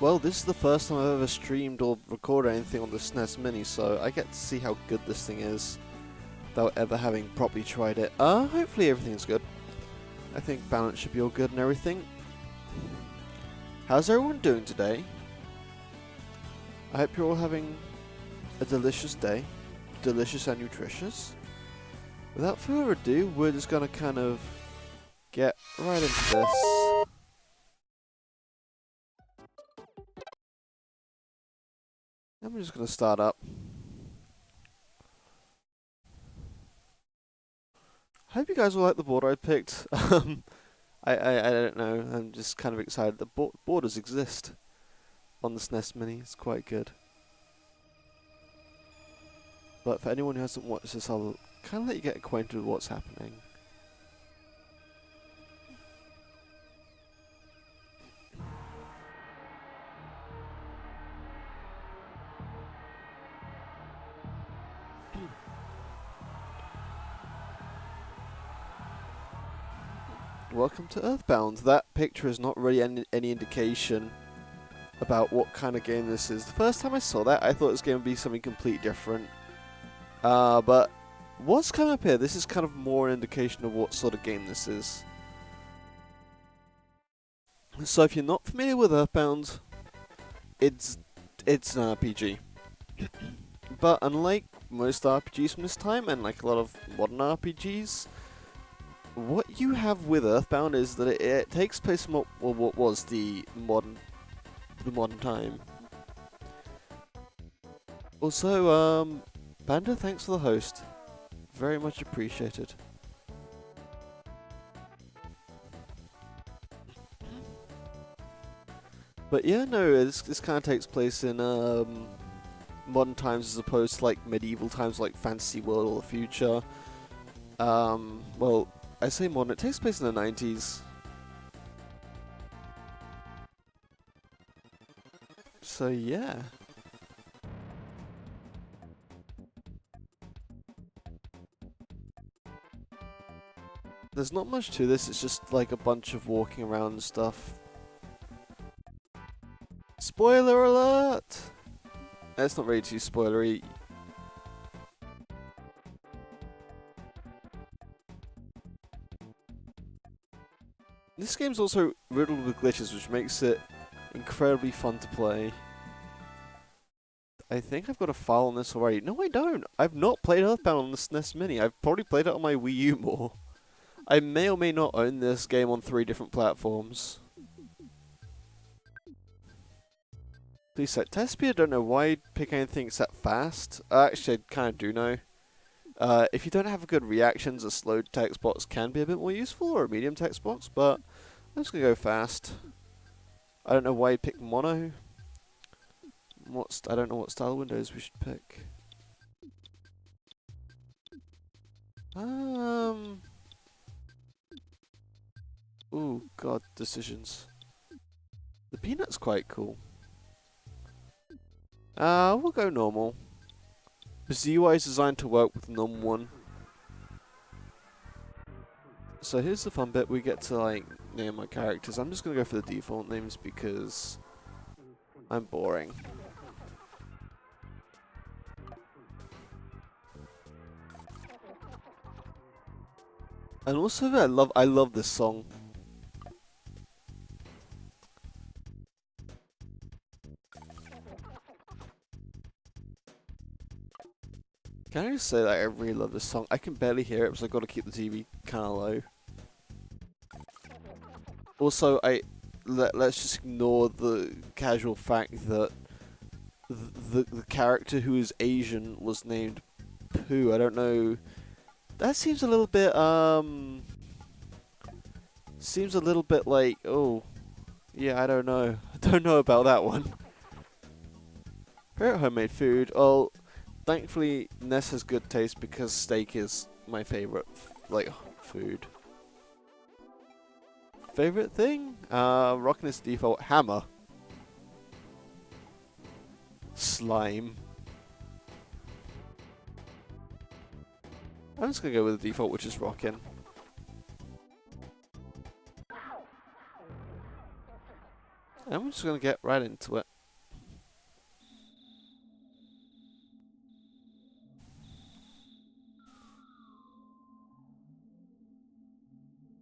Well, this is the first time I've ever streamed or recorded anything on the SNES Mini, so I get to see how good this thing is without ever having properly tried it. Hopefully everything's good. I think balance should be all good and everything. How's everyone doing today? I hope you're all having a delicious day. Delicious and nutritious. Without further ado, we're just gonna kind of get right into this. I'm just gonna start up. Hope you guys will like the border I picked. I don't know. I'm just kind of excited that borders exist on the SNES Mini. It's quite good. But for anyone who hasn't watched this, I'll kind of let you get acquainted with what's happening. Welcome to Earthbound. That picture is not really any indication about what kind of game this is. The first time I saw that, I thought it was going to be something completely different. But what's coming up here? This is kind of more an indication of what sort of game this is. So if you're not familiar with Earthbound, it's an RPG. But unlike most RPGs from this time, and like a lot of modern RPGs, what you have with Earthbound is that it takes place in what was the modern time. Also, Panda, thanks for the host. Very much appreciated. But yeah, no, this kind of takes place in modern times as opposed to like medieval times, like Fantasy World or the future. Well, I say modern, it takes place in the 90s. So yeah. There's not much to this, it's just like a bunch of walking around and stuff. Spoiler alert! It's not really too spoilery. This game's also riddled with glitches, which makes it incredibly fun to play. I think I've got a file on this already. No, I don't. I've not played Earthbound on the SNES Mini. I've probably played it on my Wii U more. I may or may not own this game on 3 different platforms. Please set test speed. I don't know why I'd pick anything except fast. Actually, I kind of do know. If you don't have good reactions, a slow text box can be a bit more useful, or a medium text box, but I'm just going to go fast. I don't know why I'd pick mono. I don't know what style windows we should pick. Ooh, god, decisions. The peanut's quite cool. We'll go normal. The UI is designed to work with normal one. So here's the fun bit, we get to like name our characters. I'm just gonna go for the default names because I'm boring. And also I love this song. Can I just say that I really love this song? I can barely hear it because I've got to keep the TV kind of low. Also, let's just ignore the casual fact that the character who is Asian was named Pooh. I don't know. That seems a little bit like, oh, yeah, I don't know. I don't know about that one. Favorite homemade food. Well, thankfully, Ness has good taste because steak is my favorite, like, food. Favorite thing? Rocking this default hammer. Slime. I'm just gonna go with the default, which is rockin'. I I'm just gonna get right into it.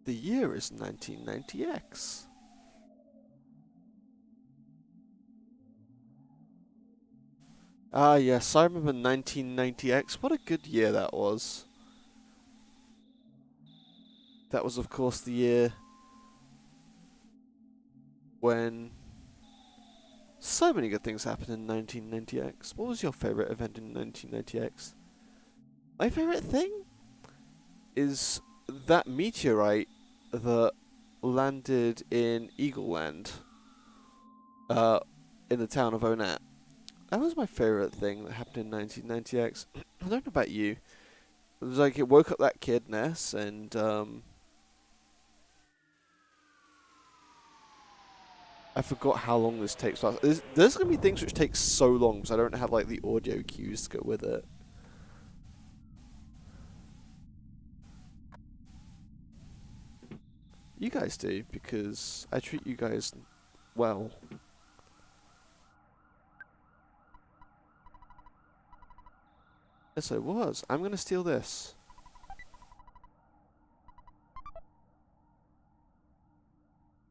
The year is 1990X. Ah, yes, I remember 1990X. What a good year that was. That was, of course, the year when so many good things happened in 1990X. What was your favorite event in 1990X? My favorite thing is that meteorite that landed in Eagle Land, uh, in the town of Onat. That was my favorite thing that happened in 1990X. I don't know about you. It was like it woke up that kid Ness, and I forgot how long this takes. There's gonna be things which take so long because I don't have like the audio cues to go with it. You guys do because I treat you guys well. Yes, I was. I'm gonna steal this.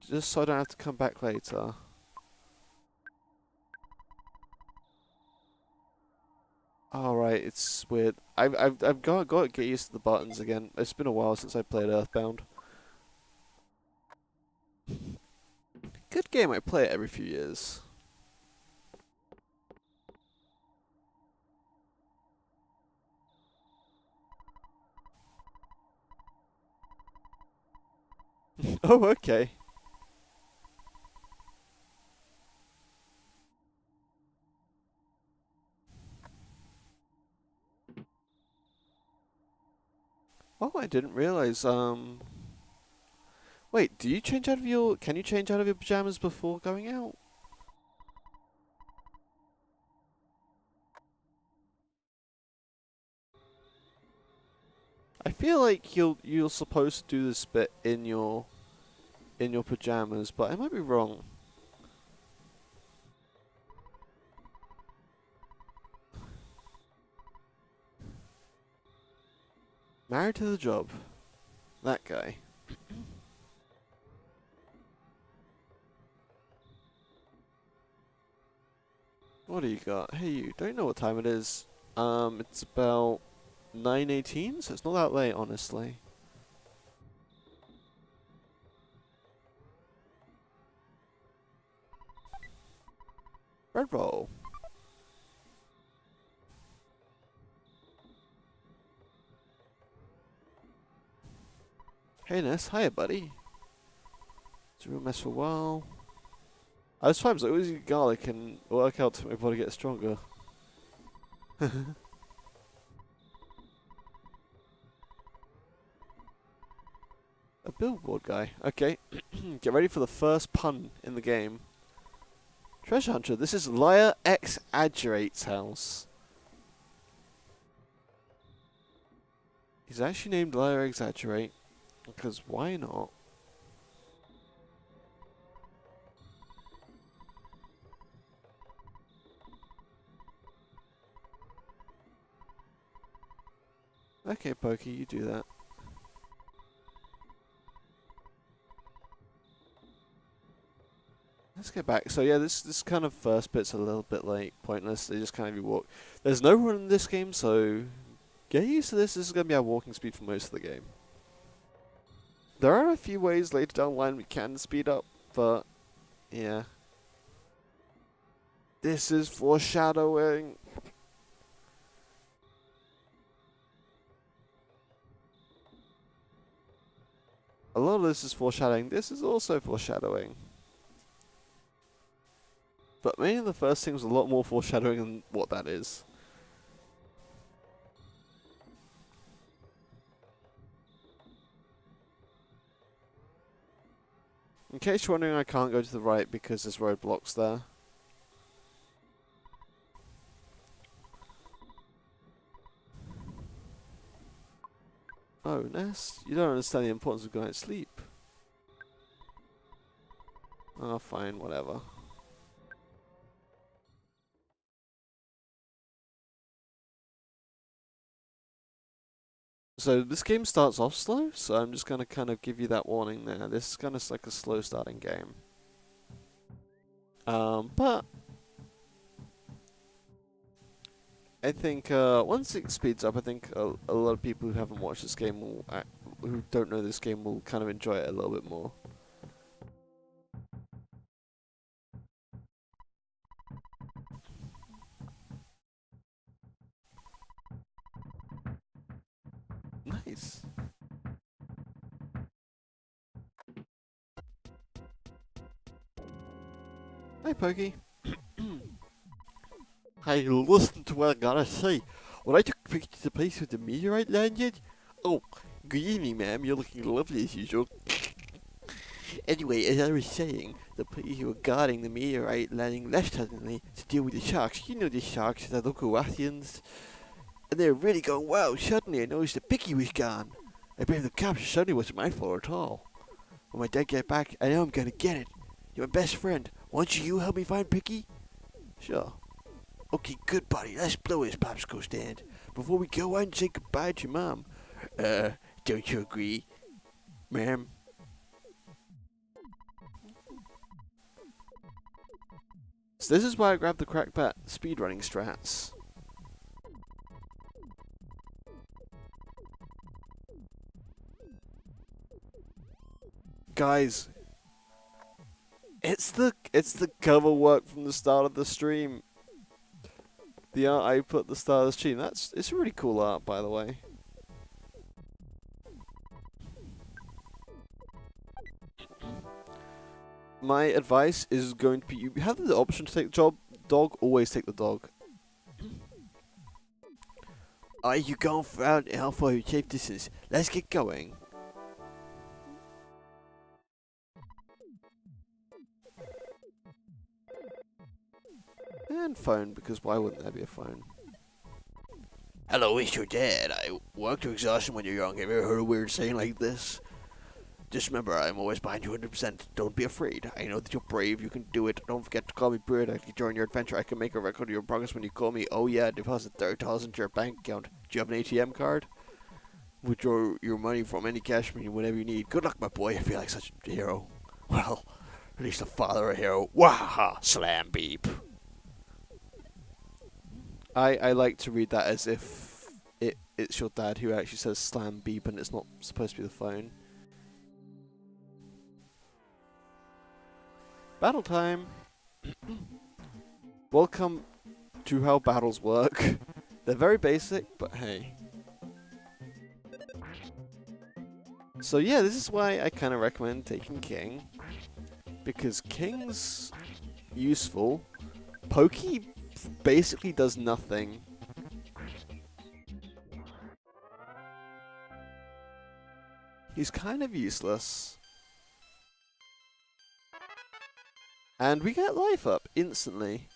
Just so I don't have to come back later. Alright, it's weird. I've got to get used to the buttons again. It's been a while since I played Earthbound. Good game, I play it every few years. Oh, okay. Oh, I didn't realize, wait, do you change out of your... Can you change out of your pajamas before going out? I feel like you're supposed to do this bit in your pajamas, but I might be wrong. Married to the job. That guy. What do you got? Hey, you don't know what time it is. It's about 9:18, so it's not that late, honestly. Red roll. Hey, Ness. Hiya, buddy. It's a real mess for a while. I was fine, so I always eat garlic and work out to make my body get stronger. A billboard guy. Okay. Get ready for the first pun in the game. Treasure Hunter, this is Liar Exaggerate's house. He's actually named Liar Exaggerate, because why not? Okay, Pokey, you do that. Let's get back. So yeah, this kind of first bit's a little bit like pointless. They just kind of you walk. There's no run in this game, so get used to this. This is gonna be our walking speed for most of the game. There are a few ways later down the line we can speed up, but yeah. This is foreshadowing. A lot of this is foreshadowing. This is also foreshadowing. But mainly the first thing was a lot more foreshadowing than what that is. In case you're wondering, I can't go to the right because there's roadblocks there. Oh, Ness, you don't understand the importance of going to sleep. Oh, fine, whatever. So this game starts off slow, so I'm just gonna kind of give you that warning there. This is kind of like a slow starting game. But I think once it speeds up, I think a lot of people who haven't watched this game who don't know this game will kind of enjoy it a little bit more. Nice. Hi, Pokey. Hey, listen to what I gotta say. When I took a picture of the place where the meteorite landed... Oh, good evening, ma'am. You're looking lovely as usual. Anyway, as I was saying, the police who were guarding the meteorite landing left suddenly to deal with the sharks. You know the sharks, the local Athians. And they were really going wild. Suddenly I noticed that Picky was gone. I blamed the cops. It suddenly wasn't my fault at all. When my dad got back, I know I'm gonna get it. You're my best friend. Won't you help me find Picky? Sure. Okay, good buddy. Let's blow his popsicle stand. Before we go, I can say goodbye to your mom. Don't you agree, ma'am? So this is why I grabbed the crackbat speedrunning strats. Guys, it's the cover work from the start of the stream. The art I put at the start of the stream. It's really cool art, by the way. My advice is going to be: you have the option to take the dog. Always take the dog. Are you going for out and how far you safe distance? Let's get going. And phone, because why wouldn't there be a phone? Hello, it's your dad. I worked to exhaustion when you're young. Have you ever heard a weird saying like this? Just remember, I'm always behind you 100%. Don't be afraid. I know that you're brave. You can do it. Don't forget to call me Bird. I can join your adventure. I can make a record of your progress when you call me. Oh yeah, deposit $30 into your bank account. Do you have an ATM card? Withdraw your money from any cash machine whenever you need. Good luck, my boy. I feel like such a hero. Well, at least the father of a hero. Wahaha! Slam beep. I like to read that as if it's your dad who actually says slam beep and it's not supposed to be the phone. Battle time! Welcome to how battles work. They're very basic, but hey. So yeah, this is why I kind of recommend taking King. Because King's useful. Pokey basically does nothing. He's kind of useless. And we get life up instantly.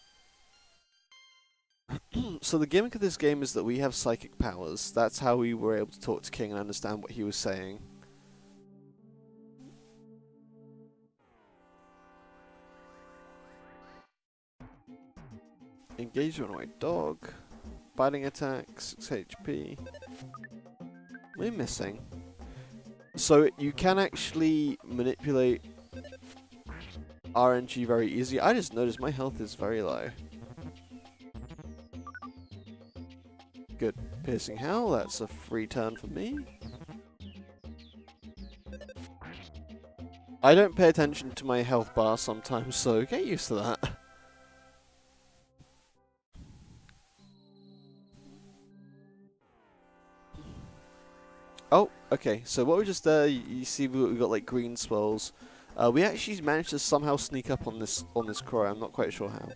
So the gimmick of this game is that we have psychic powers. That's how we were able to talk to King and understand what he was saying. Engage on my dog. Biting attack, 6 HP. What are we missing? So you can actually manipulate RNG very easily. I just noticed my health is very low. Good. Piercing Howl, that's a free turn for me. I don't pay attention to my health bar sometimes, so get used to that. Oh, okay. So what we just you see we got like green swirls. We actually managed to somehow sneak up on this crow. I'm not quite sure how.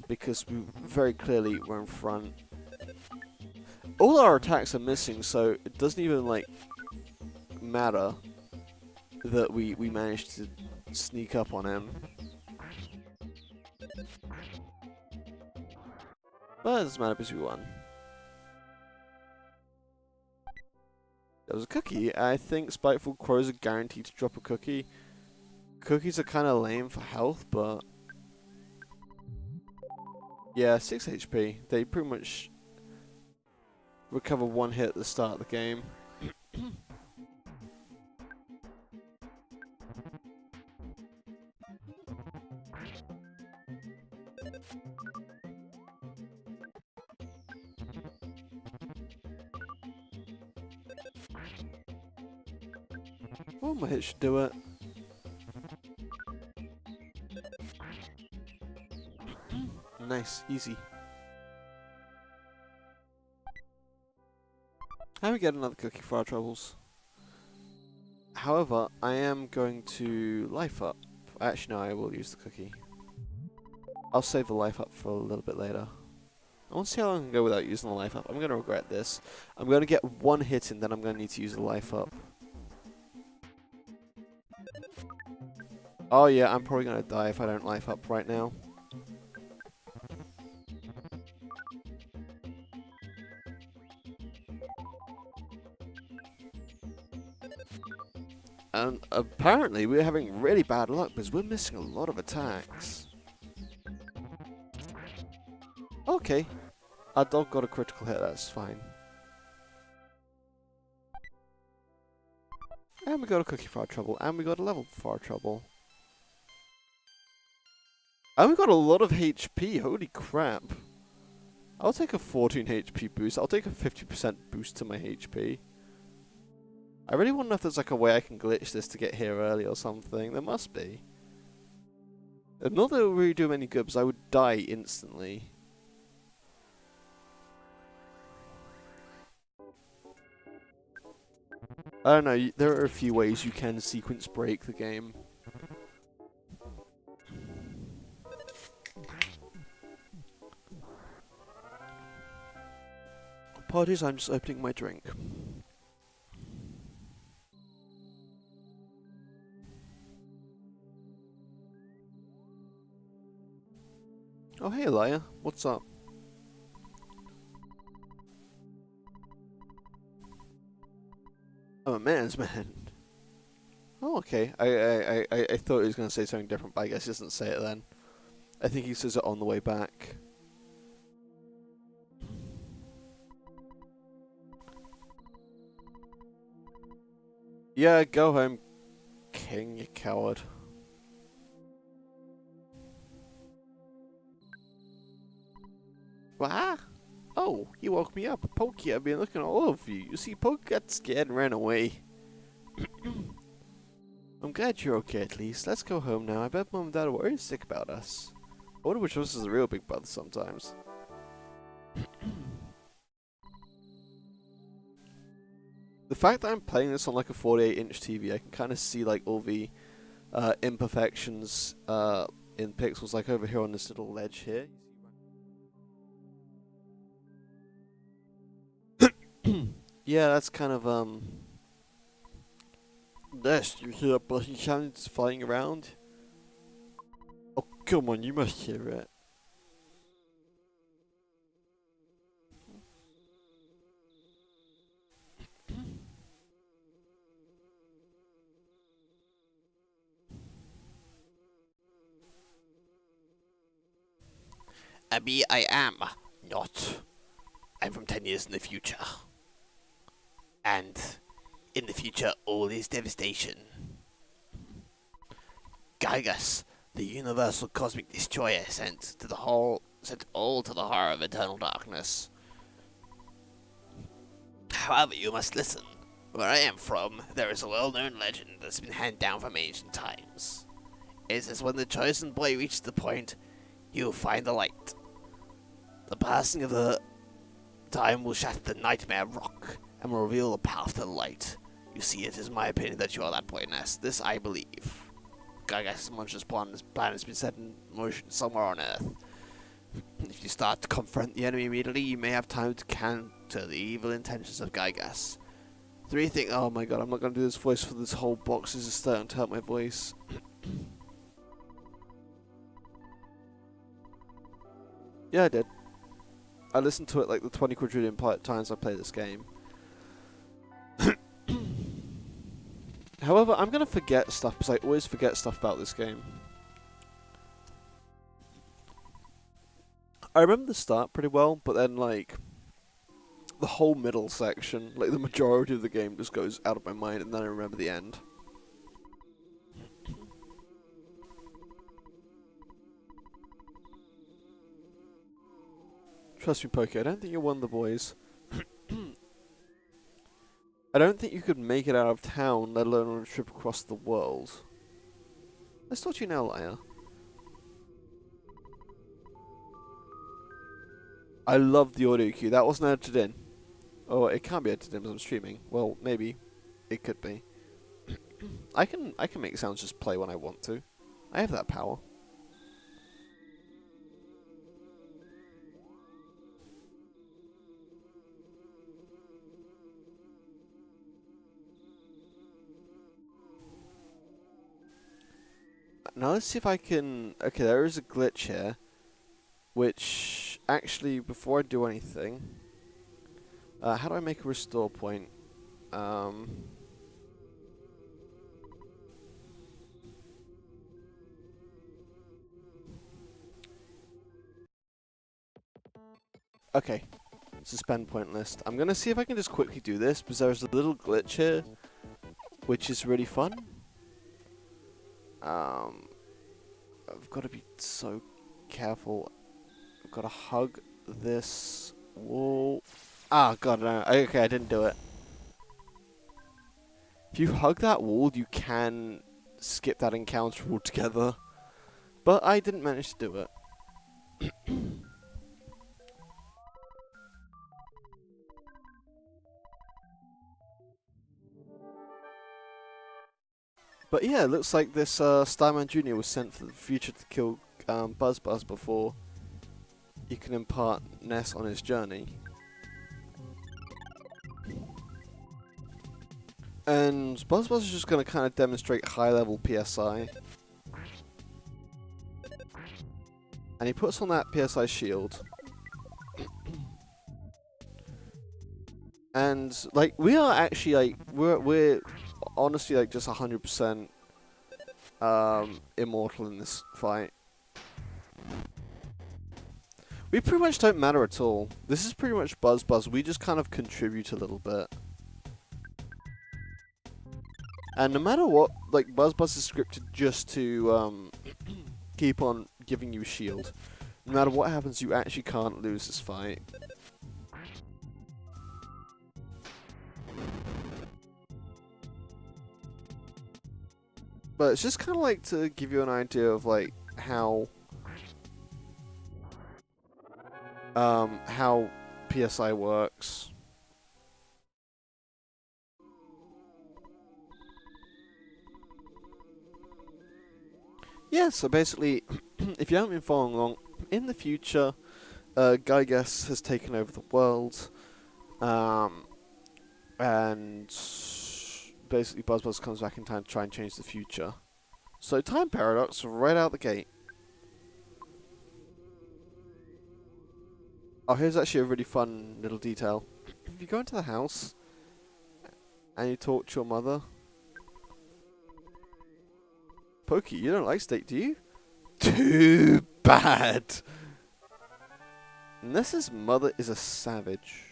Because we very clearly were in front. All our attacks are missing, so it doesn't even like matter that we managed to sneak up on him. But it doesn't matter because we won. There was a cookie. I think spiteful crows are guaranteed to drop a cookie. Cookies are kind of lame for health, but yeah, 6 HP. They pretty much recover one hit at the start of the game. Oh, my hit should do it. Nice, easy. And we get another cookie for our troubles. However, I am going to life up. Actually, no, I will use the cookie. I'll save the life up for a little bit later. I want to see how long I can go without using the life up. I'm going to regret this. I'm going to get one hit in, then I'm going to need to use the life up. Oh yeah, I'm probably going to die if I don't life up right now. And apparently we're having really bad luck because we're missing a lot of attacks. Okay. Our dog got a critical hit, that's fine. And we got a cookie for our trouble, and we got a level for our trouble. And we got a lot of HP, holy crap. I'll take a 14 HP boost, I'll take a 50% boost to my HP. I really want to know if there's like a way I can glitch this to get here early or something. There must be. Not that it would really do me any good, because I would die instantly. I don't know, there are a few ways you can sequence break the game. Apologies, I'm just opening my drink. Oh hey Elia, what's up? I'm a man's man. Oh okay, I thought he was going to say something different, but I guess he doesn't say it then. I think he says it on the way back. Yeah, go home, King, you coward. What? Oh, you woke me up. Pokey, I've been looking all over you. You see, Pokey got scared and ran away. I'm glad you're okay at least. Let's go home now. I bet Mom and Dad are worried sick about us. I wonder which of us is the real big brother sometimes. The fact that I'm playing this on like a 48-inch TV, I can kind of see like all the imperfections in pixels, like over here on this little ledge here. Yeah, that's kind of Nest, you hear buzzing sounds flying around? Oh, come on, you must hear it. I am not. I'm from 10 years in the future. And in the future, all is devastation. Gygas, the universal cosmic destroyer, sent all to the horror of eternal darkness. However, you must listen. Where I am from, there is a well-known legend that's been handed down from ancient times. It says when the chosen boy reaches the point, he will find the light. The passing of the time will shatter the nightmare rock and will reveal the path to the light. You see, it is my opinion that you are that boy, Ness. This I believe. Gygas' monstrous plan has been set in motion somewhere on Earth. If you start to confront the enemy immediately, you may have time to counter the evil intentions of Gygas. Three things. Oh my god, I'm not going to do this voice for this whole box. This is starting to hurt my voice. Yeah, I did. I listened to it like the 20 quadrillion times I played this game. However, I'm going to forget stuff because I always forget stuff about this game. I remember the start pretty well, but then like The whole middle section, like the majority of the game, just goes out of my mind, and then I remember the end. Trust me, Poke, I don't think you're one of the boys. I don't think you could make it out of town, let alone on a trip across the world. Let's talk to you now, liar. I love the audio cue. That wasn't edited in. Oh, it can't be edited in because I'm streaming. Well, maybe. It could be. I can make sounds just play when I want to. I have that power. Now let's see if I can... Okay, there is a glitch here. Which, actually, before I do anything... how do I make a restore point? Okay. Suspend point list. I'm gonna see if I can just quickly do this, because there's a little glitch here, which is really fun. I've got to be so careful. I've got to hug this wall. Ah, God, no. Okay, I didn't do it. If you hug that wall, you can skip that encounter altogether. But I didn't manage to do it. But yeah, it looks like this Starman Jr. was sent for the future to kill Buzz Buzz before he can impart Ness on his journey. And Buzz Buzz is just going to kind of demonstrate high level PSI. And he puts on that PSI shield. And like we are actually like we're honestly like just 100% immortal in this fight. We pretty much don't matter at all. This is pretty much Buzz Buzz. We just kind of contribute a little bit. And no matter what, like Buzz Buzz is scripted just to keep on giving you shield. No matter what happens, you actually can't lose this fight. But it's just kind of like to give you an idea of like how PSI works. Yeah, so basically, if you haven't been following along, in the future, Gygas has taken over the world, and basically Buzz Buzz comes back in time to try and change the future. So time paradox right out the gate. Oh, here's actually a really fun little detail. If you go into the house and you talk to your mother, Pokey, you don't like steak, do you? Too bad. Ness's mother is a savage.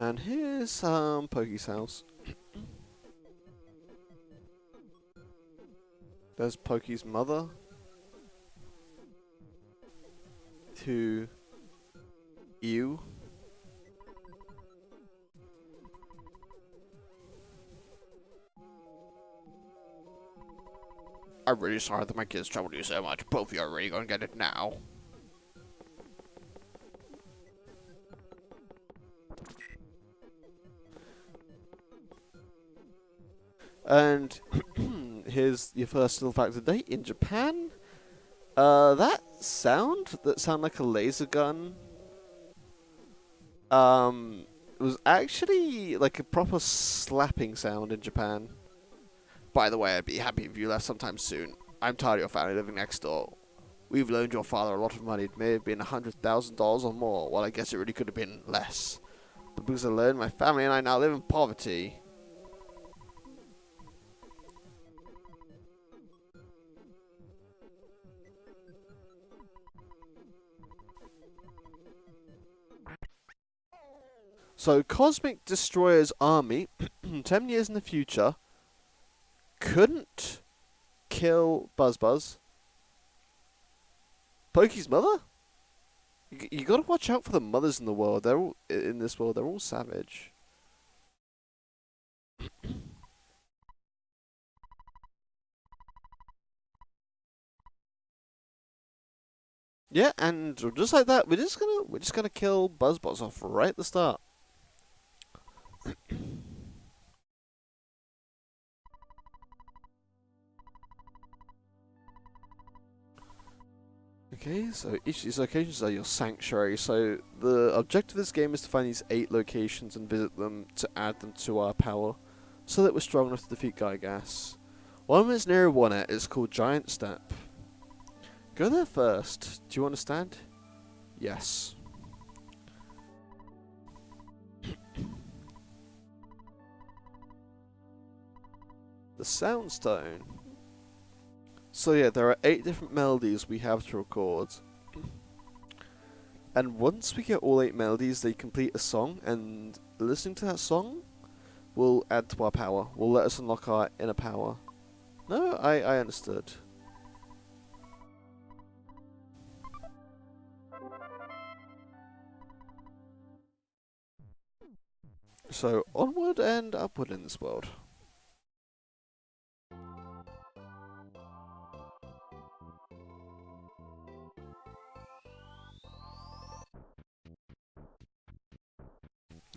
And here's Pokey's house. There's Pokey's mother. To you. I'm really sorry that my kids troubled you so much. Both of you are really gonna get it now. And here's your first little fact of the day. In Japan, that sound like a laser gun, was actually like a proper slapping sound in Japan. By the way, I'd be happy if you left sometime soon. I'm tired of your family living next door. We've loaned your father a lot of money. It may have been $100,000 or more. Well, I guess it really could have been less. But because I loaned, my family and I now live in poverty. So, Cosmic Destroyer's army, 10 years in the future, couldn't kill Buzz Buzz. Pokey's mother? You gotta watch out for the mothers in the world. They're all, in this world, they're all savage. Yeah, and just like that, we're just gonna kill Buzzbots off right at the start. Okay, so each of these locations are your sanctuary. So the objective of this game is to find these 8 locations and visit them to add them to our power, so that we're strong enough to defeat Gygas. One of them is near one at. It's called Giant Step. Go there first. Do you understand? Yes. The Soundstone. So yeah, there are 8 different melodies we have to record. And once we get all 8 melodies, they complete a song, and listening to that song will add to our power. Will let us unlock our inner power. No, I understood. So, onward and upward in this world.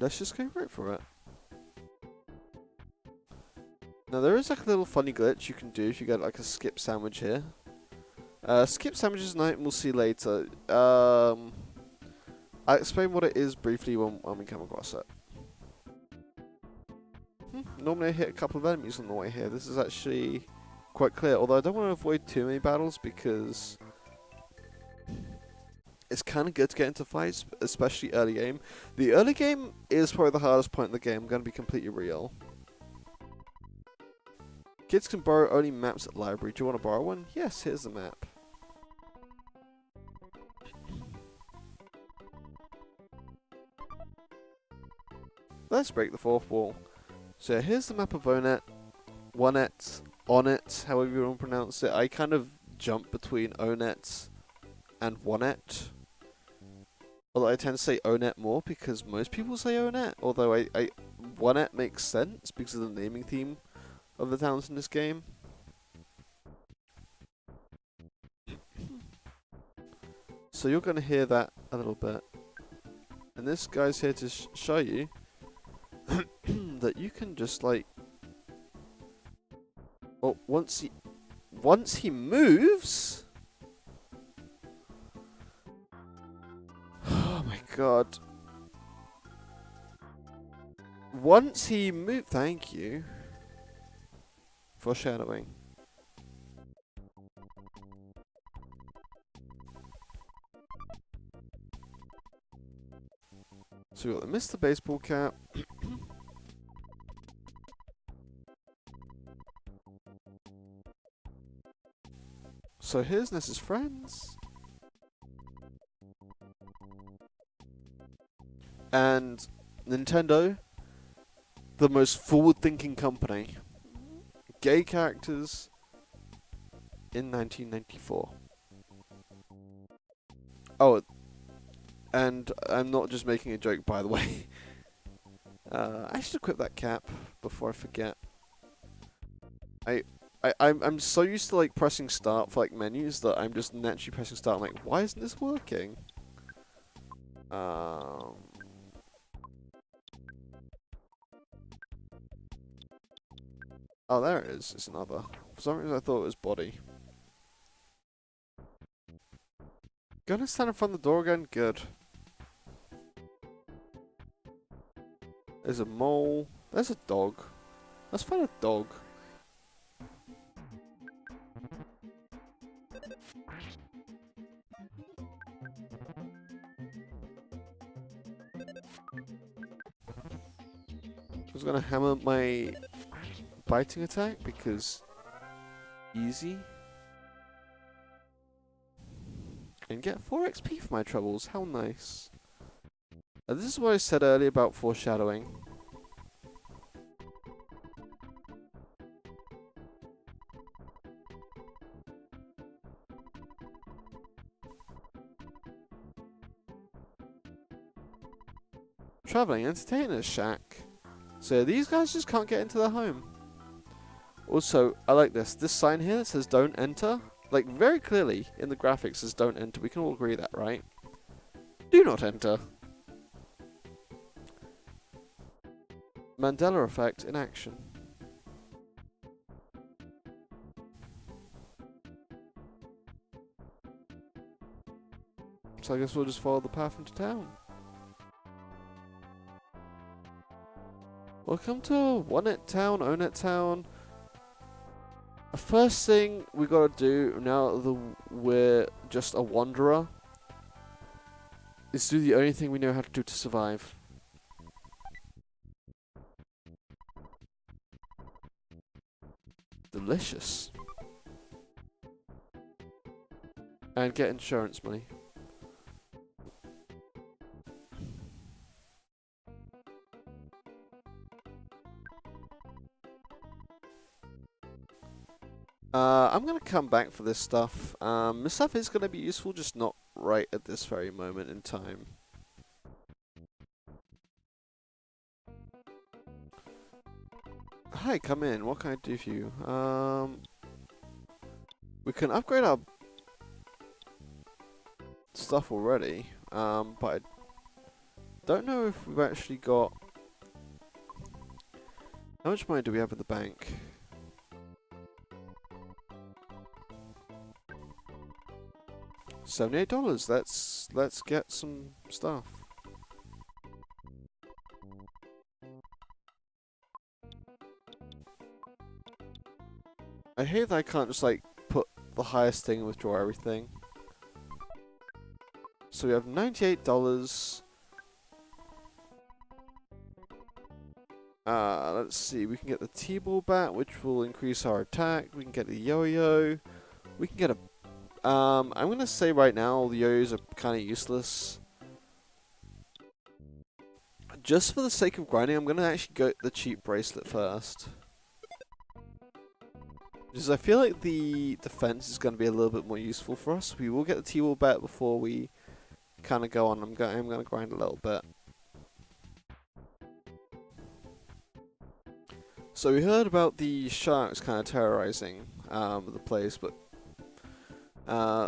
Let's just go right for it. Now, there is like a little funny glitch you can do if you get like a skip sandwich here. Skip sandwiches night, and we'll see later. I'll explain what it is briefly when we come across it. Normally I hit a couple of enemies on the way here. This is actually quite clear, although I don't want to avoid too many battles because it's kind of good to get into fights, especially early game. The early game is probably the hardest point in the game, I'm going to be completely real. Kids can borrow only maps at library. Do you want to borrow one? Yes, here's the map. Let's break the 4th wall. So here's the map of Onet, Onet, Onet, however you want to pronounce it. I kind of jump between Onet and Onet. Although I tend to say Onet more because most people say Onet. Although Onet makes sense because of the naming theme of the towns in this game. So you're going to hear that a little bit. And this guy's here to show you that you can just like... Oh, once he moves... Oh my god. Once he moves... Thank you. Foreshadowing. So we got the Mr. Baseball Cap. So here's Ness's friends. And Nintendo, the most forward-thinking company. Gay characters in 1994. Oh, and I'm not just making a joke, by the way. I should equip that cap before I forget. I'm so used to like pressing start for like menus that I'm just naturally pressing start. I'm like, why isn't this working? Oh, there it is. It's another. For some reason, I thought it was body. Gonna stand in front of the door again? Good. There's a mole. There's a dog. Let's find a dog. I was gonna hammer my biting attack because easy. And get 4 XP for my troubles. How nice. This is what I said earlier about foreshadowing. Traveling Entertainers Shack. So these guys just can't get into their home. Also, I like this. This sign here that says don't enter. Like, very clearly in the graphics says don't enter. We can all agree that, right? Do not enter. Mandela effect in action. So I guess we'll just follow the path into town. Welcome to One It Town, Own It Town. The first thing we gotta do now that we're just a wanderer is do the only thing we know how to do to survive. Delicious. And get insurance money. I'm gonna come back for this stuff. This stuff is gonna be useful, just not right at this very moment in time. Hi, come in. What can I do for you? We can upgrade our stuff already, but I don't know if we've actually got... How much money do we have at the bank? $78. Let's get some stuff. I hate that I can't just like put the highest thing and withdraw everything. So we have $98. Let's see, we can get the T-ball bat, which will increase our attack. We can get the yo-yo. We can get a... I'm gonna say right now the yo-yos are kind of useless. Just for the sake of grinding, I'm gonna actually go the cheap bracelet first. Because I feel like the defense is gonna be a little bit more useful for us. We will get the T-ball bat before we kind of go on. I'm gonna grind a little bit. So we heard about the sharks kind of terrorizing the place, but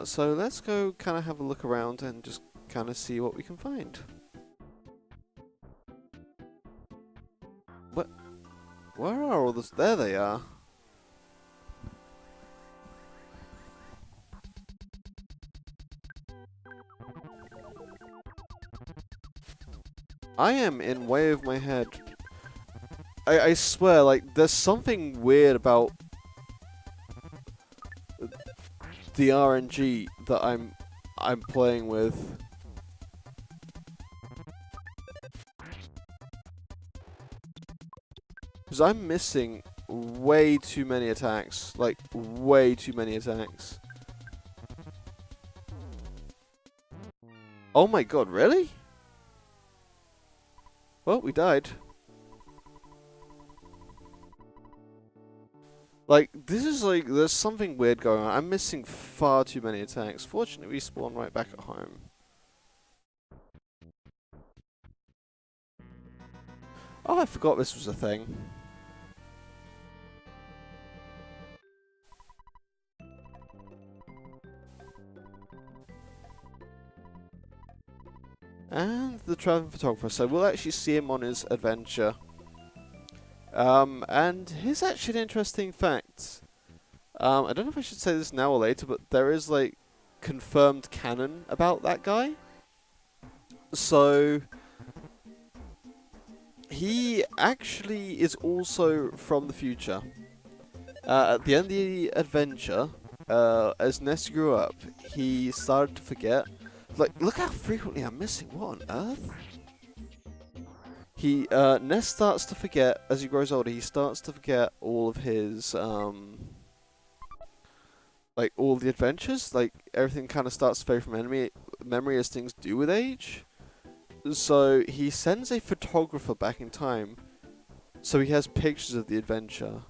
so let's go kind of have a look around and just kind of see what we can find. What? Where are all this? There they are. I am in way of my head. I swear, like, there's something weird about the RNG that I'm playing with. Because I'm missing way too many attacks. Like, way too many attacks. Oh my god, really? Well, we died. Like, this is like, there's something weird going on. I'm missing far too many attacks. Fortunately, we spawn right back at home. Oh, I forgot this was a thing. And the traveling photographer, so we'll actually see him on his adventure. And here's actually an interesting fact. I don't know if I should say this now or later, but there is, like, confirmed canon about that guy. So, he actually is also from the future. At the end of the adventure, as Ness grew up, he started to forget. Like, look how frequently I'm missing. What on earth? Ness starts to forget, as he grows older, he starts to forget all of his, like, all the adventures. Like, everything kind of starts to fade from memory as things do with age. So he sends a photographer back in time, so he has pictures of the adventure.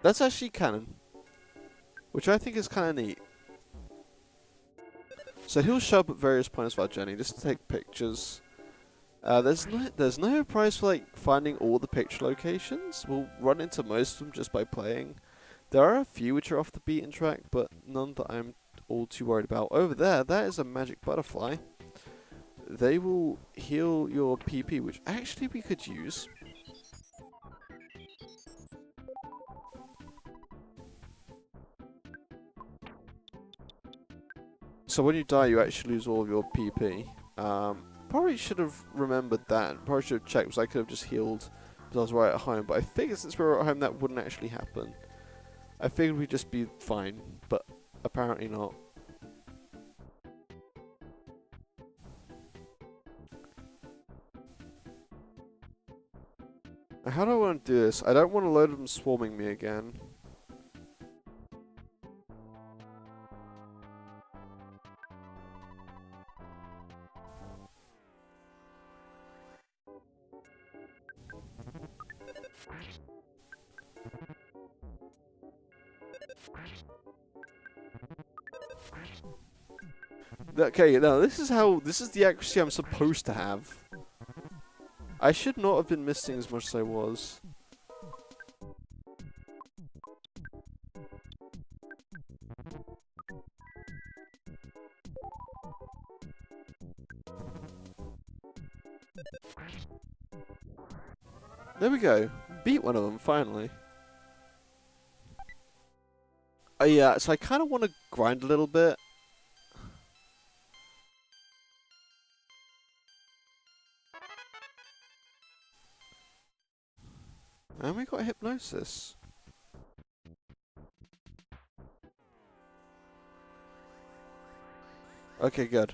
That's actually canon, which I think is kind of neat. So he'll show up at various points of our journey just to take pictures. There's no prize for like finding all the picture locations. We'll run into most of them just by playing. There are a few which are off the beaten track, but none that I'm all too worried about. Over there, that is a magic butterfly. They will heal your PP, which actually we could use. So when you die, you actually lose all of your PP. Probably should have remembered that. Probably should have checked, because I could have just healed because I was right at home. But I figured since we were at home, that wouldn't actually happen. I figured we'd just be fine, but apparently not. How do I want to do this? I don't want a load of them swarming me again. Okay, now this is the accuracy I'm supposed to have. I should not have been missing as much as I was. There we go. Beat one of them, finally. Oh yeah, so I kind of want to grind a little bit. And we got hypnosis. Okay, good.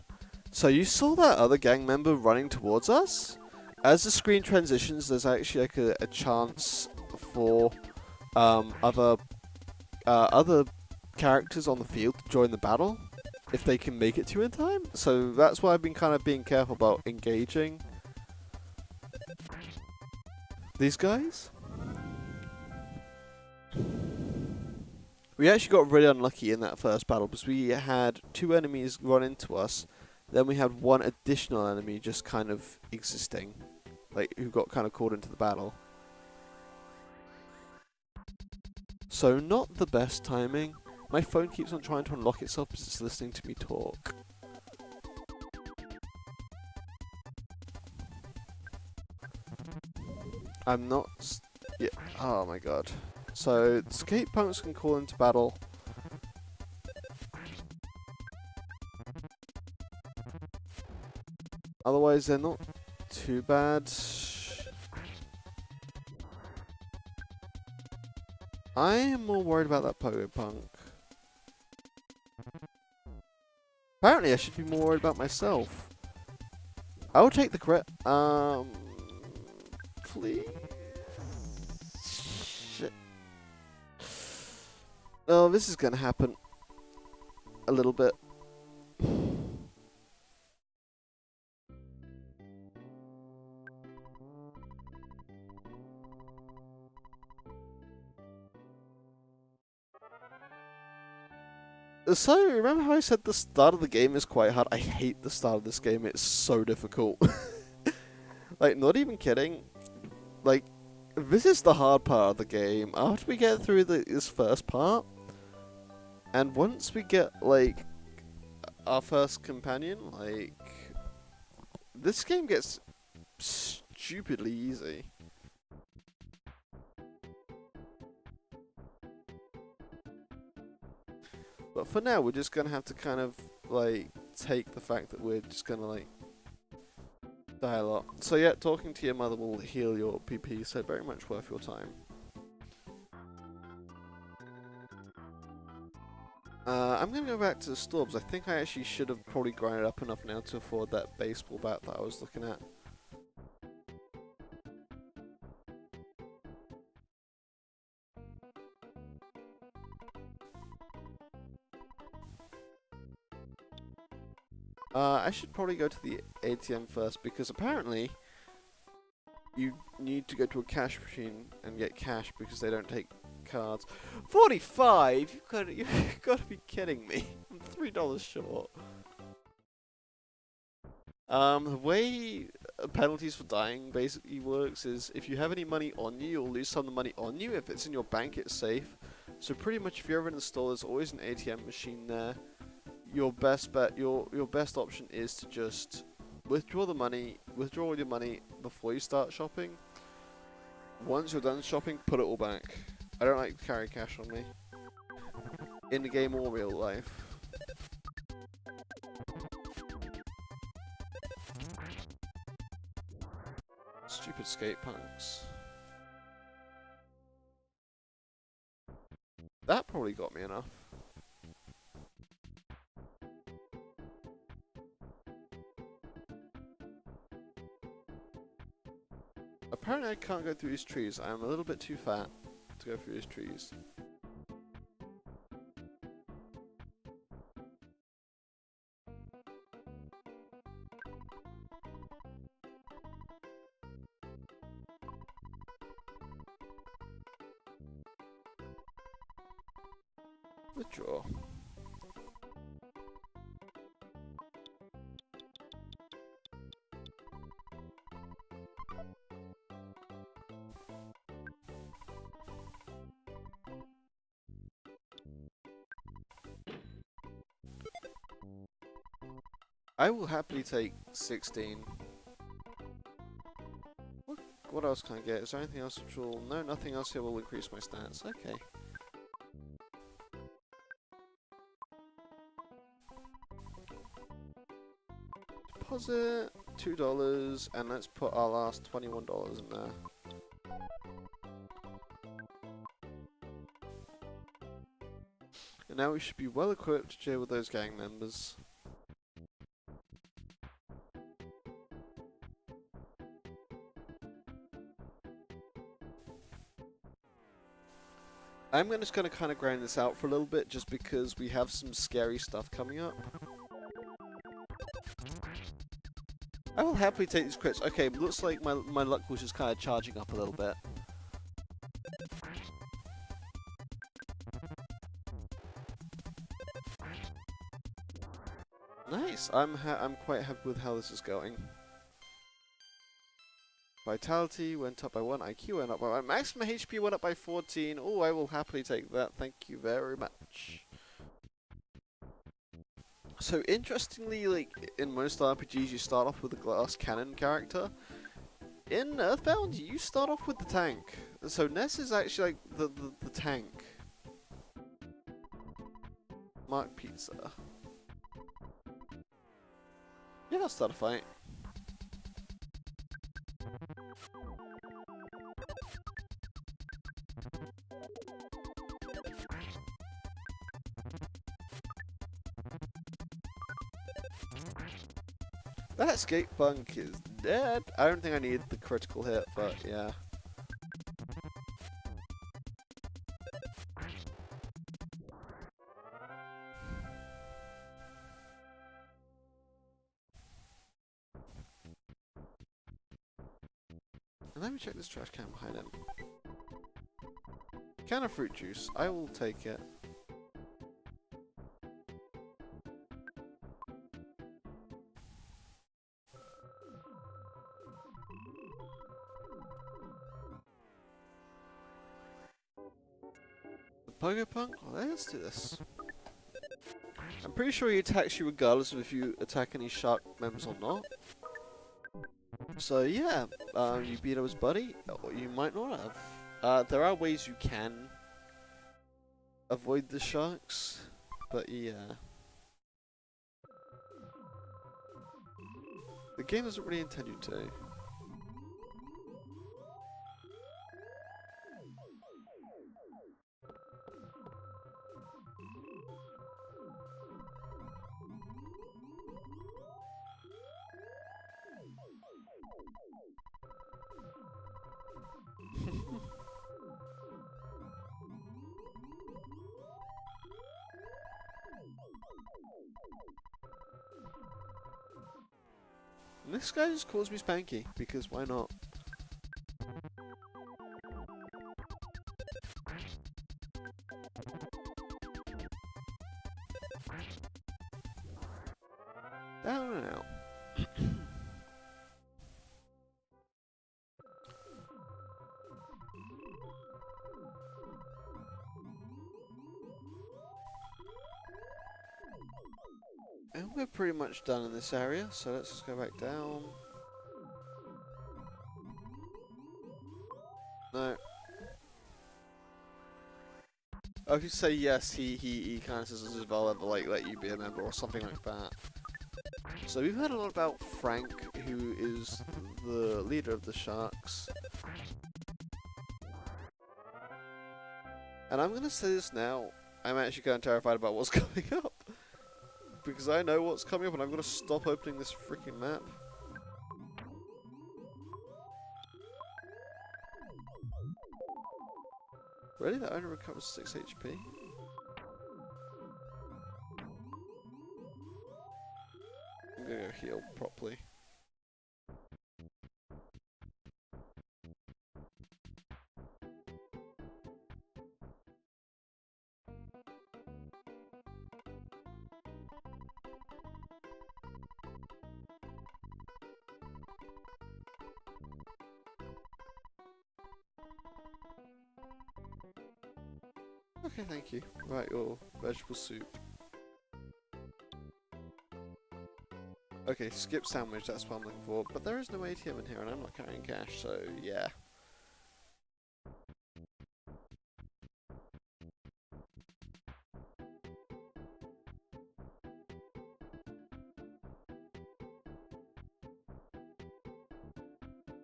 So you saw that other gang member running towards us? As the screen transitions, there's actually like a chance for other characters on the field to join the battle if they can make it to you in time. So that's why I've been kind of being careful about engaging these guys. We actually got really unlucky in that first battle because we had 2 enemies run into us. Then we had 1 additional enemy just kind of existing, like who got kind of caught into the battle. So not the best timing. My phone keeps on trying to unlock itself because it's listening to me talk. I'm not... Yeah. Oh my god. So, skate punks can call into battle. Otherwise, they're not too bad. I am more worried about that pogo punk. Apparently, I should be more worried about myself. I will take the crit. Please. Shit. Oh, this is gonna happen. A little bit. So, remember how I said the start of the game is quite hard? I hate the start of this game, it's so difficult. Like, not even kidding. Like, this is the hard part of the game. After we get through this first part, and once we get, like, our first companion, like, this game gets stupidly easy. But for now, we're just gonna have to kind of, like, take the fact that we're just gonna, like, die a lot. So yeah, talking to your mother will heal your PP, so very much worth your time. I'm gonna go back to the store, because I think I actually should have probably grinded up enough now to afford that baseball bat that I was looking at. I should probably go to the ATM first because apparently you need to go to a cash machine and get cash because they don't take cards. 45? You've got to be kidding me. I'm $3 short. The way penalties for dying basically works is if you have any money on you, you'll lose some of the money on you. If it's in your bank, it's safe. So pretty much if you're ever in the store, there's always an ATM machine there. Your best bet, your best option is to just withdraw all your money before you start shopping. Once you're done shopping, put it all back. I don't like to carry cash on me. In the game or real life. Stupid skate punks. That probably got me enough. Apparently I can't go through these trees. I'm a little bit too fat to go through these trees. Withdraw. I will happily take 16. What else can I get? Is there anything else at all? No, nothing else here will increase my stats. Okay. Deposit $2, and let's put our last $21 in there. And now we should be well equipped to deal with those gang members. I'm just going to kind of grind this out for a little bit just because we have some scary stuff coming up. I will happily take these crits. Okay, looks like my luck was just kind of charging up a little bit. Nice. I'm quite happy with how this is going. Vitality went up by 1, IQ went up by 1, maximum HP went up by 14. Oh, I will happily take that. Thank you very much. So interestingly, like in most RPGs, you start off with a glass cannon character. In Earthbound, you start off with the tank. So Ness is actually like the tank. Mark Pizza. Yeah, I'll start a fight. That escape bunk is dead. I don't think I need the critical hit, but yeah. And let me check this trash can behind him. Can of fruit juice. I will take it. Pogo Punk? Well, let's do this. I'm pretty sure he attacks you regardless of if you attack any shark members or not. So yeah, you beat up his buddy, or you might not have. There are ways you can avoid the sharks, but yeah. The game doesn't really intend you to. And this guy just calls me Spanky, because why not? Down and out. And we're pretty much done in this area, so let's just go back down. No. Oh, if you say yes, he kind of says as well, like, let you be a member or something like that. So we've heard a lot about Frank, who is the leader of the Sharks. And I'm gonna say this now, I'm actually kind of terrified about what's coming up. Because I know what's coming up and I'm gonna stop opening this freaking map. Really? That only recovers 6 HP? I'm gonna go heal properly. Okay, thank you. Right, your vegetable soup. Okay, skip sandwich, that's what I'm looking for. But there is no ATM in here and I'm not carrying cash, so yeah.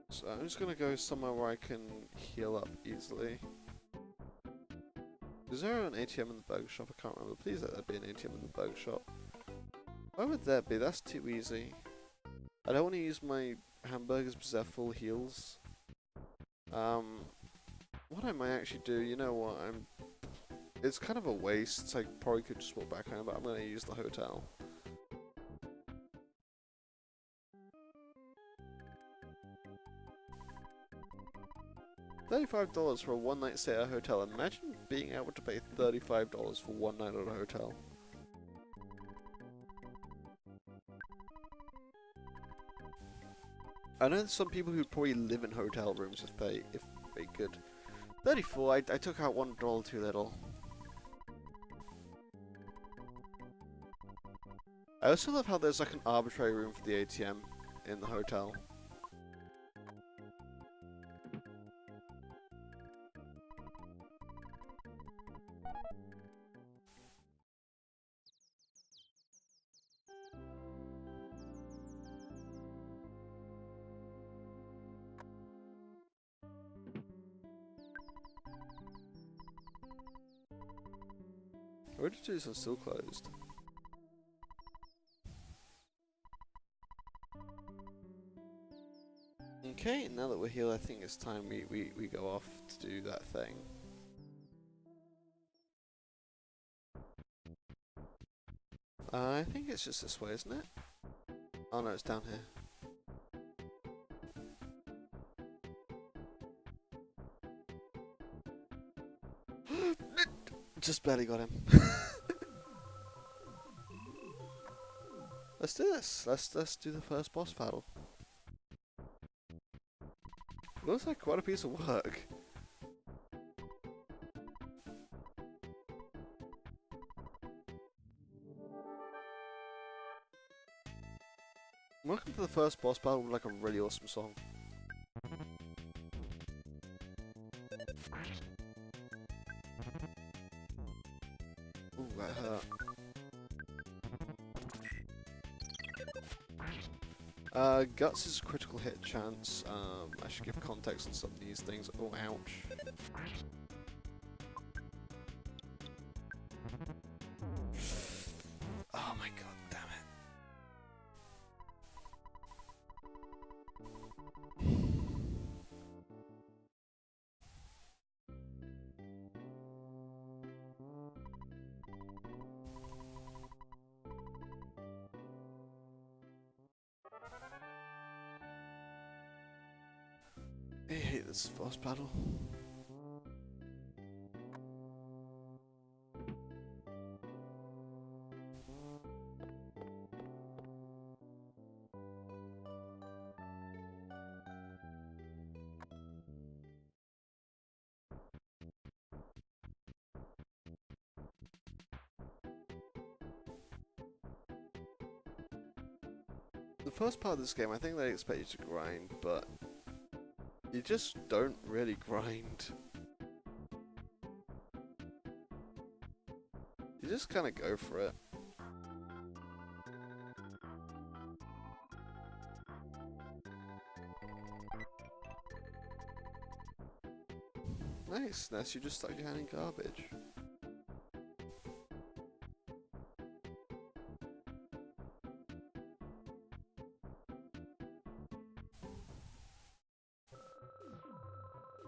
So I'm just gonna go somewhere where I can heal up easily. Is there an ATM in the burger shop? I can't remember. Please let there be an ATM in the burger shop. Why would that be? That's too easy. I don't want to use my hamburgers because they're full heals. What I might actually do, you know what, it's kind of a waste, so I probably could just walk back home, but I'm going to use the hotel. $35 for a one night stay at a hotel. Imagine being able to pay $35 for one night at a hotel. I know there's some people who probably live in hotel rooms if they could. 34, I took out $1 too little. I also love how there's like an arbitrary room for the ATM in the hotel. Registers are still closed. Okay, now that we're here, I think it's time we go off to do that thing. I think it's just this way, isn't it? Oh no, it's down here. Just barely got him. Let's do this. Let's do the first boss battle. Looks like quite a piece of work. Welcome to the first boss battle with like a really awesome song. Ooh, that hurt. Guts is a critical hit chance. I should give context on some of these things. Oh, ouch. Oh my god, damn it. I hate this boss battle. The first part of this game, I think they expect you to grind, but you just don't really grind. You just kind of go for it. Nice, Ness, you just stuck your hand in garbage.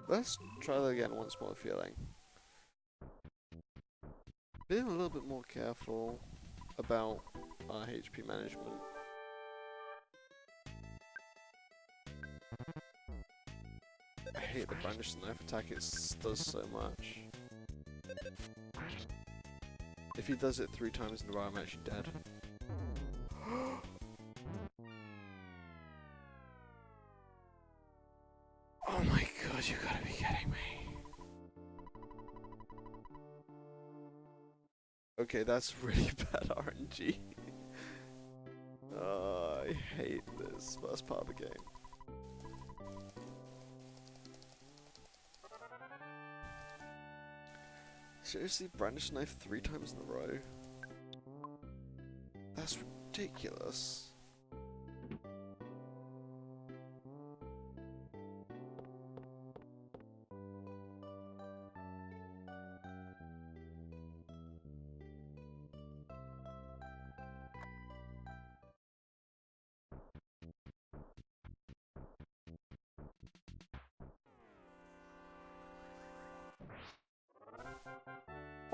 Let's try that again once more, feeling. Being a little bit more careful about our HP management. I hate the brandish knife attack, it does so much. If he does it 3 times in a row, I'm actually dead. Oh my god, you gotta be kidding me. Okay, that's really bad RNG. I hate this first part of the game. Seriously, brandish knife 3 times in a row? That's ridiculous.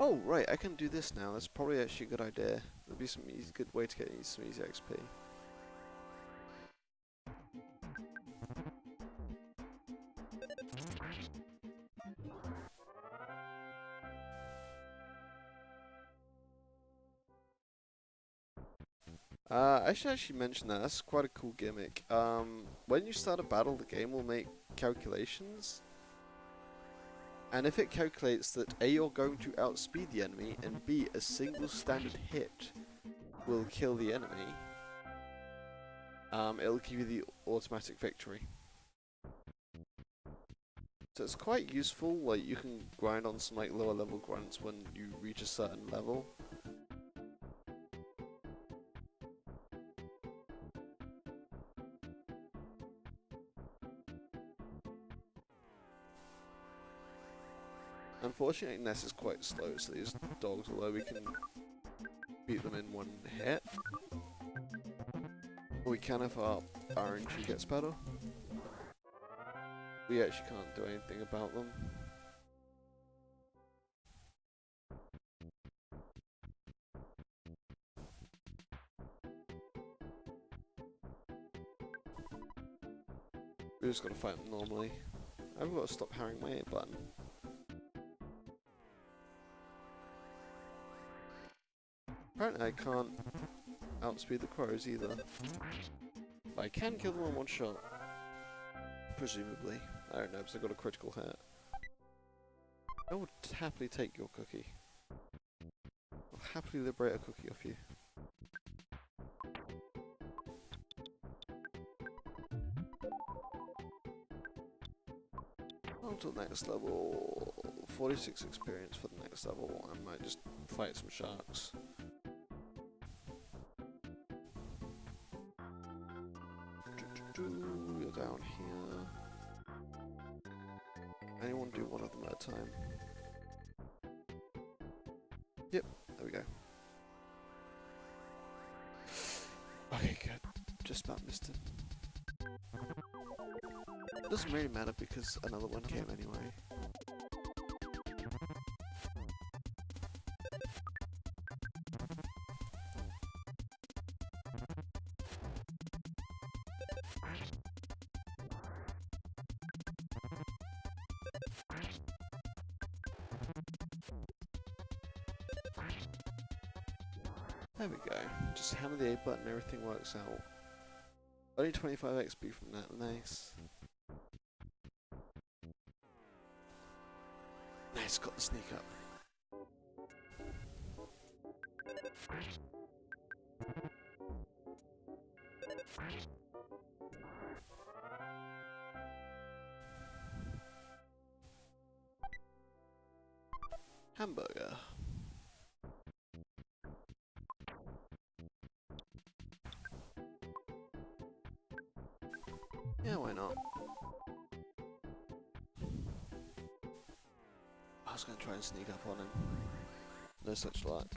Oh, right, I can do this now. That's probably actually a good idea. That'd be some easy, good way to get some easy XP. I should actually mention that. That's quite a cool gimmick. When you start a battle, the game will make calculations. And if it calculates that A, you're going to outspeed the enemy, and B, a single standard hit will kill the enemy, it'll give you the automatic victory. So it's quite useful, like you can grind on some like lower level grunts when you reach a certain level. Unfortunately, Ness is quite slow, so these dogs, although we can beat them in one hit, we can if our RNG gets better. We actually can't do anything about them. We just gotta fight them normally. I've got to stop hammering my A button. Apparently I can't outspeed the crows either. But I can kill them in one shot. Presumably. I don't know, because I got a critical hit. I would happily take your cookie. I'll happily liberate a cookie off you. On to the next level. 46 experience for the next level. I might just fight some sharks. You're down here. Anyone do one of them at a time? Yep, there we go. Okay, good. Just about missed it. Doesn't really matter because another one came anyway. There we go. Just hammer the A button, everything works out. Only 25 XP from that, nice. Nice, got the sneak up. Hamburger. Yeah, why not? I was gonna try and sneak up on him. No such luck.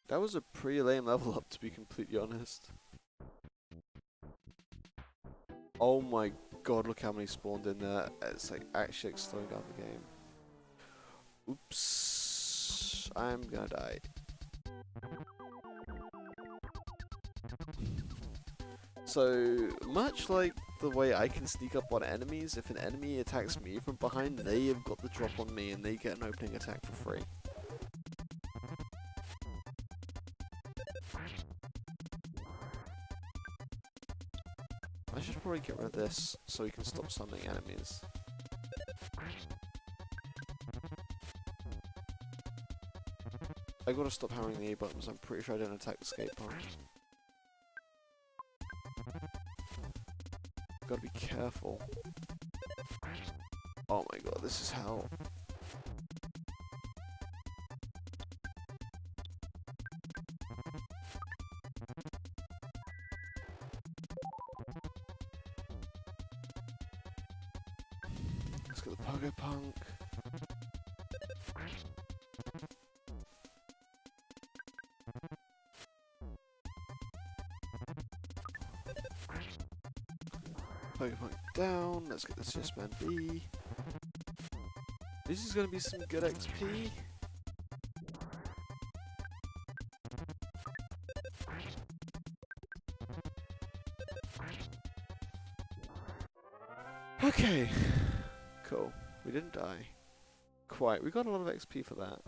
That was a pretty lame level up, to be completely honest. Oh my god, look how many spawned in there. It's like actually slowing down the game. Oops. I'm gonna die. So, much like the way I can sneak up on enemies, if an enemy attacks me from behind, they have got the drop on me and they get an opening attack for free. I should probably get rid of this so we can stop summoning enemies. I gotta stop hammering the A buttons, I'm pretty sure I didn't attack the skate part. Gotta be careful. Oh my god, this is hell. Let's get the Pogo Punk. Pogo Punk down. Let's get this Yes Man B. This is gonna be some good XP. Okay. Cool. We didn't die. Quite. We got a lot of XP for that.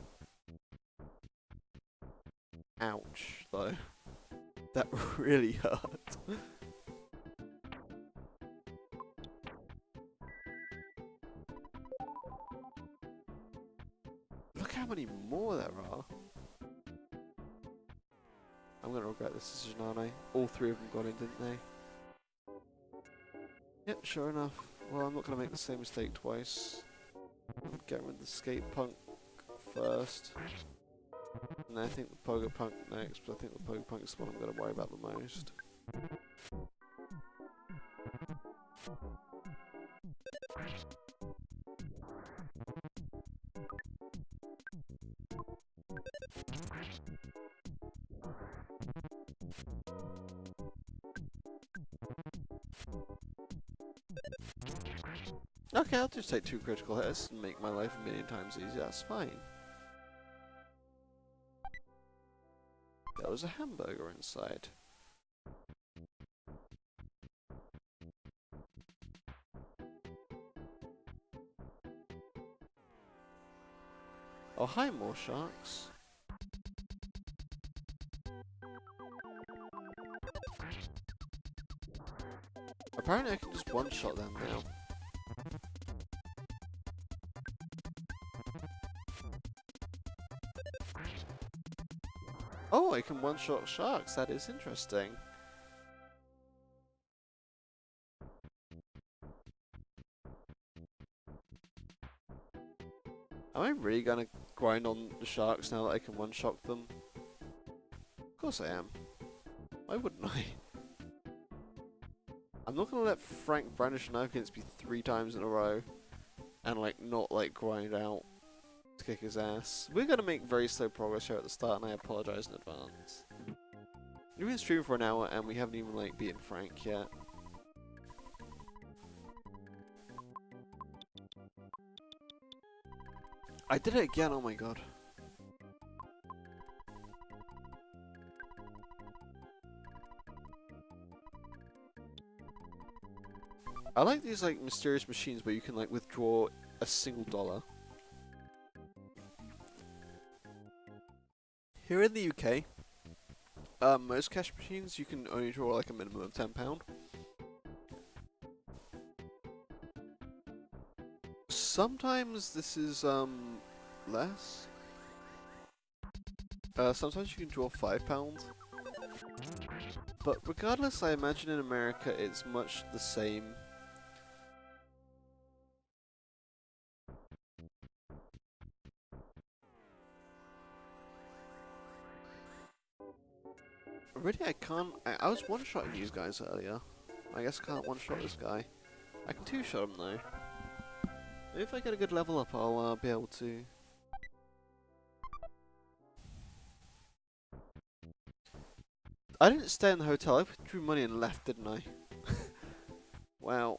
Ouch, though. That really hurt. Look how many more there are. I'm gonna regret this decision, aren't I? All three of them got in, didn't they? Yep, sure enough. Well, I'm not gonna make the same mistake twice. Get rid of the skate punk first. And I think the Pogo Punk next, but I think the Pogo Punk is what I'm gonna worry about the most. Okay, I'll just take 2 critical hits and make my life a million times easier, that's fine. There was a hamburger inside. Oh, hi, more sharks. Apparently I can just one-shot them now. Oh, I can one-shot sharks, that is interesting. Am I really gonna grind on the sharks now that I can one-shot them? Of course I am. Why wouldn't I? I'm not gonna let Frank brandish a knife against me 3 times in a row and like not like grind out to kick his ass. We're gonna make very slow progress here at the start, and I apologize in advance. We've been streaming for an hour and we haven't even like beaten Frank yet. I did it again, oh my god. I like these like mysterious machines where you can like withdraw a single dollar. Here in the UK, most cash machines you can only draw like a minimum of £10. Sometimes this is less. Sometimes you can draw £5. But regardless, I imagine in America it's much the same. Really, I can't. I was one-shotting these guys earlier. I guess I can't one-shot this guy. I can two-shot him though. Maybe if I get a good level up, I'll be able to. I didn't stay in the hotel. I withdrew money and left, didn't I? Wow.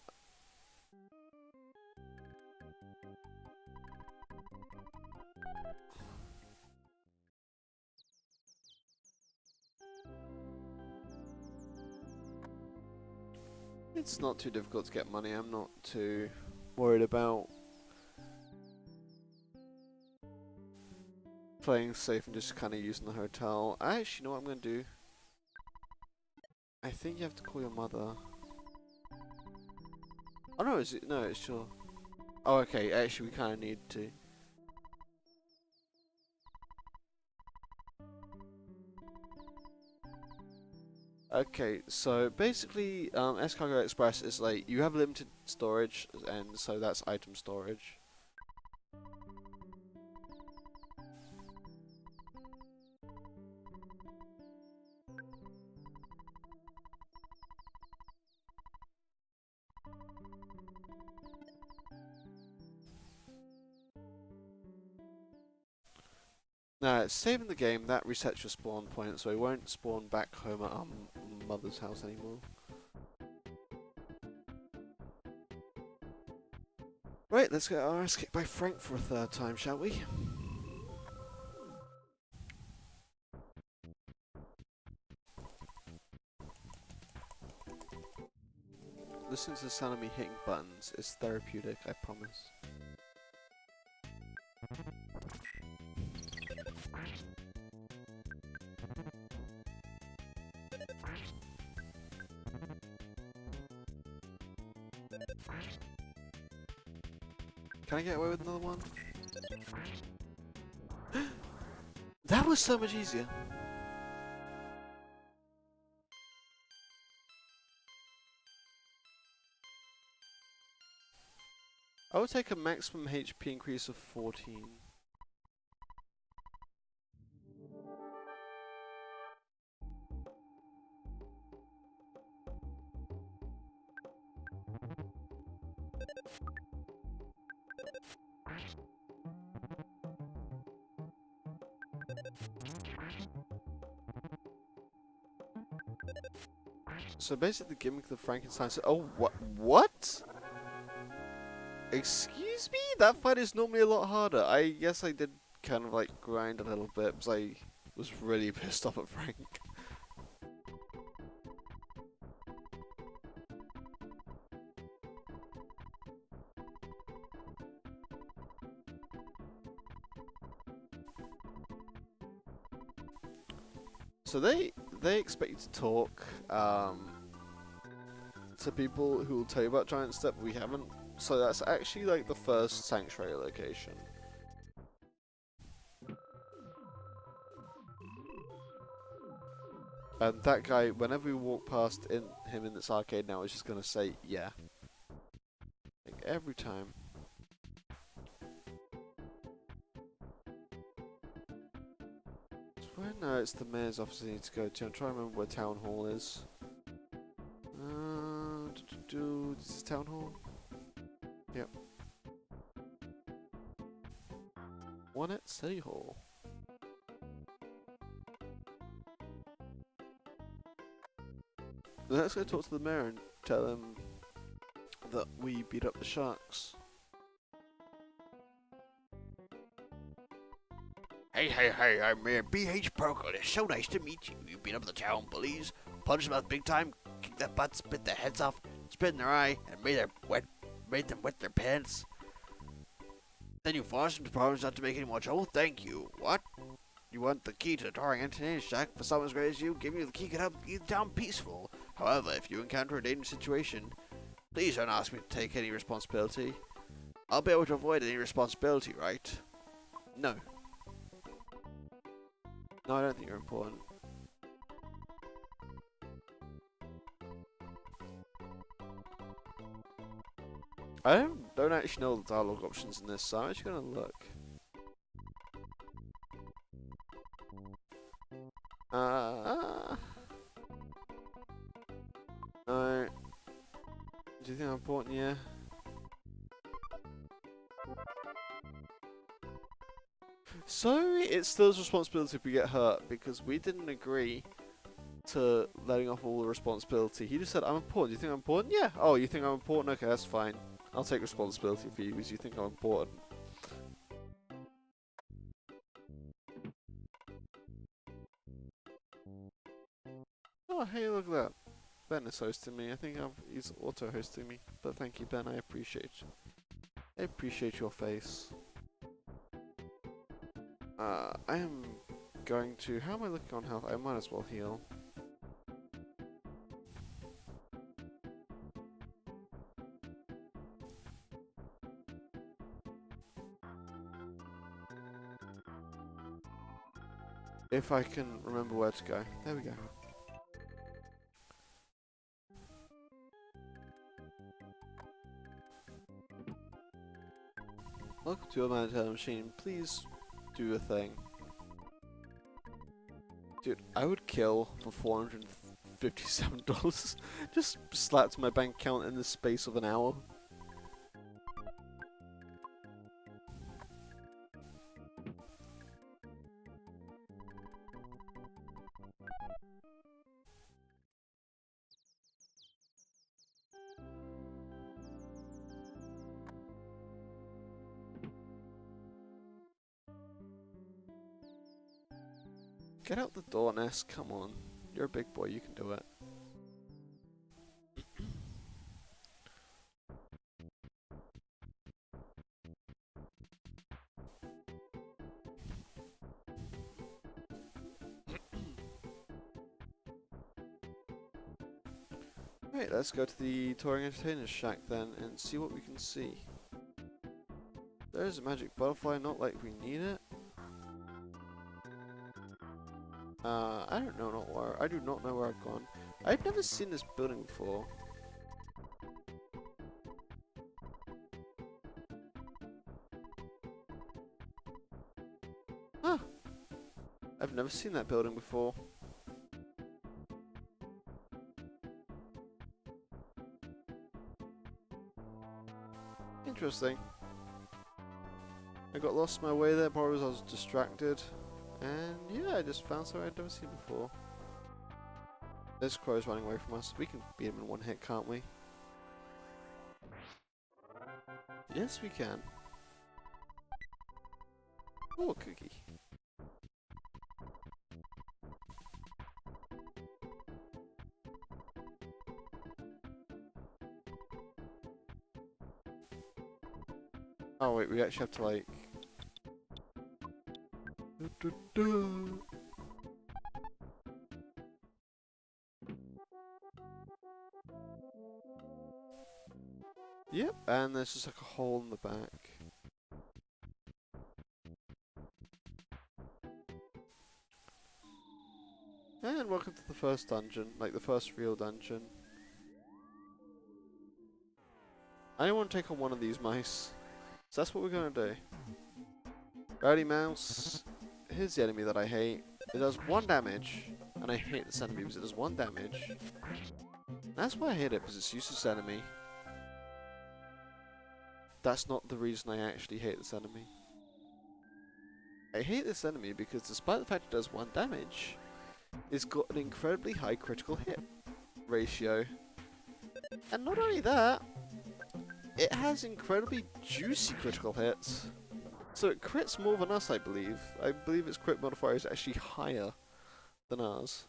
It's not too difficult to get money. I'm not too worried about playing safe and just kind of using the hotel. I actually know what I'm going to do. I think you have to call your mother. Oh no, is it? No, it's sure. Oh, okay. Actually, we kind of need to. Okay, so basically, S-Cargo Express is like, you have limited storage, and so that's item storage. Now, it's saving the game, that resets your spawn point, so we won't spawn back home at our mother's house anymore. Right, let's get our ass kicked by Frank for a third time, shall we? Listening to the sound of me hitting buttons is therapeutic, I promise. Can I get away with another one? That was so much easier. I would take a maximum HP increase of 14. So basically the gimmick of the Frankenstein... Oh, what? Excuse me? That fight is normally a lot harder. I guess I did kind of like grind a little bit because I was really pissed off at Frank. So they expect you to talk to people who will tell you about Giant Step, but we haven't. So that's actually like the first sanctuary location. And that guy, whenever we walk past him in this arcade now, is just gonna say, yeah. Like every time. No, it's the mayor's office I need to go to. I'm trying to remember where town hall is. This is town hall? Yep. One at City Hall. Let's go talk to the mayor and tell him that we beat up the sharks. Hey, I'm Mayor B.H. Perkle. It's so nice to meet you. You've been up the town bullies, punched them out big time, kicked their butts, bit their heads off. spit in their eye, and made them wet their pants. Then you forced them to promise not to make any more trouble? Thank you. What? You want the key to the touring entertainment shack for someone as great as you? Giving you the key could help you down peaceful. However, if you encounter a dangerous situation, please don't ask me to take any responsibility. I'll be able to avoid any responsibility, right? No. No, I don't think you're important. I don't actually know the dialogue options in this, so I'm actually gonna look. No. Do you think I'm important? Yeah. So it's still his responsibility if we get hurt because we didn't agree to letting off all the responsibility. He just said, "I'm important. Do you think I'm important?" Yeah. Oh, you think I'm important? Okay, that's fine. I'll take responsibility for you because you think I'm important. Oh, hey, look at that. Ben is hosting me. I think he's auto-hosting me. But thank you, Ben. I appreciate your face. I am going to... How am I looking on health? I might as well heal. If I can remember where to go. There we go. Welcome to a man machine. Please do a thing. Dude, I would kill for $457. Just slapped my bank account in the space of an hour. Get out the door, Ness. Come on. You're a big boy. You can do it. Right, let's go to the Touring Entertainers Shack then and see what we can see. There's a magic butterfly, not like we need it. I don't know where. I do not know where I've gone. I've never seen this building before. Huh. I've never seen that building before. Interesting. I got lost my way there, probably because I was distracted. And yeah, I just found something I'd never seen before. This crow's running away from us. We can beat him in one hit, can't we? Yes, we can. Oh, a cookie. Oh wait, we actually have to like... Yep, and there's just like a hole in the back. And welcome to the first dungeon, like the first real dungeon. I want to take on one of these mice. So that's what we're gonna do. Rowdy Mouse. Here's the enemy that I hate. It does 1 damage, and I hate this enemy because it does 1 damage. That's why I hate it, because it's useless enemy. That's not the reason I actually hate this enemy. I hate this enemy because despite the fact it does 1 damage, it's got an incredibly high critical hit ratio. And not only that, it has incredibly juicy critical hits. So it crits more than us, I believe. I believe its crit modifier is actually higher than ours.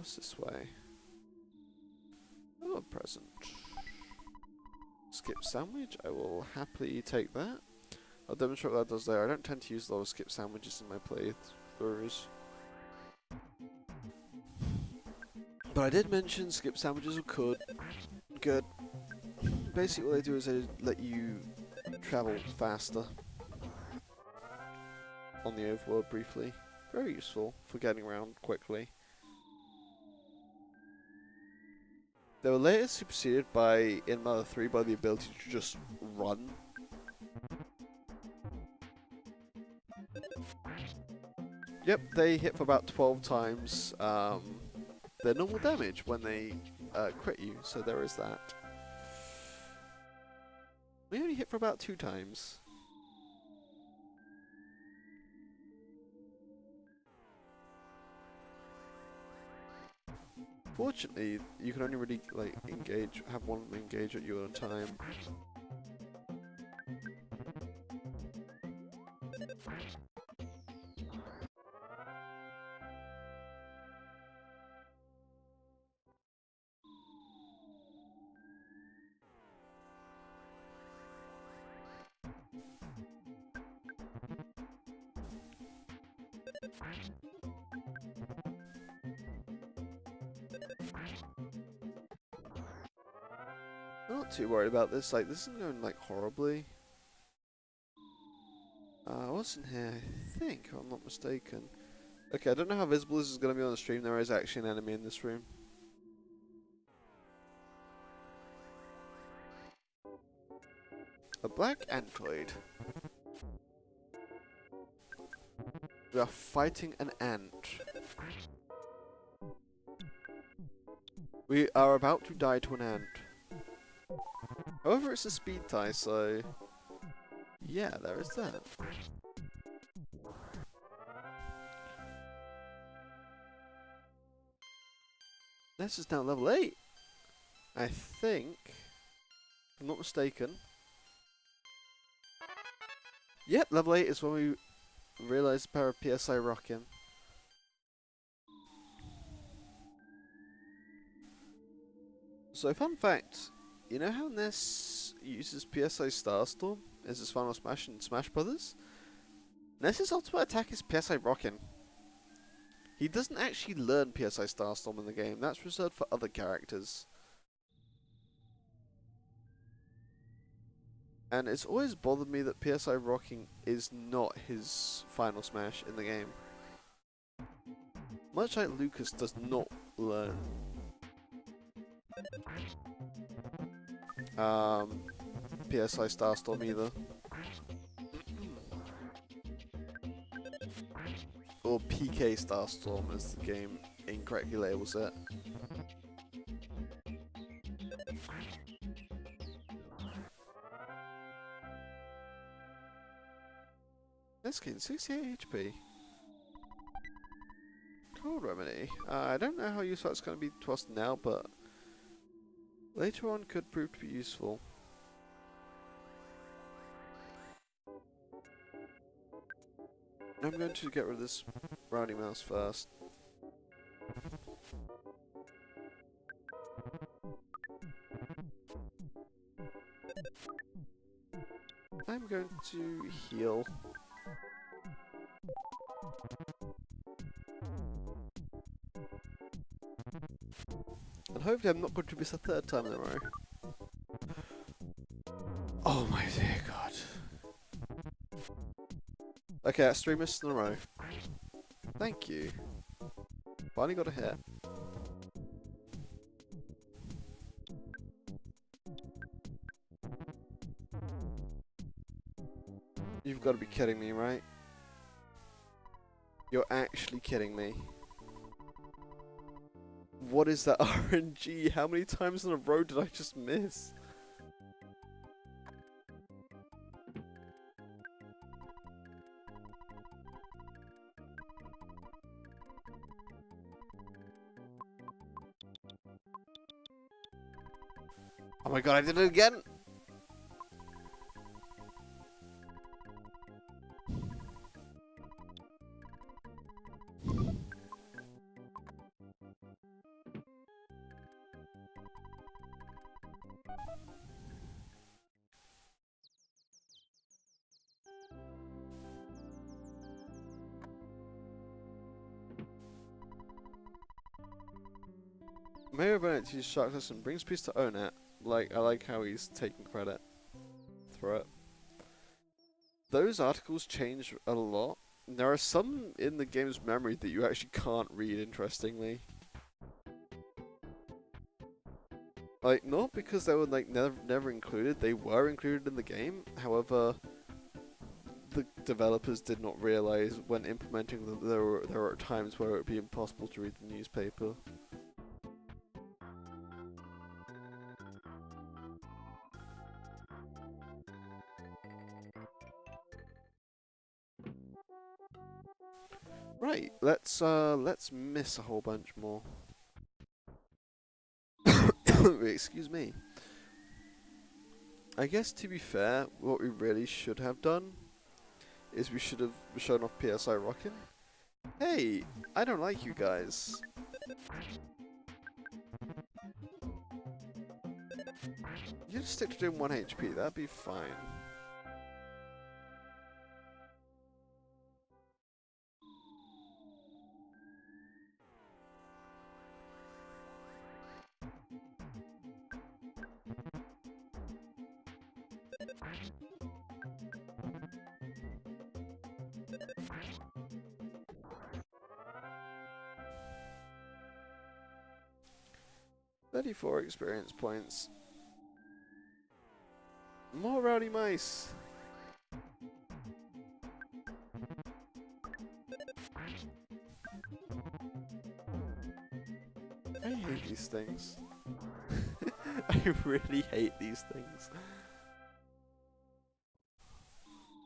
What's this way? Oh, a present. Skip sandwich. I will happily take that. I'll demonstrate what that does there. I don't tend to use a lot of skip sandwiches in my playthroughs. But I did mention skip sandwiches are good. Basically what they do is they let you travel faster on the overworld briefly. Very useful for getting around quickly. They were later superseded by, in Mother 3, by the ability to just run. Yep, they hit for about 12 times their normal damage when they crit you, so there is that. We only hit for about 2 times. Fortunately, you can only really have one of them engage at you at a time. I'm not too worried about this. Like, this isn't going like horribly. What's in here? I think, if I'm not mistaken. Okay, I don't know how visible this is going to be on the stream. There is actually an enemy in this room. A black android. We are fighting an ant. We are about to die to an ant. However, it's a speed tie, so yeah, there is that. This is now level 8. I think, if I'm not mistaken. Yep, level 8 is when we realize the power of PSI rocking. So, fun fact, you know how Ness uses PSI Starstorm as his final smash in Smash Brothers? Ness's ultimate attack is PSI Rockin'. He doesn't actually learn PSI Starstorm in the game, that's reserved for other characters. And it's always bothered me that PSI Rocking is not his final smash in the game. Much like Lucas does not learn PSI Starstorm either. Or PK Starstorm as the game incorrectly labels it. This game, 68 HP. Cold Remedy. I don't know how useful it's going to be to us now, but later on could prove to be useful. I'm going to get rid of this brownie mouse first. I'm going to heal. And hopefully I'm not going to miss a third time in a row. Oh my dear god. Okay, that's 3 misses in a row. Thank you. Finally got a hit. You've got to be kidding me, right? You're actually kidding me. What is that RNG? How many times in a row did I just miss? Oh my god, I did it again! Mayor Bennett teaches Sharkless and brings peace to own it. I like how he's taking credit for it. Those articles change a lot. There are some in the game's memory that you actually can't read, interestingly. Like, not because they were like never included, they were included in the game. However, the developers did not realize when implementing them there were times where it would be impossible to read the newspaper. Right, let's miss a whole bunch more. Excuse me. I guess to be fair, what we really should have done is we should have shown off PSI Rockin'. Hey, I don't like you guys. You just stick to doing 1 HP, that'd be fine. $34 experience points. More rowdy mice. I hate these things. I really hate these things.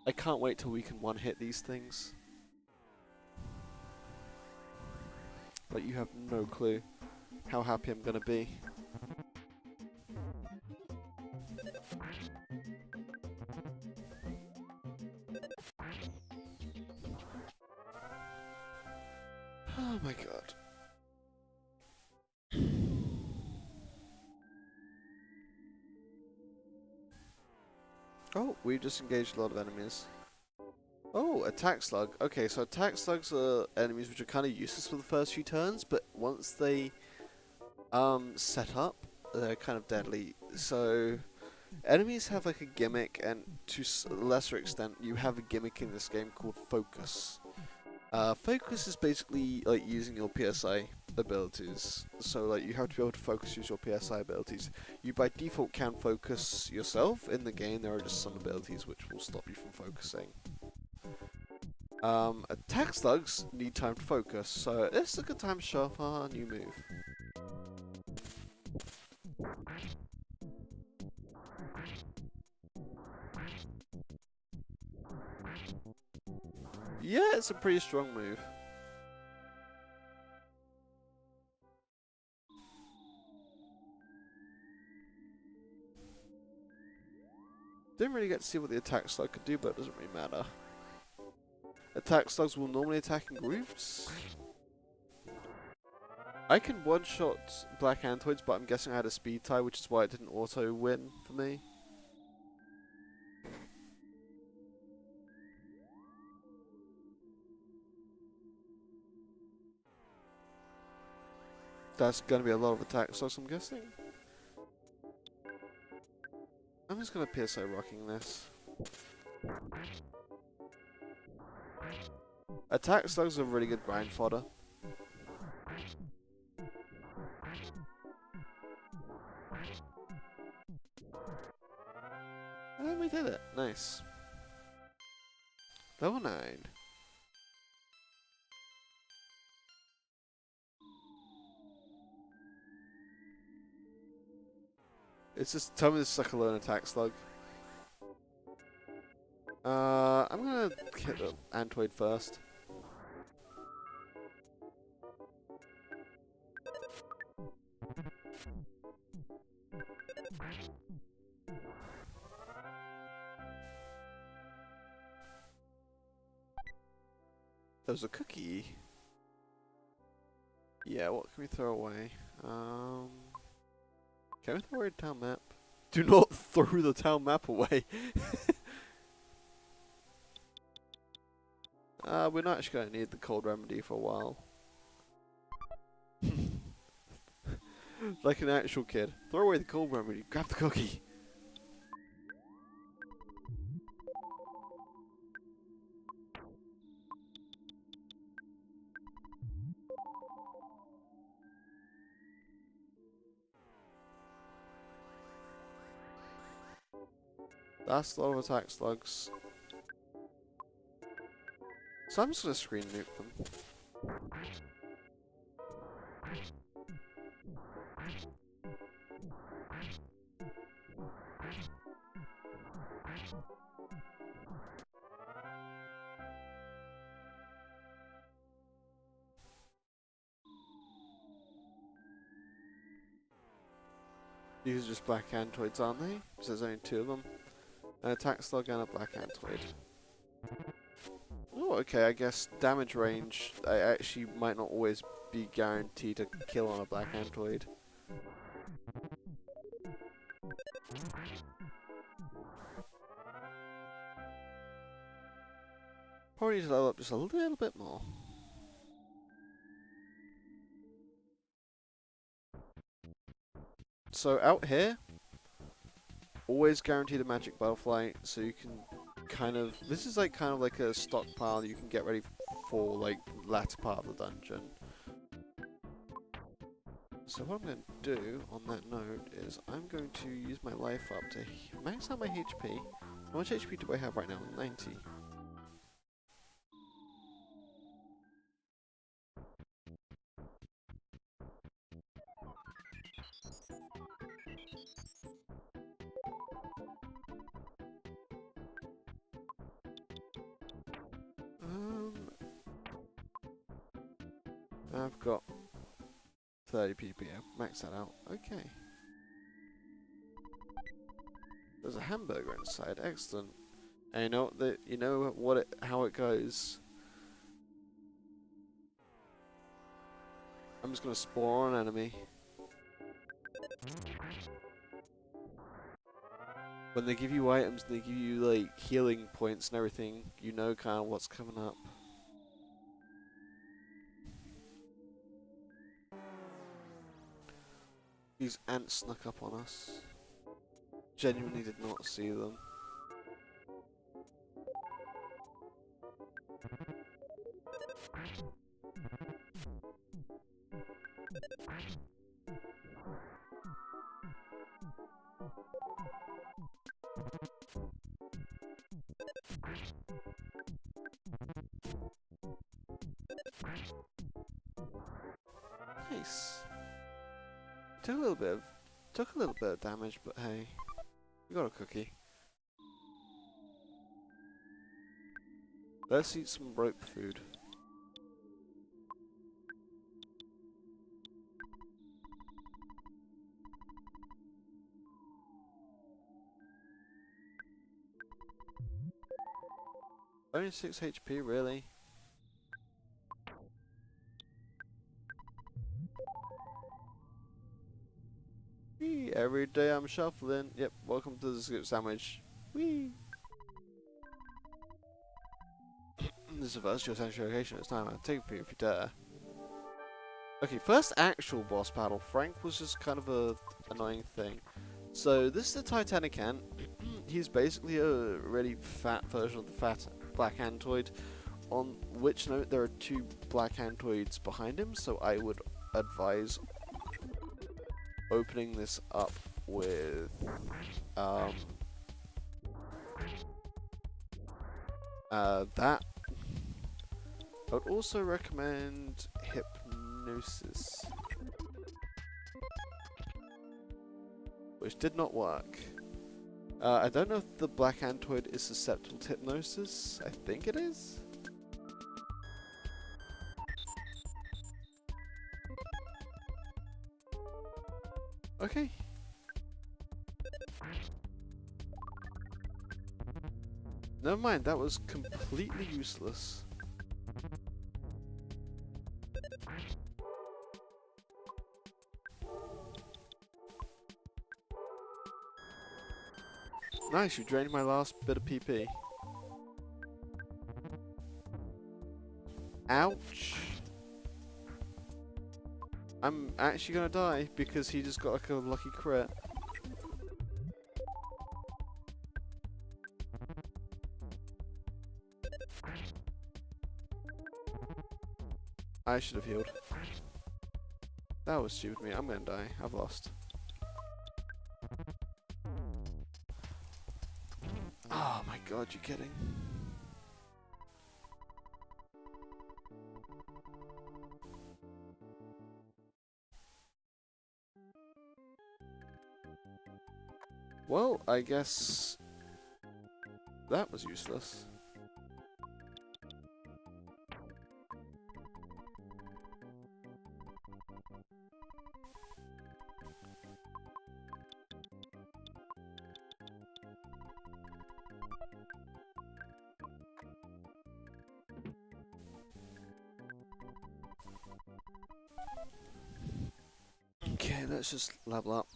I can't wait till we can one-hit these things. Like, you have no clue how happy I'm gonna be. Oh my god. Oh, we just engaged a lot of enemies. Oh, attack slug. Okay, so attack slugs are enemies which are kind of useless for the first few turns, but once they set up, they're kind of deadly. So enemies have like a gimmick, and to a lesser extent, you have a gimmick in this game called focus. Focus is basically like using your PSI abilities. So like you have to be able to use your PSI abilities. You by default can focus yourself. In the game there are just some abilities which will stop you from focusing. Attack slugs need time to focus, so this is a good time to show off our new move. Yeah, it's a pretty strong move. Didn't really get to see what the attack slug could do, but it doesn't really matter. Attack slugs will normally attack in groups. I can one-shot black antoids, but I'm guessing I had a speed tie, which is why it didn't auto-win for me. That's gonna be a lot of attack slugs, I'm guessing. I'm just gonna PSI rocking this. Attack slugs are really good grind fodder. And we did it. Nice. Level 9. It's just, tell me this is like a lone attack slug. I'm gonna hit the Antoid first. There's a cookie. Yeah, what can we throw away? Can we throw away a town map? Do not throw the town map away. We're not actually going to need the cold remedy for a while. Like an actual kid. Throw away the cold remedy. Grab the cookie. That's a lot of attack slugs. So I'm just gonna screen nuke them. These are just black Antoids, aren't they? Because there's only 2 of them. An attack slug and a black Antoid. Oh, okay, I guess damage range I actually might not always be guaranteed to kill on a black Antoid. Probably need to level up just a little bit more. So out here, always guaranteed a magic butterfly, so you can kind of, this is like kind of like a stockpile you can get ready for like latter part of the dungeon. So what I'm going to do on that note is I'm going to use my life up to max out my HP. How much HP do I have right now? 90. I've got 30 ppm. Max that out. Okay. There's a hamburger inside. Excellent. And you know how it goes. I'm just gonna spawn an enemy. When they give you items, they give you like healing points and everything. You know kind of what's coming up. These ants snuck up on us. Genuinely did not see them. Nice. Took a little bit of damage, but hey, we got a cookie. Let's eat some rope food. Only 6 HP, really? Whee, every day I'm shuffling. Yep, welcome to the skip sandwich. Whee! This is a virtual sanctuary location. It's time I take you if you dare. Okay, first actual boss battle. Frank was just kind of a annoying thing. So this is the Titanic Ant. He's basically a really fat version of the fat black Antoid. On which note, there are 2 black Antoids behind him, so I would advise opening this up with that. I would also recommend Hypnosis, which did not work. I don't know if the black Antoid is susceptible to Hypnosis. I think it is. Okay. Never mind, that was completely useless. Nice, you drained my last bit of PP. Ouch. I'm actually gonna die because he just got like a lucky crit. I should have healed. That was stupid of me. I'm gonna die. I've lost. Oh my god, you're kidding. Well, I guess that was useless. Okay, let's just level up.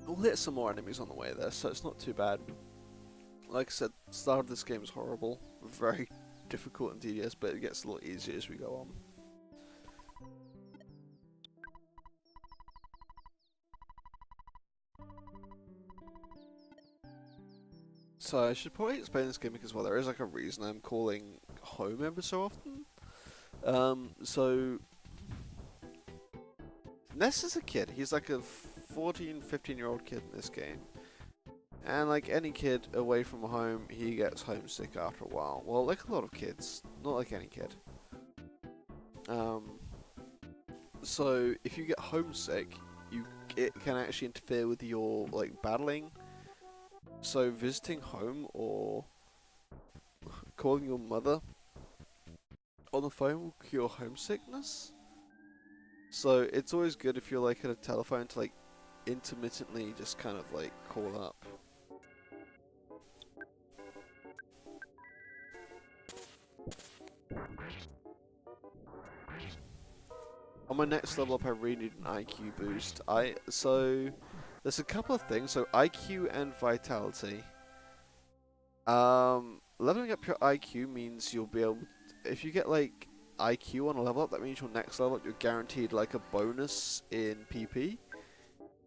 We'll hit some more enemies on the way there, so it's not too bad. Like I said, the start of this game is horrible, very difficult and tedious, but it gets a little easier as we go on. So I should probably explain this gimmick as well. There is like a reason I'm calling home ever so often. So Ness is a kid. He's like a 14, 15-year-old kid in this game. And like any kid away from home, he gets homesick after a while. Well, like a lot of kids, not like any kid. So if you get homesick, it can actually interfere with your like battling. So visiting home or calling your mother on the phone will cure homesickness. So it's always good if you're like at a telephone to like intermittently just kind of like call up. On my next level up, I really need an IQ boost. So there's a couple of things. So IQ and vitality. Leveling up your IQ means you'll be able. If you get like IQ on a level up, that means your next level up you're guaranteed like a bonus in PP.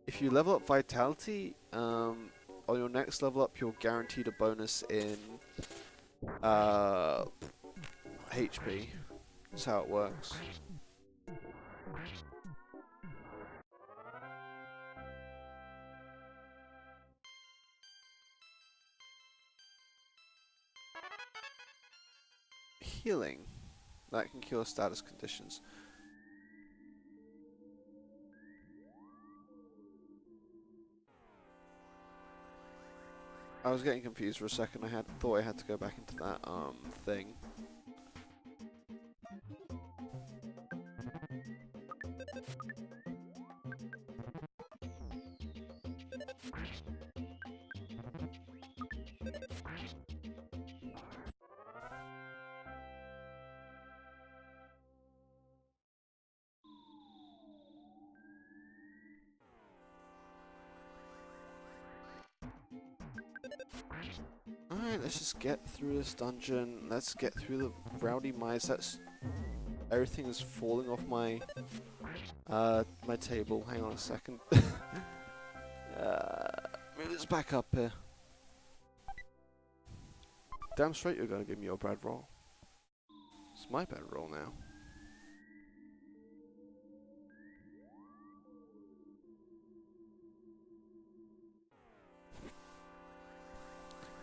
If you level up vitality, on your next level up you're guaranteed a bonus in HP. That's how it works. Healing. That can cure status conditions. I was getting confused for a second. I thought I had to go back into that thing. Alright, let's just get through this dungeon. Let's get through the rowdy mice. Everything is falling off my my table. Hang on a second. Move this back up here. Damn straight you're gonna give me your bread roll. It's my bread roll now.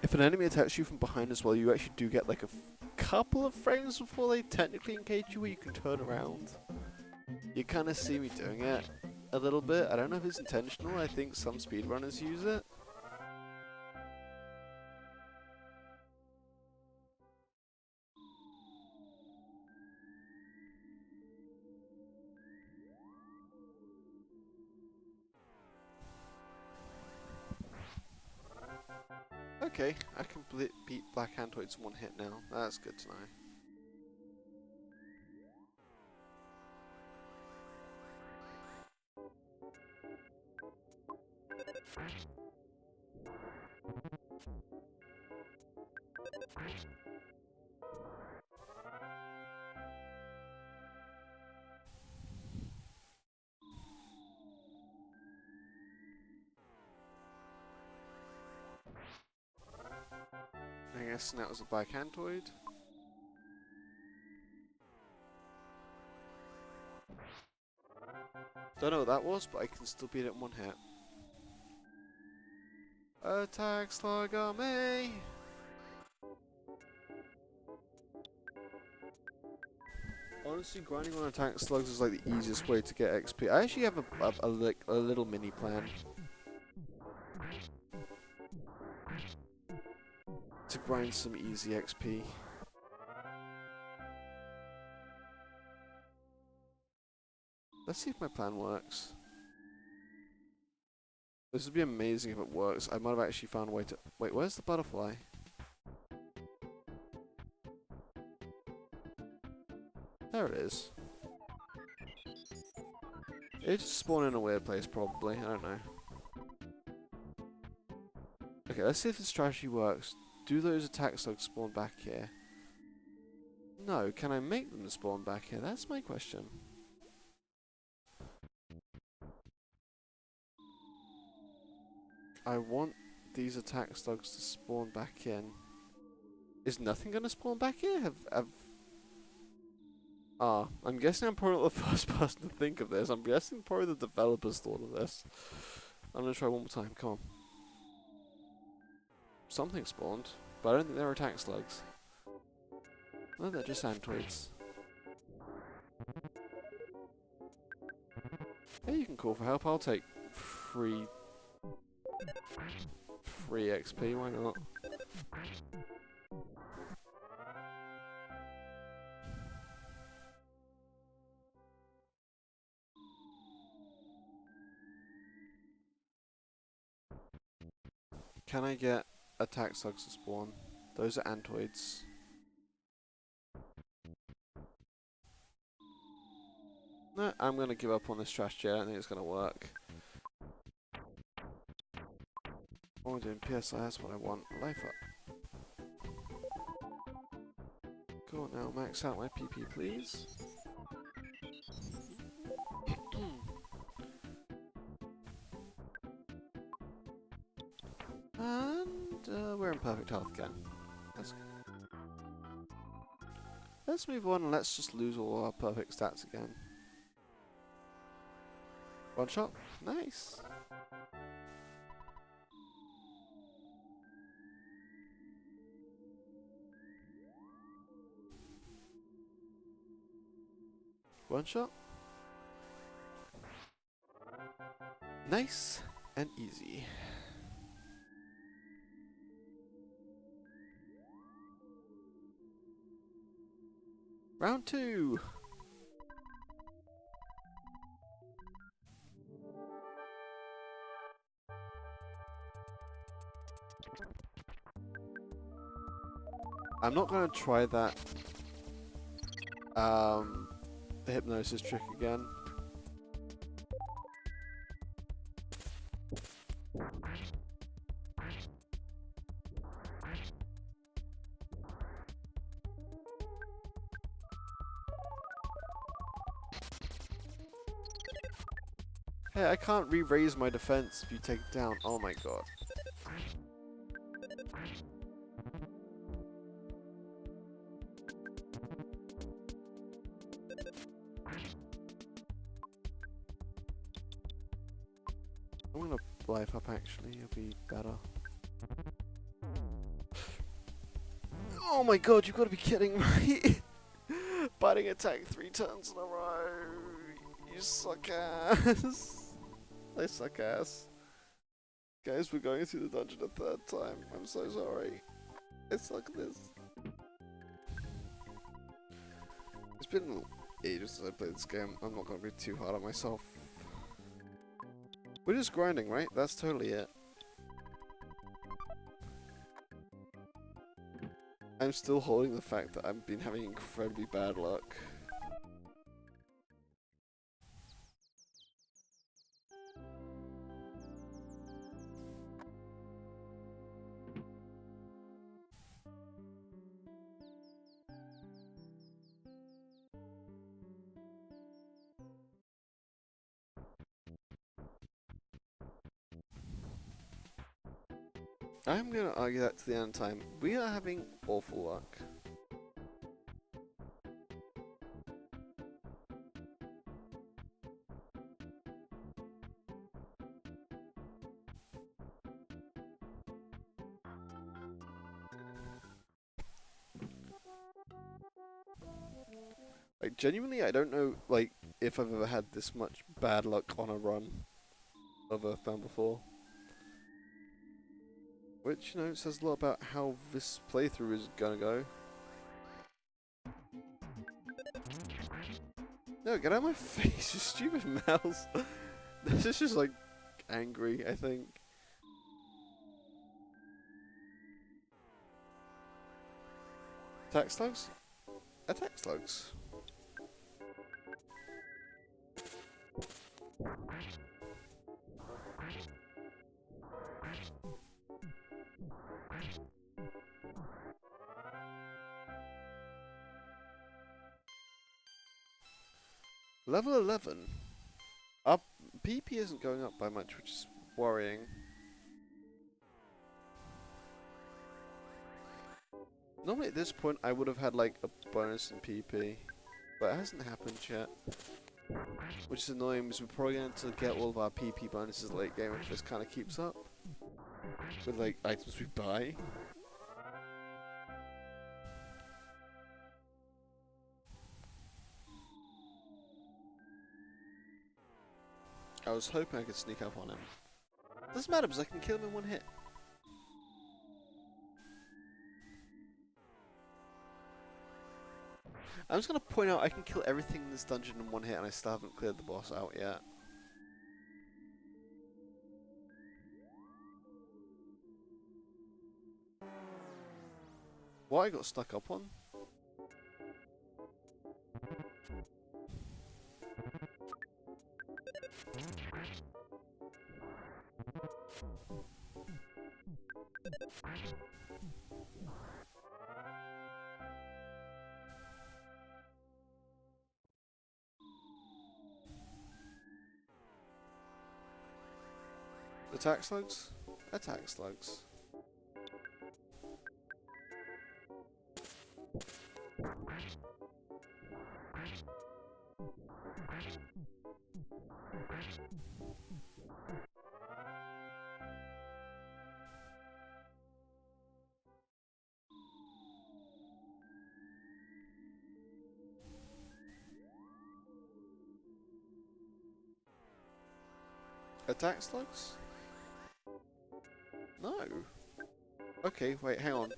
If an enemy attacks you from behind as well, you actually do get like a couple of frames before they technically engage you where you can turn around. You kind of see me doing it a little bit. I don't know if it's intentional. I think some speedrunners use it. Okay, I can beat Black Antoids in one hit now. That's good to know. guessing that was a Bicantoid. Don't know what that was, but I can still beat it in one hit. Attack slug on me! Honestly, grinding on attack slugs is like the easiest way to get XP. I actually have a little mini plan to grind some easy XP. Let's see if my plan works. This would be amazing if it works. I might have actually found a way to... Wait, where's the butterfly? There it is. It just spawned in a weird place, probably. I don't know. Okay, let's see if the strategy works. Do those attack slugs spawn back here? No. Can I make them spawn back here? That's my question. I want these attack slugs to spawn back in. Is nothing gonna spawn back here? I'm guessing I'm probably not the first person to think of this. I'm guessing probably the developers thought of this. I'm gonna try one more time, come on. Something spawned, but I don't think they're attack slugs. No, they're just Antoids. Hey, you can call for help, I'll take free XP, why not? Can I get attack slugs to spawn? Those are Antoids. No, I'm gonna give up on this strategy. I don't think it's gonna work. Oh, I'm doing PSI, that's what I want. Life up. Cool, now max out my PP, please. And we're in perfect health again. That's good. Let's move on and let's just lose all our perfect stats again. One shot. Nice. One shot. Nice and easy. Round 2. I'm not gonna try that the hypnosis trick again. Hey, I can't re-raise my defense if you take it down. Oh my god. I'm gonna life up actually, it'll be better. Oh my god, you've got to be kidding me! Biting attack 3 turns in a row! You suck ass! I suck ass. Guys, we're going through the dungeon a 3rd time. I'm so sorry. I suck at this. It's been ages since I played this game. I'm not gonna be too hard on myself. We're just grinding, right? That's totally it. I'm still holding the fact that I've been having incredibly bad luck. I'm gonna argue that to the end of time. We are having awful luck. Like, genuinely, I don't know, like, if I've ever had this much bad luck on a run of Earthbound before. Which, you know, says a lot about how this playthrough is gonna go. No, get out of my face, you stupid mouse! This is just, like, angry, I think. Attack slugs? Attack slugs. Level 11. Our PP isn't going up by much, which is worrying. Normally at this point I would have had like a bonus in PP, but it hasn't happened yet. Which is annoying because we're probably going to get all of our PP bonuses late game if this kind of keeps up. With like items we buy. I was hoping I could sneak up on him. Doesn't matter because I can kill him in one hit. I'm just going to point out I can kill everything in this dungeon in one hit and I still haven't cleared the boss out yet. What I got stuck up on? Attack slugs? Attack slugs. Attack slugs? No. Okay, wait, hang on.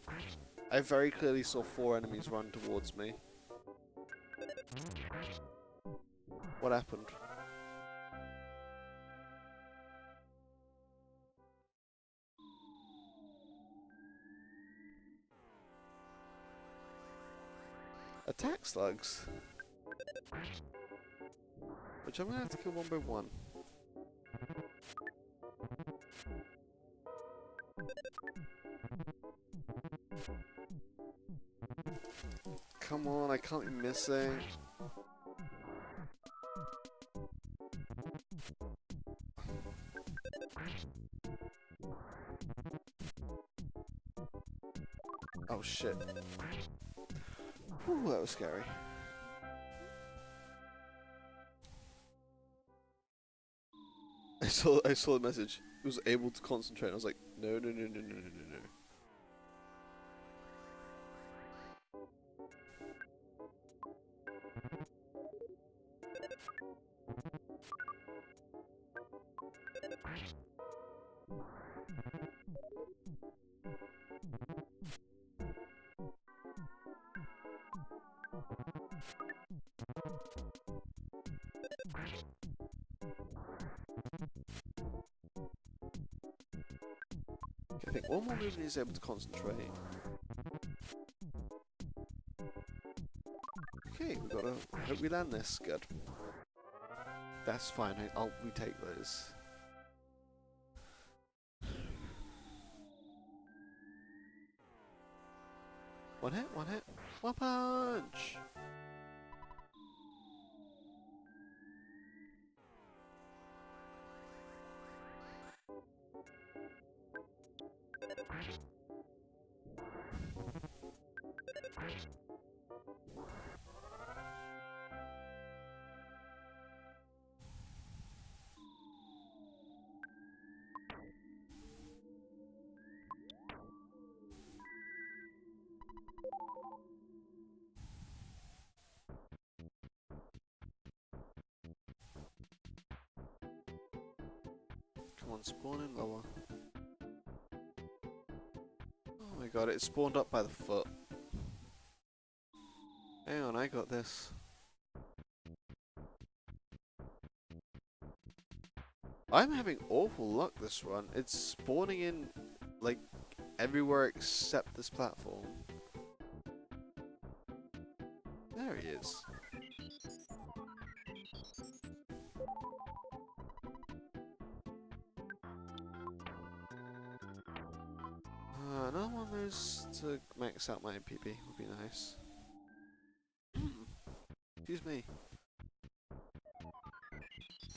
I very clearly saw 4 enemies run towards me. What happened? Attack slugs? Which I'm gonna have to kill one by one. Come on, I can't be missing. Oh shit. Whew, that was scary. I saw the message. It was able to concentrate. I was like, no, no, no, no, no, no, no, no. I think one more move and he's able to concentrate. Okay, we gotta hope we land this. Good. That's fine. I'll retake those. One hit, one hit. One punch! on, spawn in lower. Oh my god, it spawned up by the foot. Hang on, I got this. I'm having awful luck this run. It's spawning in, like, everywhere except this platform. There he is. Another one of those to max out my PP would be nice. Excuse me.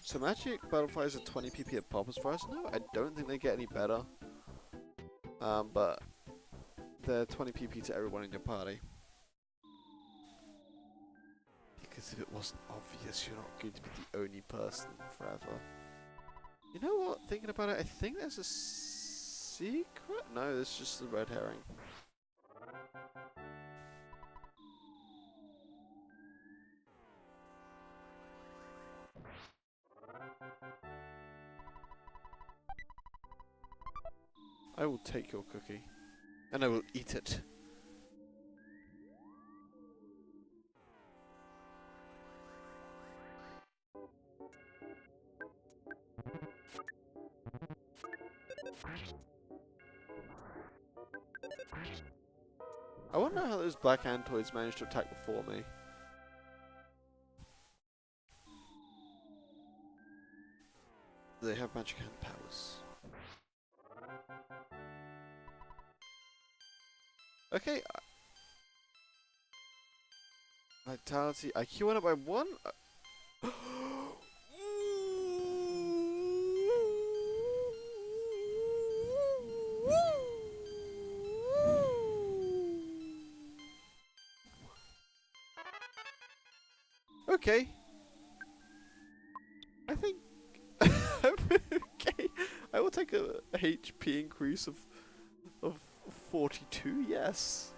So Magic Butterflies are 20 PP at pop as far as I know. I don't think they get any better. But they're 20 PP to everyone in your party. Because if it wasn't obvious, you're not going to be the only person forever. You know what? Thinking about it, I think there's a secret? No, there's just the red herring. I will take your cookie. And I will eat it. I wonder how those black antoids managed to attack before me. They have magic hand powers. Okay. Vitality. IQ went up by 1. Okay. I think okay. I will take a HP increase of 42. Yes.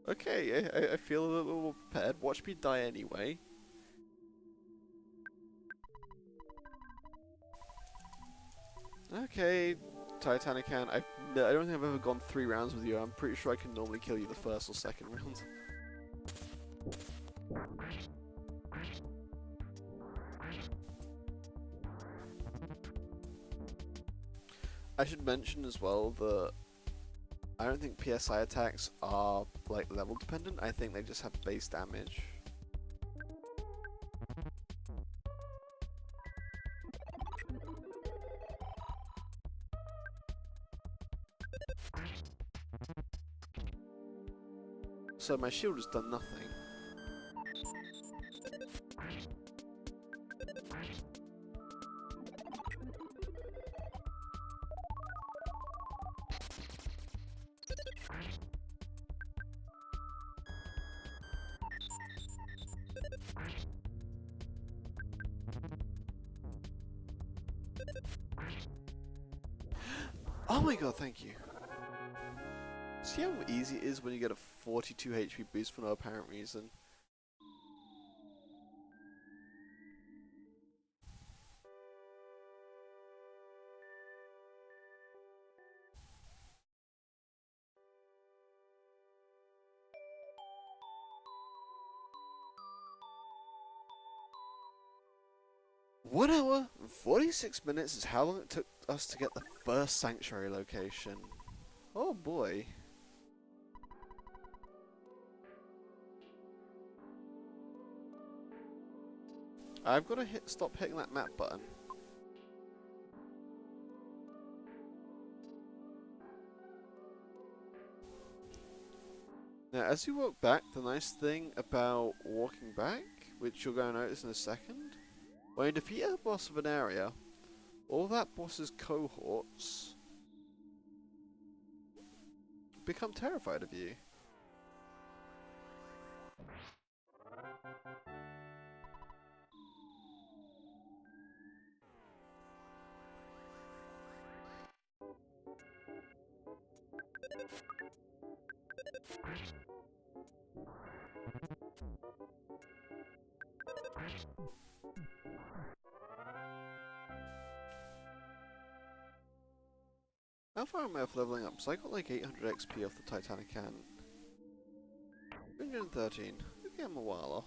Okay, I feel a little more prepared. Watch me die anyway. Okay, Titanican. I don't think I've ever gone 3 rounds with you. I'm pretty sure I can normally kill you the first or second round. I should mention as well that I don't think PSI attacks are like level dependent. I think they just have base damage. So my shield has done nothing. Oh my god, thank you. See how easy it is when you get a 42 HP boost for no apparent reason? One hour and 46 minutes is how long it took us to get the first sanctuary location. Oh boy. I've got to stop hitting that map button. Now, as you walk back, the nice thing about walking back, which you're going to notice in a second, when you defeat a boss of an area, all that boss's cohorts become terrified of you. How far am I off leveling up? So I got like 800 XP off the Titanic can. 313. Okay, I'm a while off.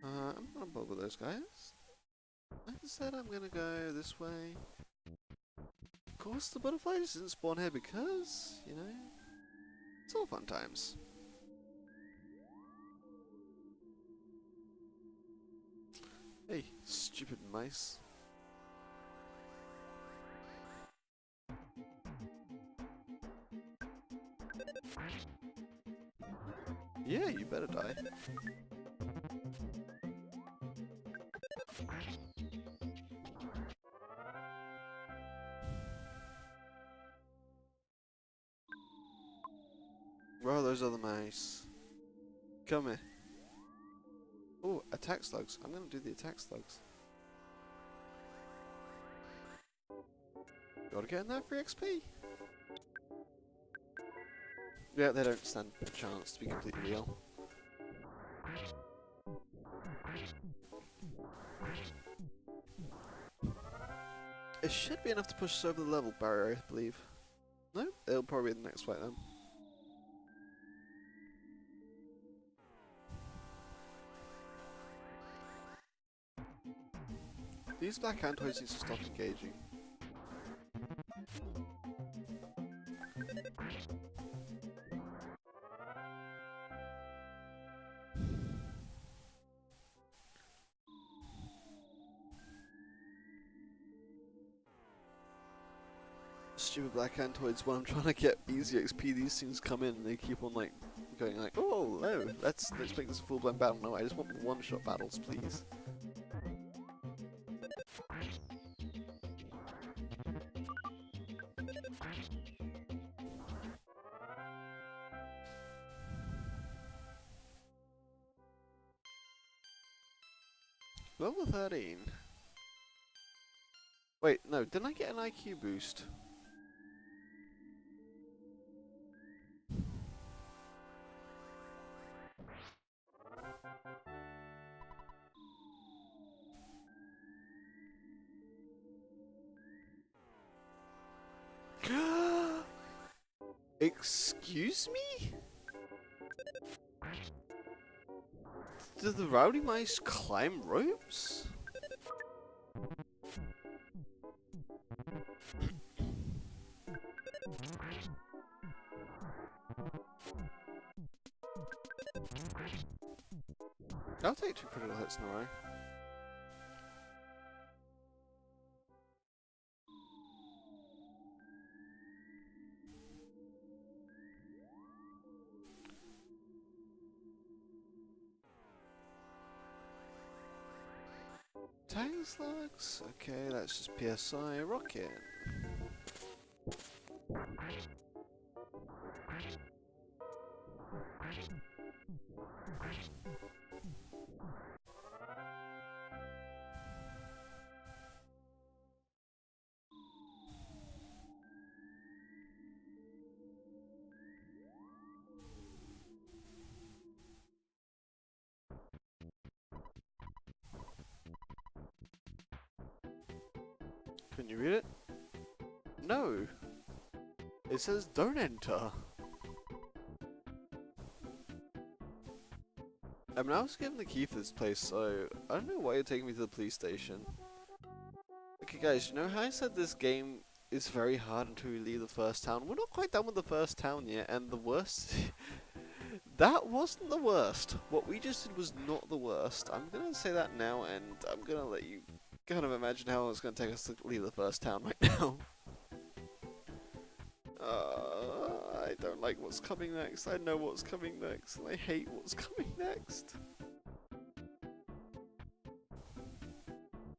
I'm gonna bother those guys. Like I said, I'm gonna go this way. Of course, the butterfly just didn't spawn here because, you know, it's all fun times. Hey, stupid mice. Yeah, you better die. Where are those other mice? Come here. Oh, attack slugs. I'm gonna do the attack slugs. Gotta get in there for XP. Yeah, they don't stand a chance to be completely real. It should be enough to push us over the level barrier, I believe. No? It'll probably be the next fight then. These black antoids need to stop engaging. Stupid black antoids, when I'm trying to get easy XP, these things come in and they keep on like going like, oh hello, let's make this a full blown battle. No, I just want one shot battles, please. Level 13. Wait, no, didn't I get an IQ boost? Excuse me? Do the rowdy mice climb ropes? I'll take 2 critical hits in a row. Tang slugs? Okay, that's just PSI. Rocket. Can you read it? No. It says don't enter. I mean, I was given the key for this place, so I don't know why you're taking me to the police station. Okay guys, you know how I said this game is very hard until we leave the first town? We're not quite done with the first town yet, and the worst... that wasn't the worst. What we just did was not the worst. I'm gonna say that now, and I'm gonna let you kind of imagine how long it's gonna take us to leave the first town right now. I don't like what's coming next. I know what's coming next, and I hate what's coming next.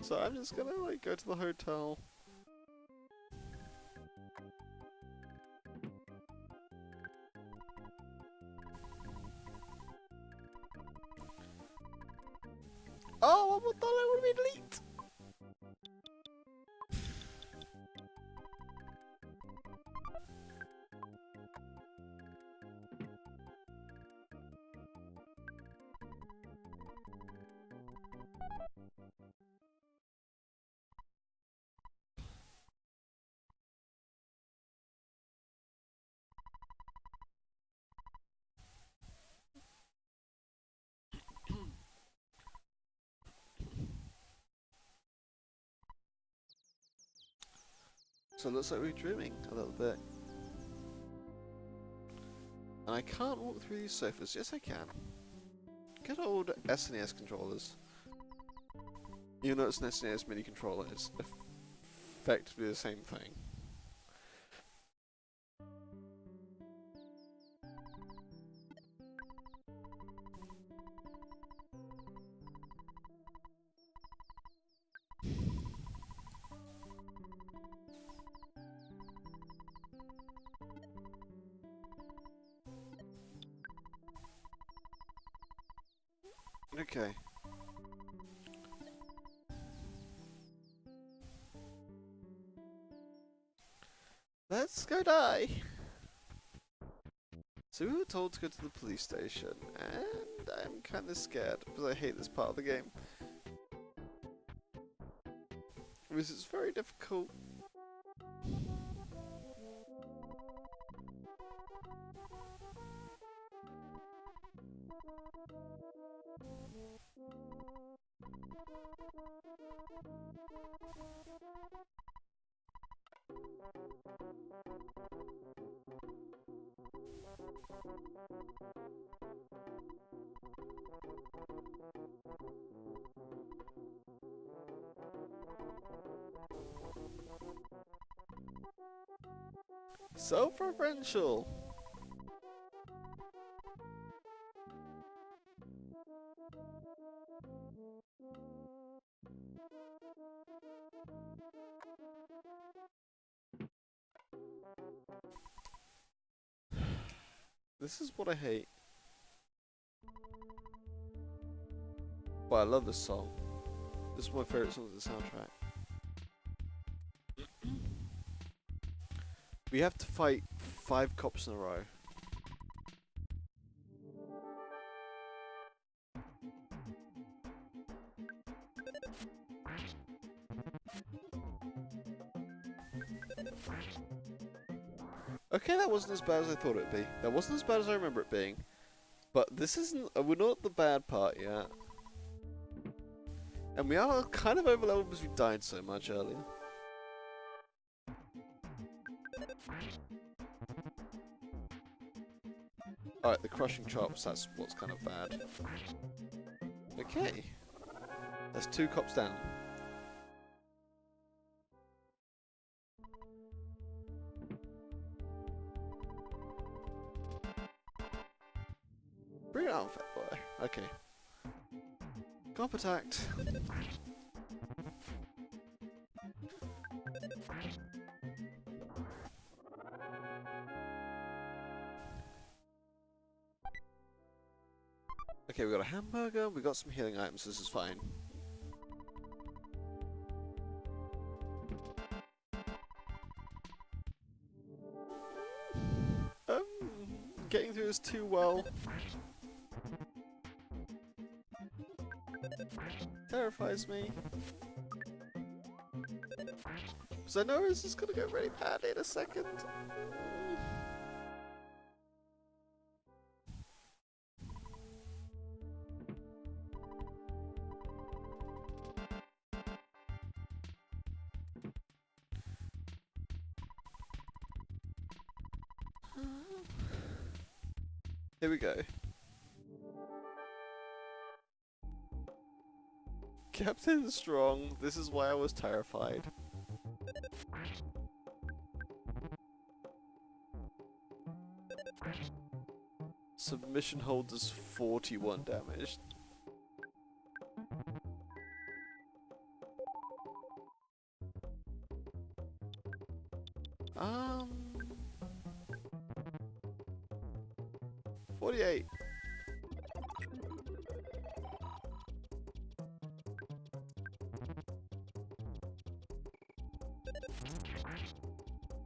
So I'm just gonna like go to the hotel. Oh, I thought I would have been late. So it looks like we're dreaming a little bit. And I can't walk through these sofas. Yes, I can. Good old SNES controllers. Even though it's an SNES mini controller, it's effectively the same thing. Okay. Let's go die! So we were told to go to the police station, and I'm kinda scared, because I hate this part of the game. Because it's very difficult. Self-referential. This is what I hate. But I love this song. This is my favorite song of the soundtrack. We have to fight 5 cops in a row. Okay, that wasn't as bad as I thought it would be. That wasn't as bad as I remember it being. But this isn't... we're not at the bad part yet. And we are kind of overleveled because we died so much earlier. Alright, the crushing chops, that's what's kind of bad. Okay. There's 2 cops down. Bring it on, fat boy. Okay. Cop attacked. Okay, we got a hamburger, we got some healing items, this is fine. Getting through this too well. Terrifies me. Because I know this is gonna go really badly in a second. Here we go. Captain Strong, this is why I was terrified. Submission hold does 41 damage. Um... 48.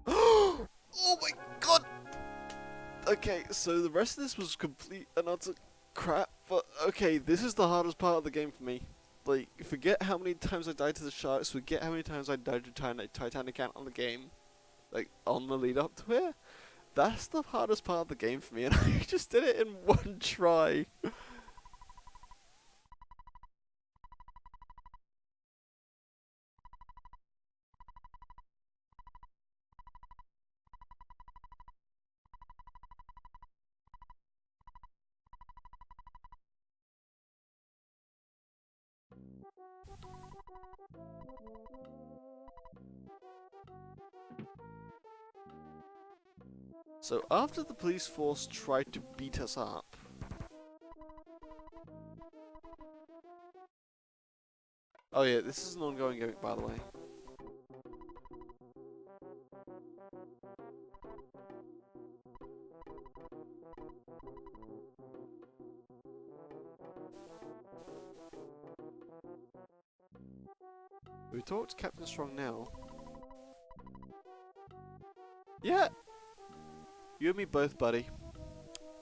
Oh my god! Okay, so the rest of this was complete and utter crap, but okay, this is the hardest part of the game for me. Like, forget how many times I died to the sharks, forget how many times I died to Titanic Ant on the game. Like, on the lead up to it. That's the hardest part of the game for me, and I just did it in one try. So after the police force tried to beat us up, oh yeah, this is an ongoing gimmick, by the way. We talked to Captain Strong now. Yeah! You and me both, buddy.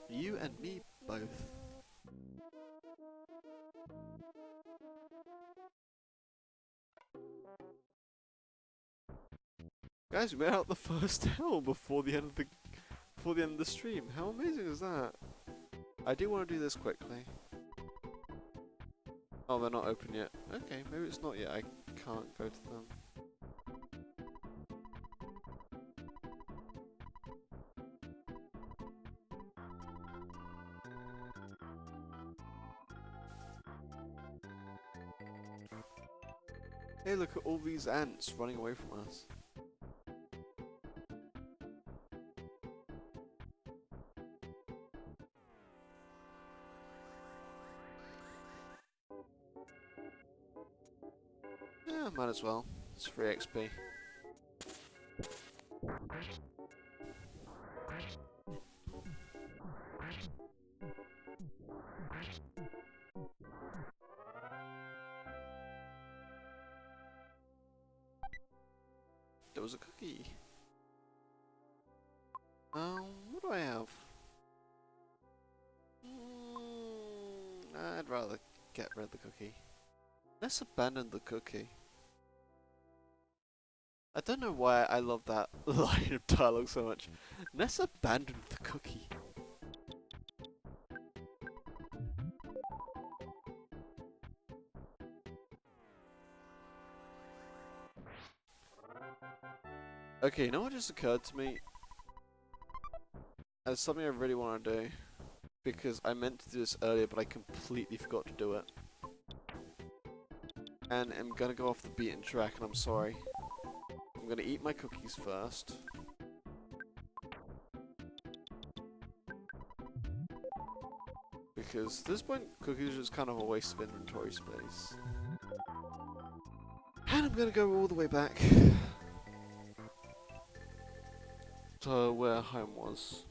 You and me both. Guys, we made out the first hill before the end of the stream. How amazing is that? I do want to do this quickly. Oh, they're not open yet. Okay, maybe it's not yet. I can't go to them. Hey, look at all these ants running away from us. Yeah, might as well. It's free XP. There was a cookie. What do I have? I'd rather get rid of the cookie. Let's abandon the cookie. I don't know why I love that line of dialogue so much. Let's abandon the cookie. Okay, you know what just occurred to me? As something I really want to do. Because I meant to do this earlier, but I completely forgot to do it. And I'm gonna go off the beaten track, and I'm sorry. I'm gonna eat my cookies first. Because at this point, cookies are just kind of a waste of inventory space. And I'm gonna go all the way back to where home was.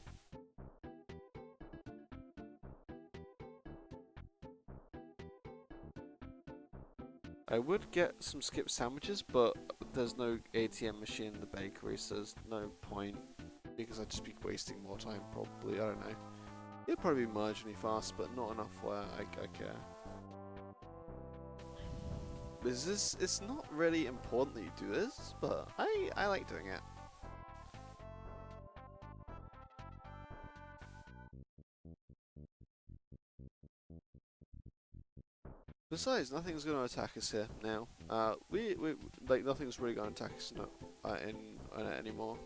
I would get some skip sandwiches, but there's no ATM machine in the bakery, so there's no point. Because I'd just be wasting more time, probably. I don't know. It'd probably be marginally fast, but not enough where I care. It's not really important that you do this, but I like doing it. Besides, nothing's going to attack us here now. We like nothing's really going to attack us in it anymore.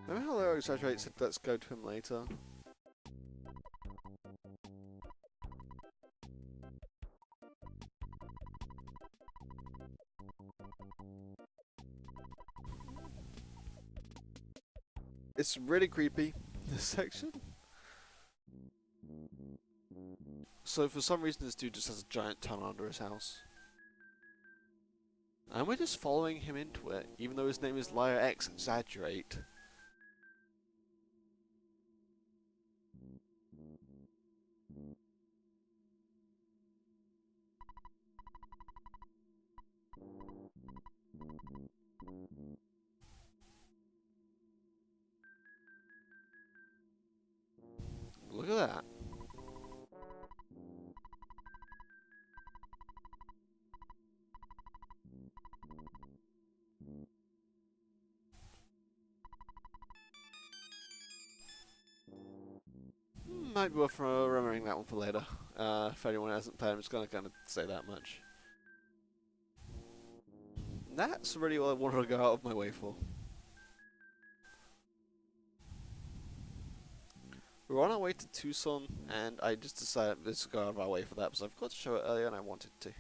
Remember how Leo Exaggerate said let's go to him later? It's really creepy, this section. So for some reason this dude just has a giant tunnel under his house. And we're just following him into it, even though his name is Liar X Exaggerate. Look at that. might be worth remembering that one for later. If anyone hasn't played, I'm just gonna kind of say that much. That's really all I wanted to go out of my way for. We're on our way to Tucson, and I just decided to go out of our way for that because I forgot to show it earlier and I wanted to.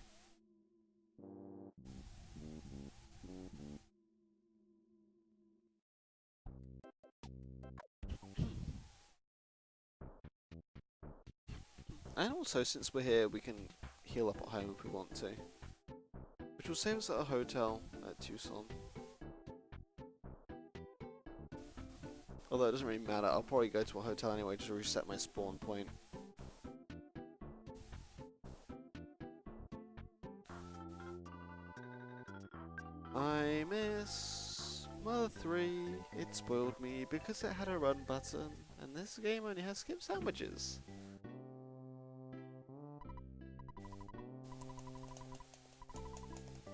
And also, since we're here, we can heal up at home if we want to. Which will save us at a hotel at Tucson. Although it doesn't really matter, I'll probably go to a hotel anyway just to reset my spawn point. I miss Mother 3. It spoiled me because it had a run button, and this game only has skip sandwiches.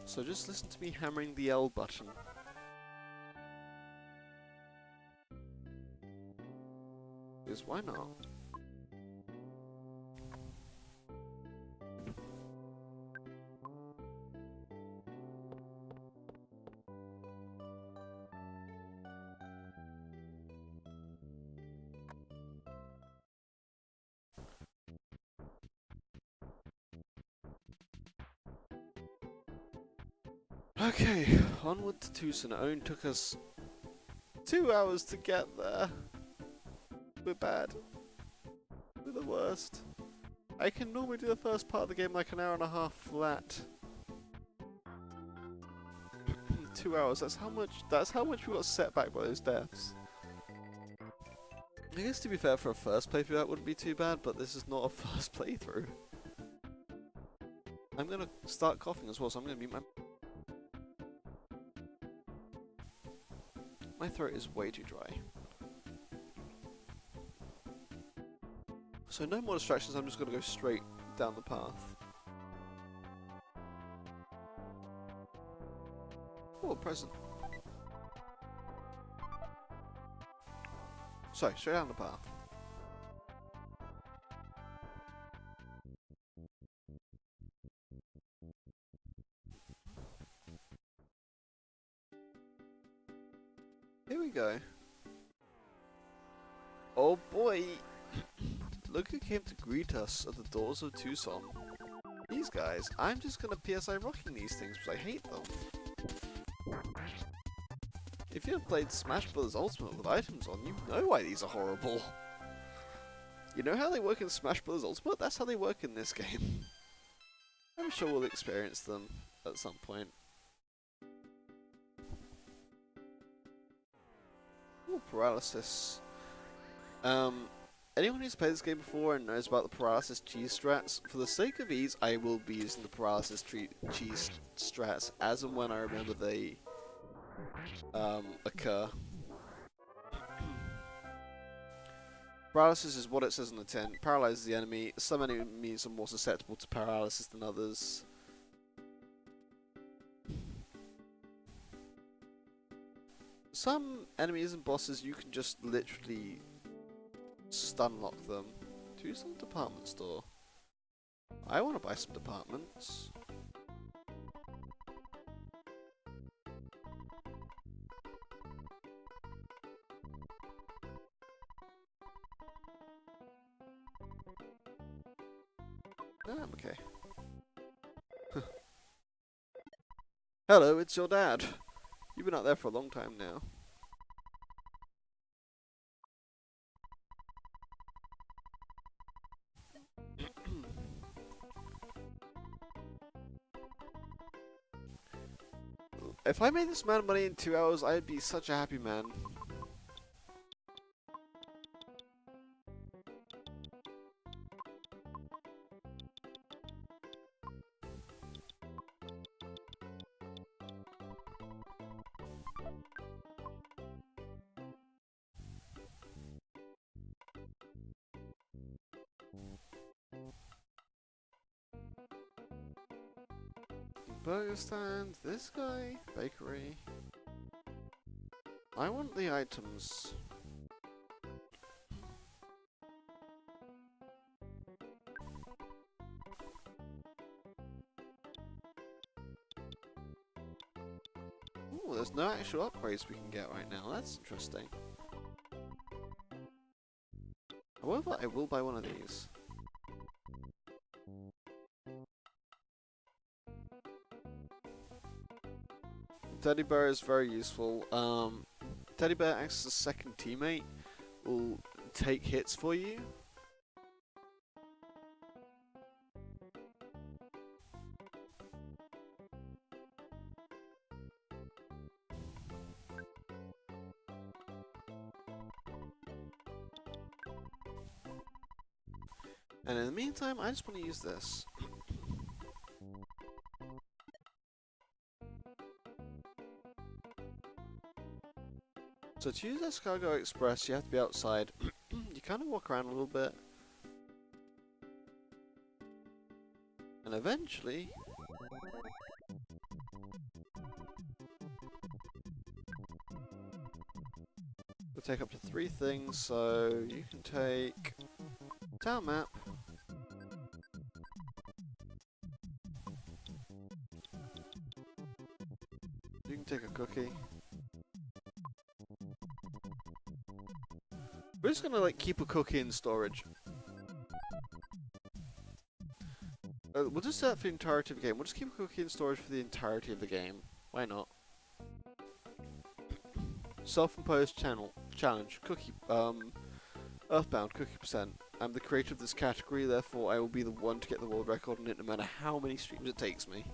So just listen to me hammering the L button. Because why not? Okay, onward to Tucson. It only took us 2 hours to get there. We're bad. We're the worst. I can normally do the first part of the game like an hour and a half flat. 2 hours. That's how much we got set back by those deaths. I guess to be fair, for a first playthrough that wouldn't be too bad, but this is not a first playthrough. I'm gonna start coughing as well, so I'm gonna mute my throat is way too dry. So no more distractions, I'm just gonna go straight down the path. Oh, a present. So, straight down the path. Here we go. Oh boy! Look who came to greet us at the doors of Tucson. These guys. I'm just gonna PSI rocking these things because I hate them. If you have played Smash Bros. Ultimate with items on, you know why these are horrible. You know how they work in Smash Bros. Ultimate? That's how they work in this game. I'm sure we'll experience them at some point. Ooh, paralysis. Anyone who's played this game before and knows about the paralysis cheese strats, for the sake of ease, I will be using the paralysis cheese strats as and when I remember they occur. Paralysis is what it says on the tin. Paralyzes the enemy. Some enemies are more susceptible to paralysis than others. Some enemies and bosses you can just literally stun lock them. Tucson department store. I want to buy some departments. No, I'm okay. Hello, it's your dad. You've been out there for a long time now. If I made this amount of money in 2 hours, I'd be such a happy man. Burger stand, this guy, bakery. I want the items. actual upgrades we can get right now. That's interesting. However, I will buy one of these. Teddy bear is very useful. Teddy bear acts as a second teammate. Will take hits for you. And in the meantime, I just want to use this. So to use Escargot Express, you have to be outside. You kind of walk around a little bit. And eventually... we'll take up to 3 things, so you can take... town map. You can take a cookie. We're just gonna like keep a cookie in storage. We'll just set that for the entirety of the game. We'll just keep a cookie in storage for the entirety of the game. Why not? Self-imposed challenge. Cookie. Earthbound. Cookie percent. I'm the creator of this category, therefore I will be the one to get the world record in it, no matter how many streams it takes me.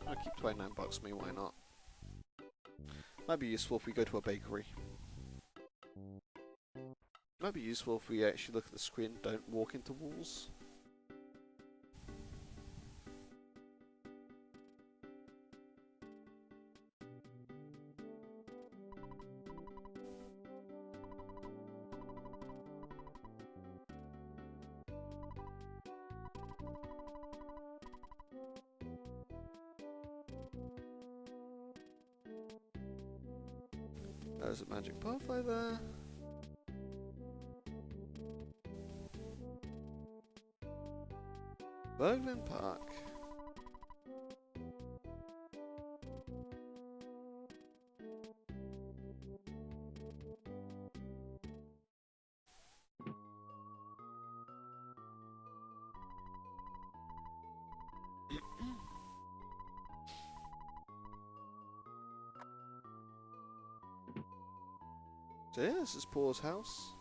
I'll keep $29 for me, why not? Might be useful if we go to a bakery. Might be useful if we actually look at the screen, don't walk into walls. There's a magic pathway there. Bergman Park. So yeah, this is Paul's house.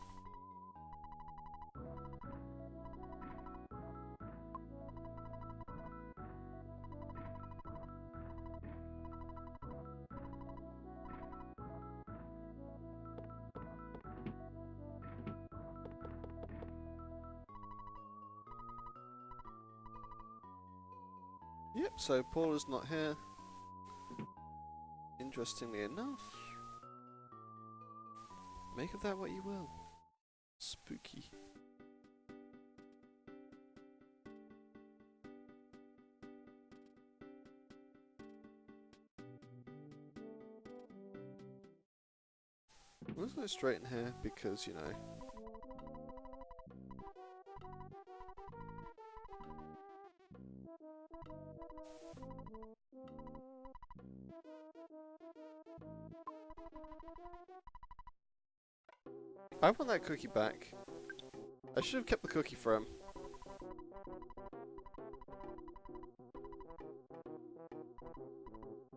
Yep, so Paul is not here. Interestingly enough. Make of that what you will. Spooky. Let's go straight in here because, you know. I want that cookie back. I should have kept the cookie for him.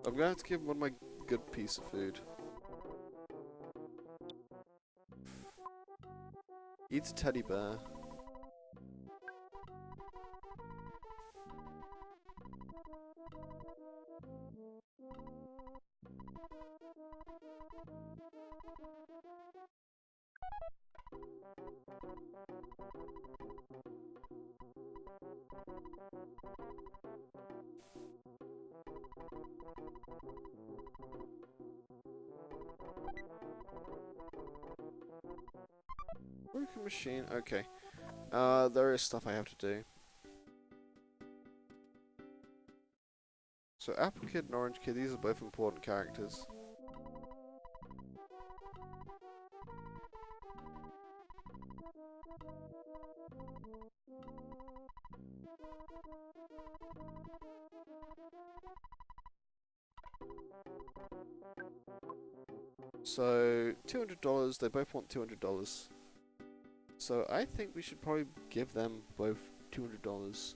I'm gonna have to give him one of my good piece of food. Eats a teddy bear. Broken machine, okay. There is stuff I have to do. So Apple Kid and Orange Kid, these are both important characters. So $200. They both want $200. So I think we should probably give them both $200.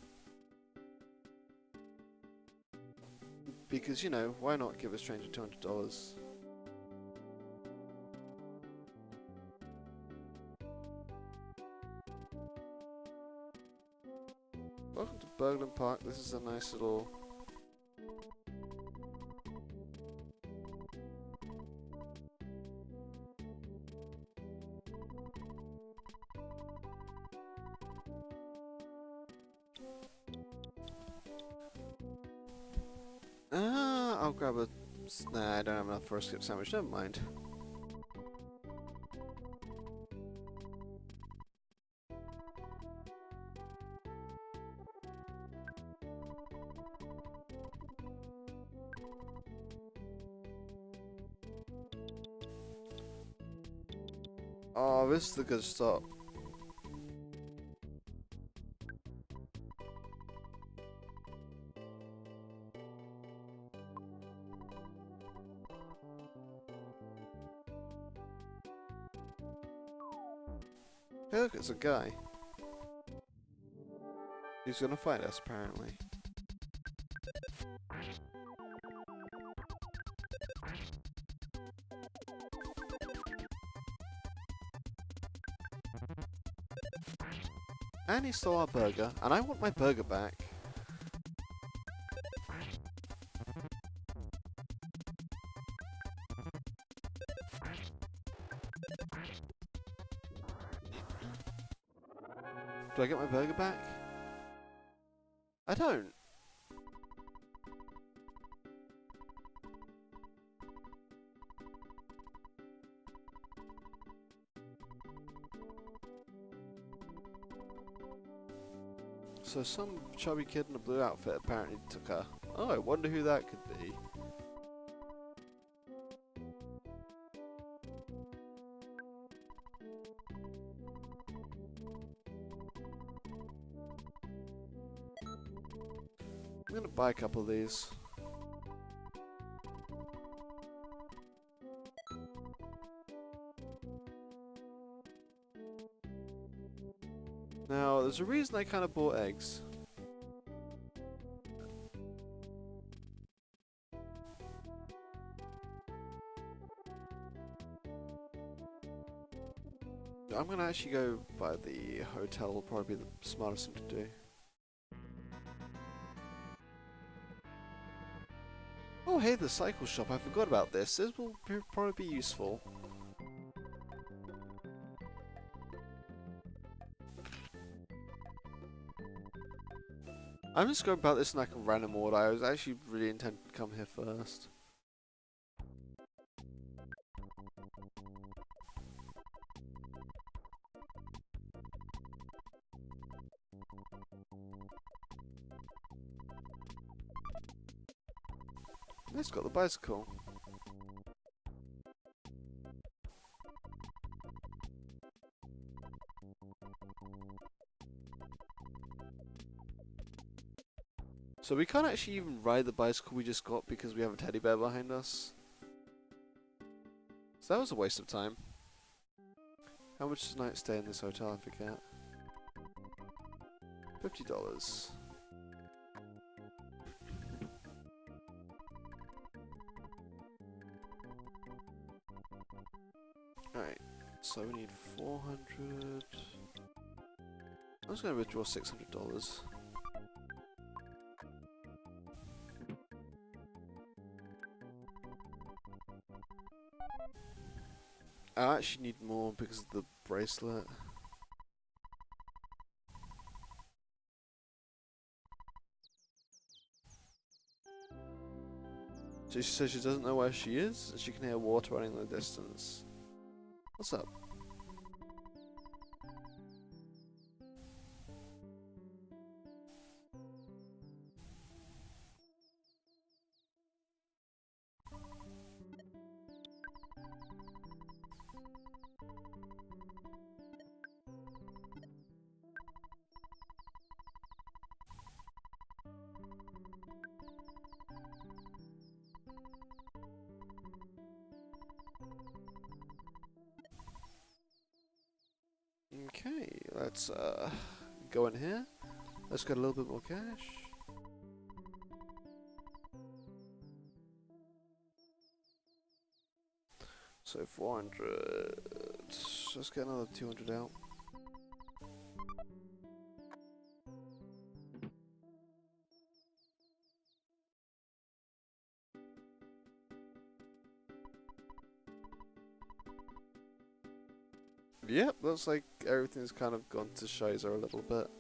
Because, you know, why not give a stranger $200? Welcome to Berglund Park. This is a nice little... I'll grab a... Nah, I don't have enough for a skip sandwich. Never mind. Oh, this is a good stop. Hey look, it's a guy. He's gonna fight us, apparently. And he stole our burger, and I want my burger back. Do I get my burger back? I don't. So some chubby kid in a blue outfit apparently took her. Oh, I wonder who that could be. I'm gonna buy a couple of these. Now, there's a reason I kind of bought eggs. I'm gonna actually go by the hotel, will probably be the smartest thing to do. Oh hey, the cycle shop, I forgot about this. This will probably be useful. I'm just going about this in like a random order. I was actually really intending to come here first. It's got the bicycle. So we can't actually even ride the bicycle we just got because we have a teddy bear behind us. So that was a waste of time. How much is a night stay in this hotel? I forget. $50. Alright, so we need 400. I'm just going to withdraw $600. I actually need more because of the bracelet. So she says she doesn't know where she is, and she can hear water running in the distance. What's up? Let's go in here. Let's get a little bit more cash. So 400. Let's get another 200 out. Yep, looks like everything's kind of gone to shizer a little bit.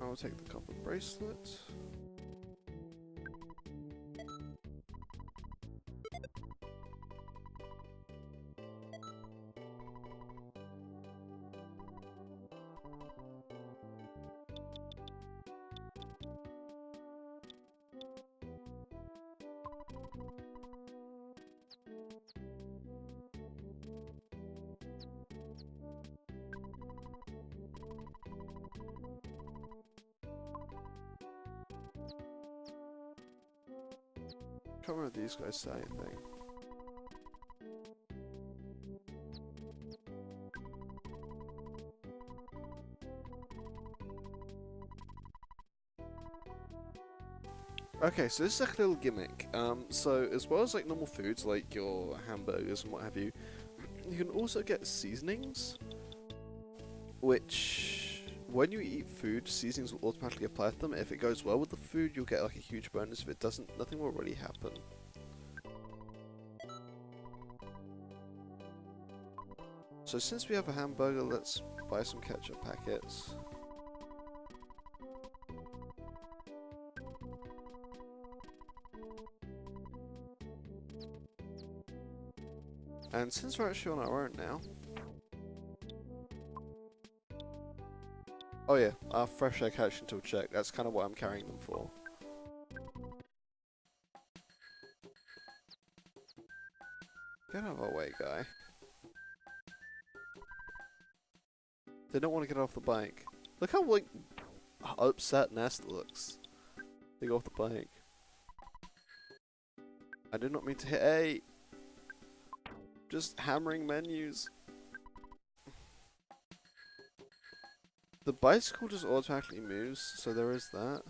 I'll take the copper bracelet. Can't remember these guys say anything. Okay, so this is like a little gimmick. So as well as like normal foods like your hamburgers and what have you, you can also get seasonings, which when you eat food, seasonings will automatically apply to them. If it goes well with the food, you'll get like a huge bonus. If it doesn't, nothing will really happen. So since we have a hamburger, let's buy some ketchup packets. And since we're actually on our own now... Oh yeah, our fresh egg hatch until check. That's kind of what I'm carrying them for. Get out of our way, guy. They don't want to get off the bike. Look how, like, upset Nest looks. They go off the bike. I did not mean to hit A. Just hammering menus. The bicycle just automatically moves, so there is that.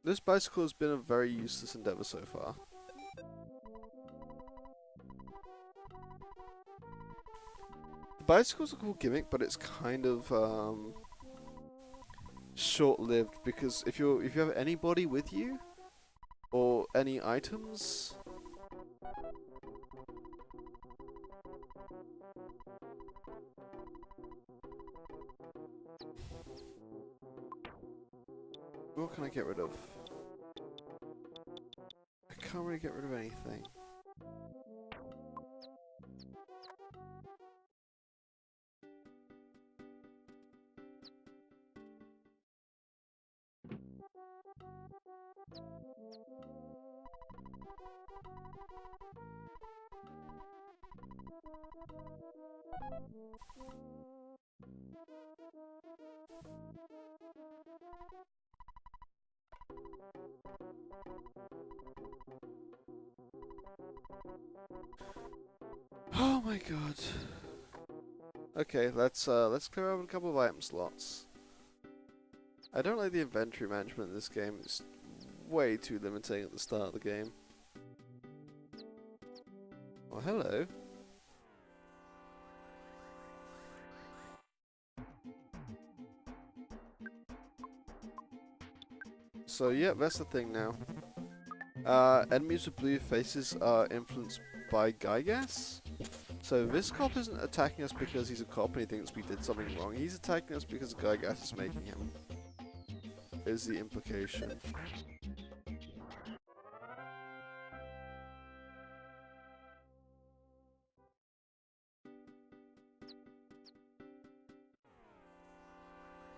This bicycle has been a very useless endeavor so far. The bicycle's a cool gimmick, but it's kind of short-lived because if you have anybody with you or any items, what can I get rid of? I can't really get rid of anything. Oh my god. Okay, let's clear out a couple of item slots. I don't like the inventory management in this game. It's way too limiting at the start of the game. Well, hello. So, yeah, that's the thing now. Enemies with blue faces are influenced by guy gas. So this cop isn't attacking us because he's a cop and he thinks we did something wrong. He's attacking us because guy gas is making him. Is the implication.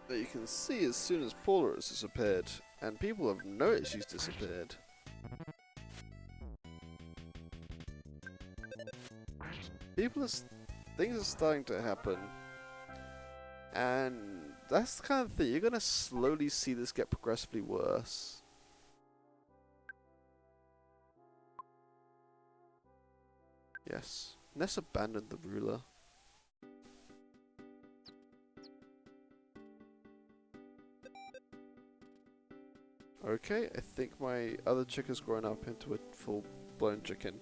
But you can see as soon as Paula has disappeared, and people have noticed she's disappeared. Things are starting to happen, and that's the kind of thing, you're gonna slowly see this get progressively worse. Yes, Ness abandoned the ruler. Okay, I think my other chick has grown up into a full-blown chicken.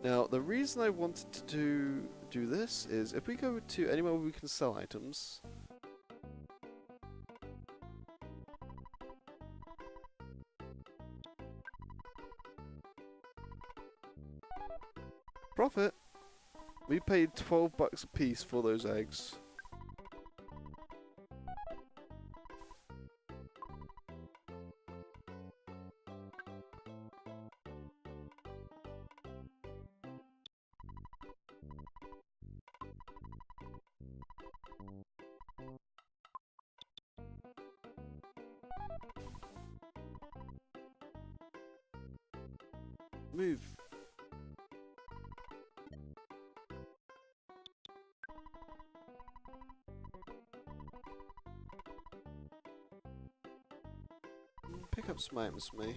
Now, the reason I wanted to do this is if we go to anywhere where we can sell items. Profit! We paid 12 bucks a piece for those eggs. Move. Pick up some items for me.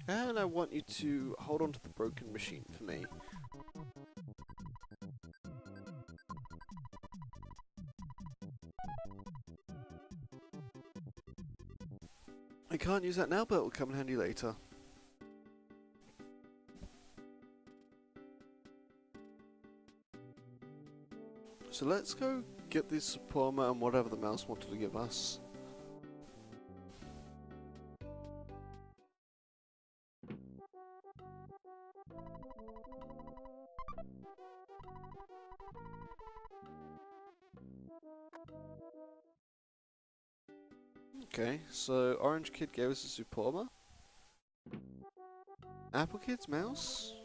And I want you to hold on to the broken machine for me. I can't use that now, but it will come in handy later. So let's go get this Suprema and whatever the mouse wanted to give us. Okay, so Orange Kid gave us a Suprema. Apple Kid's mouse?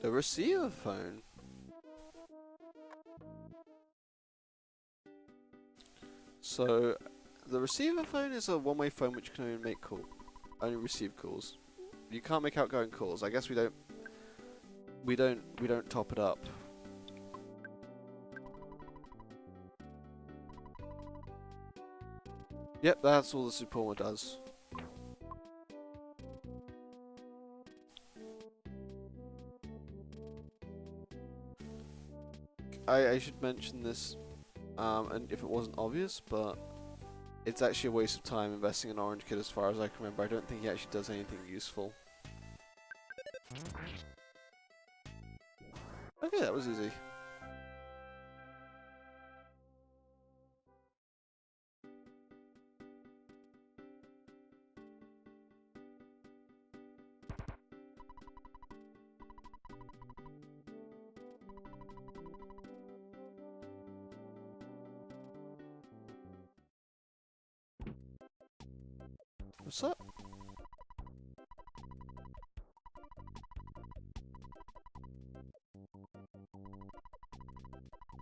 The receiver phone? So, the receiver phone is a one-way phone which can only make only receive calls. You can't make outgoing calls. I guess we don't top it up. Yep, that's all the Suprema does. I should mention this, and if it wasn't obvious, but it's actually a waste of time investing in Orange Kid as far as I can remember. I don't think he actually does anything useful. Okay, that was easy. What's up?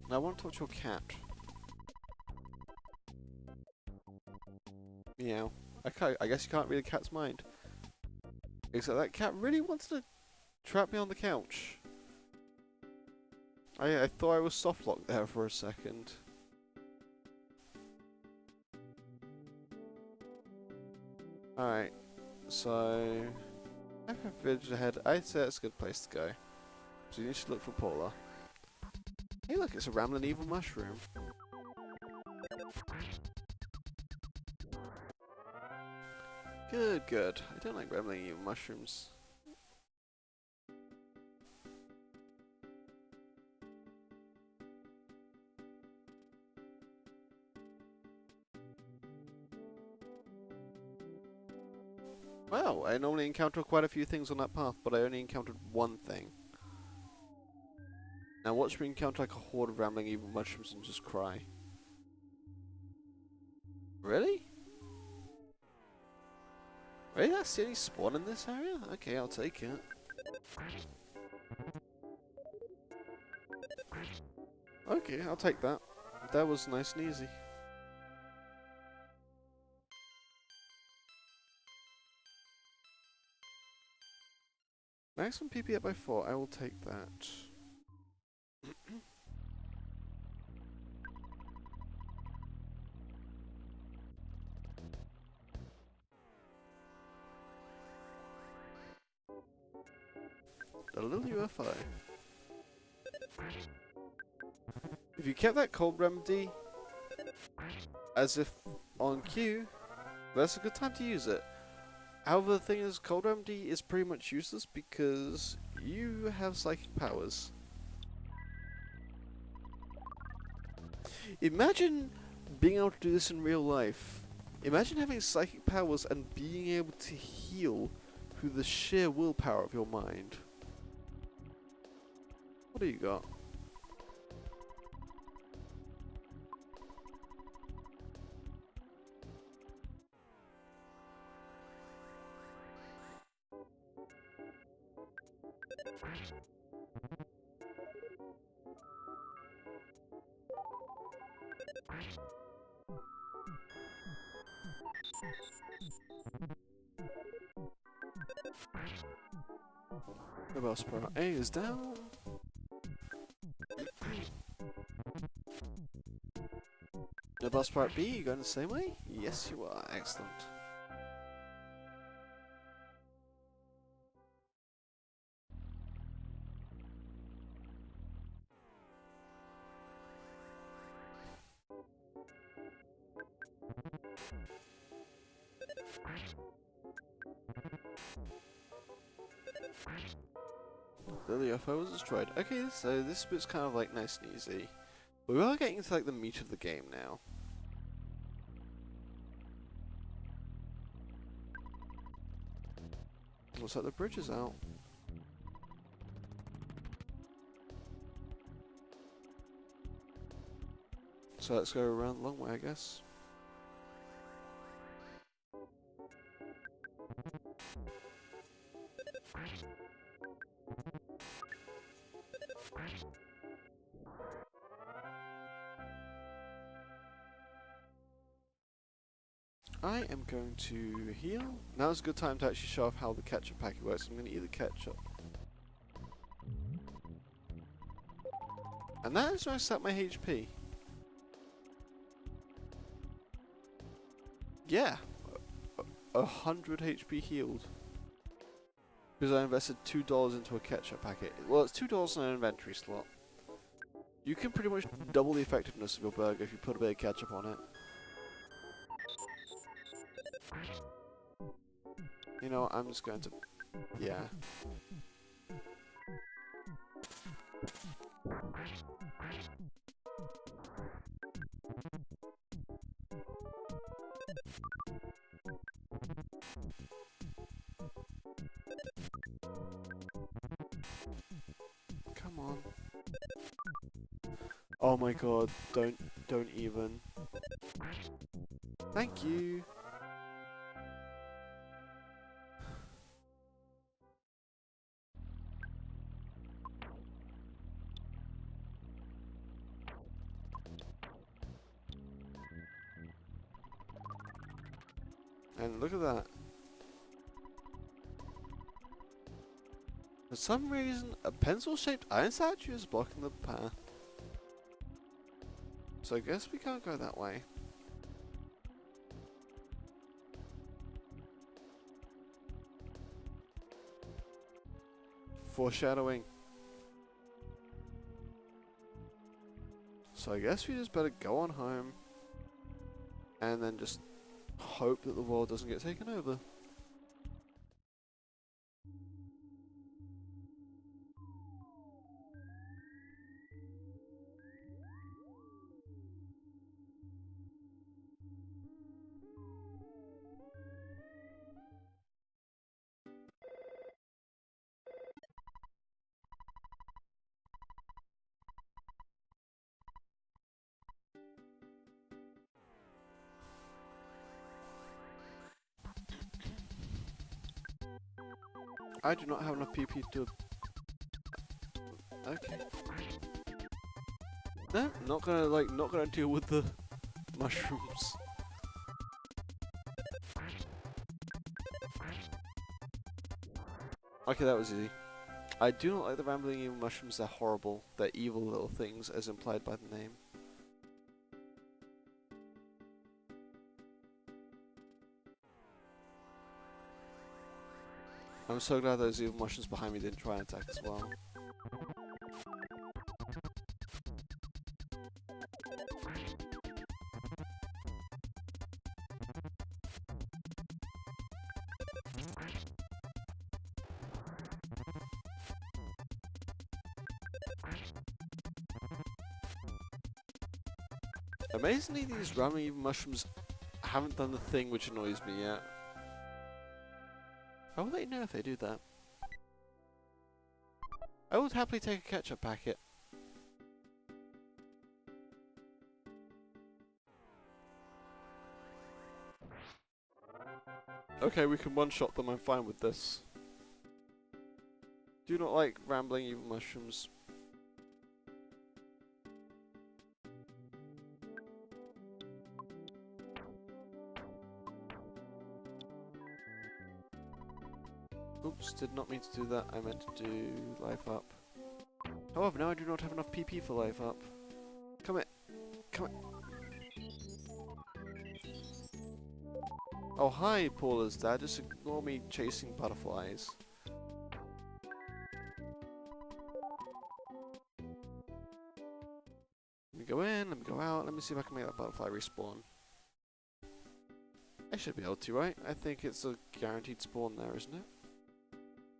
I want to talk to your cat. Meow. I guess you can't read a cat's mind. Except that cat really wanted to trap me on the couch. I thought I was soft locked there for a second. Alright, so I have a village ahead. I'd say that's a good place to go. So you need to look for Paula. Hey look, it's a rambling evil mushroom. Good, good. I don't like rambling evil mushrooms. Well, I normally encounter quite a few things on that path, but I only encountered one thing. Now watch me encounter like a horde of rambling evil mushrooms and just cry. Really? Really? That's the only spawn in this area? Okay, I'll take it. Okay, I'll take that. That was nice and easy. Maximum PP up by 4, I will take that. A little UFO. If you kept that cold remedy as if on cue, that's a good time to use it. However, the thing is, cold remedy is pretty much useless because you have psychic powers. Imagine being able to do this in real life. Imagine having psychic powers and being able to heal through the sheer willpower of your mind. What do you got? Mobile Sprout A is down. Mobile Sprout B, you going the same way? Yes, you are. Excellent. The UFO was destroyed. Okay, so this bit's kind of like nice and easy. But we are getting into like the meat of the game now. Looks like the bridge is out. So let's go around the long way, I guess. I am going to heal. Now's a good time to actually show off how the ketchup packet works. I'm going to eat the ketchup. And that is where I set my HP. Yeah. 100 HP healed. Because I invested $2 into a ketchup packet. Well, it's $2 in an inventory slot. You can pretty much double the effectiveness of your burger if you put a bit of ketchup on it. You know, I'm just going to... yeah. Come on. Oh my god, don't even. Thank you. And look at that. For some reason, a pencil-shaped iron statue is blocking the path. So I guess we can't go that way. Foreshadowing. So I guess we just better go on home. And then just hope that the world doesn't get taken over. I do not have enough PP to... Okay. No, not gonna deal with the mushrooms. Okay, that was easy. I do not like the rambling evil mushrooms, they're horrible. They're evil little things, as implied by the name. I'm so glad those evil mushrooms behind me didn't try and attack as well. Amazingly, these rambling evil mushrooms haven't done the thing which annoys me yet. I will let you know if they do that. I would happily take a ketchup packet. Okay, we can one-shot them, I'm fine with this. Do not like rambling evil mushrooms. Oops, did not mean to do that. I meant to do life up. However, now I do not have enough PP for life up. Come here. Come here. Oh, hi, Paula's dad. Just ignore me chasing butterflies. Let me go in, let me go out. Let me see if I can make that butterfly respawn. I should be able to, right? I think it's a guaranteed spawn there, isn't it?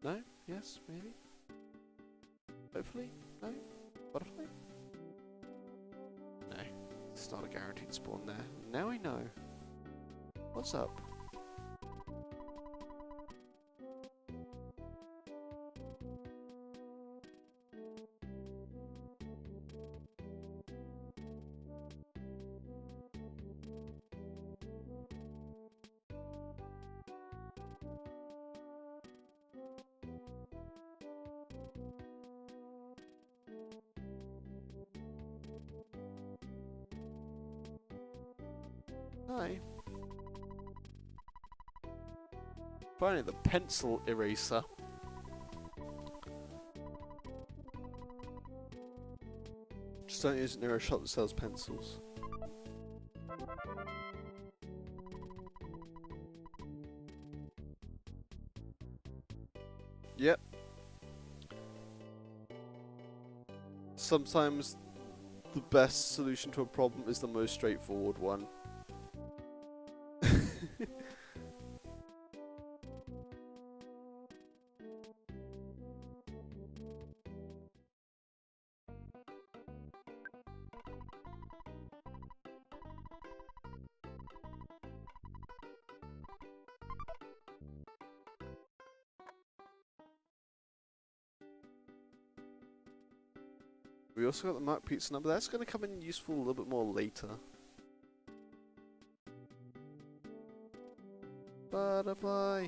No? Yes? Maybe? Hopefully? No? Butterfly? No. It's not a guaranteed spawn there. Now we know. What's up? Hi. Finally, the pencil eraser. Just don't use it near a shop that sells pencils. Yep. Sometimes the best solution to a problem is the most straightforward one. We also got the Mark Pizza number. That's going to come in useful a little bit more later. Butterfly.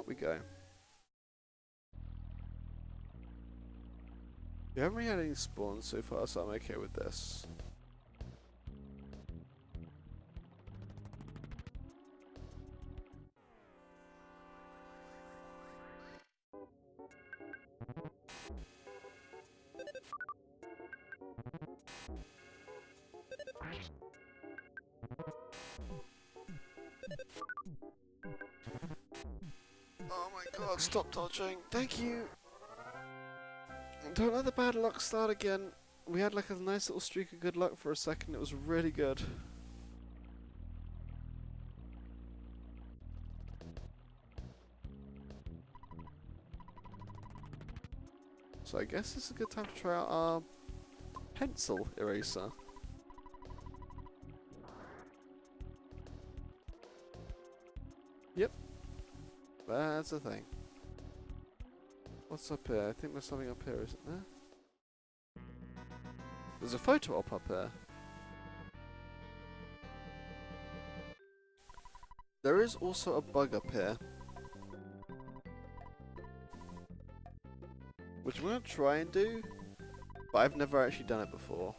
Out we go. We haven't really had any spawns so far, so I'm okay with this. Oh my god, stop dodging. Thank you. Don't let the bad luck start again. We had like a nice little streak of good luck for a second. It was really good. So I guess it's a good time to try out our pencil eraser. Yep. That's the thing. What's up here? I think there's something up here, isn't there? There's a photo op up here. There is also a bug up here, which I'm going to try and do, but I've never actually done it before.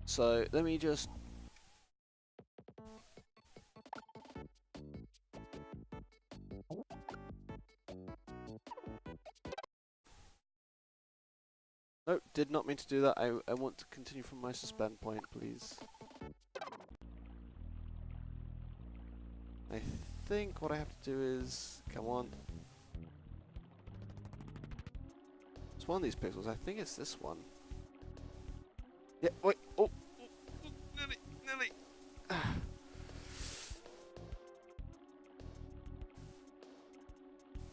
So let me just... Nope, did not mean to do that. I want to continue from my suspend point, please. I think what I have to do is... Come on. It's one of these pixels. I think it's this one. Yeah, wait. Oh! Nearly! Nearly!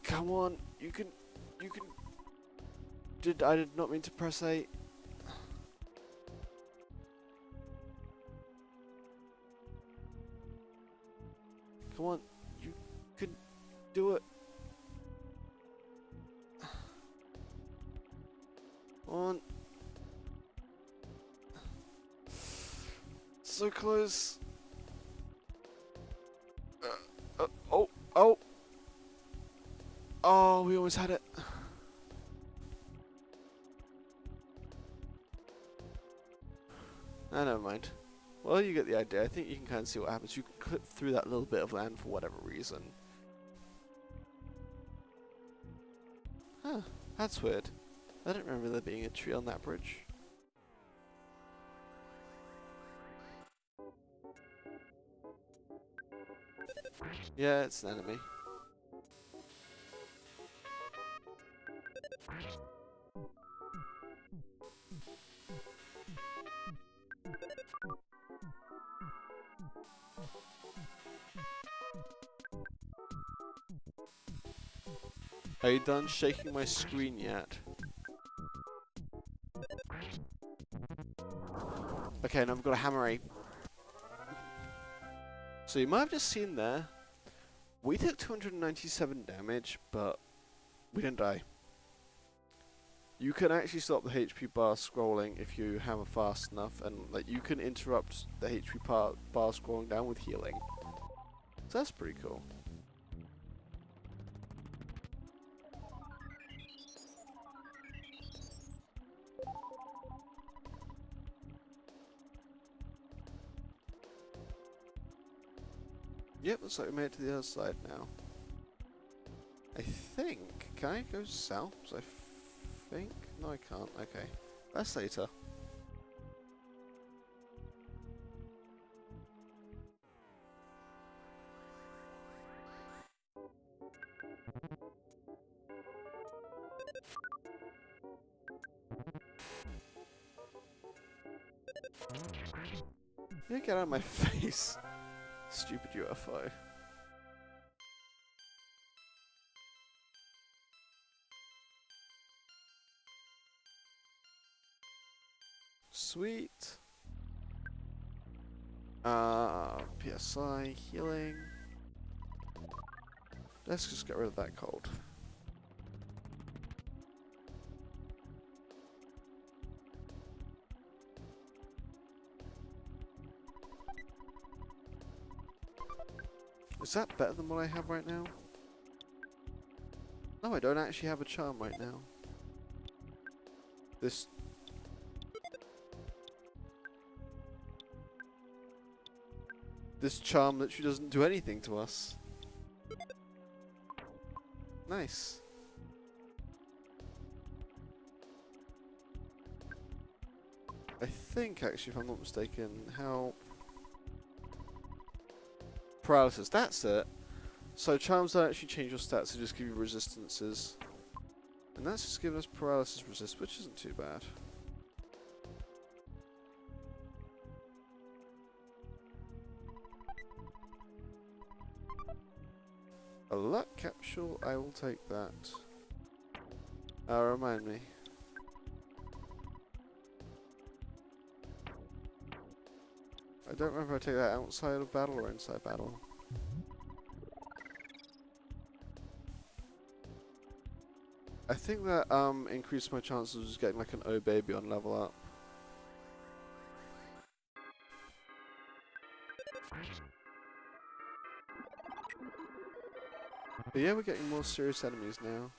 Come on! You can... I did not mean to press A. Come on, you can do it. Come on. So close. Oh, oh. Oh, we almost had it. Ah, never mind. Well, you get the idea. I think you can kind of see what happens. You can clip through that little bit of land for whatever reason. Huh, that's weird. I don't remember there being a tree on that bridge. Yeah, it's an enemy. Are you done shaking my screen yet? Okay, now I've got a hammer A. So you might have just seen there, we took 297 damage, but we didn't die. You can actually stop the HP bar scrolling if you hammer fast enough, and like you can interrupt the HP bar scrolling down with healing. So that's pretty cool. Yep, looks like we made it to the other side now. I think... Can I go south? I think... No, I can't. Okay. That's later. Yeah, get out of my face. Stupid UFO. Sweet. PSI, healing. Let's just get rid of that cold. Is that better than what I have right now? No, I don't actually have a charm right now. This... This charm literally doesn't do anything to us. Nice. I think, actually, if I'm not mistaken, how... Paralysis, that's it. So charms don't actually change your stats, they just give you resistances. And that's just giving us paralysis resist, which isn't too bad. A luck capsule, I will take that. Remind me. I don't remember if I take that outside of battle or inside battle. I think that increased my chances of just getting like an O baby on level up. But yeah, we're getting more serious enemies now.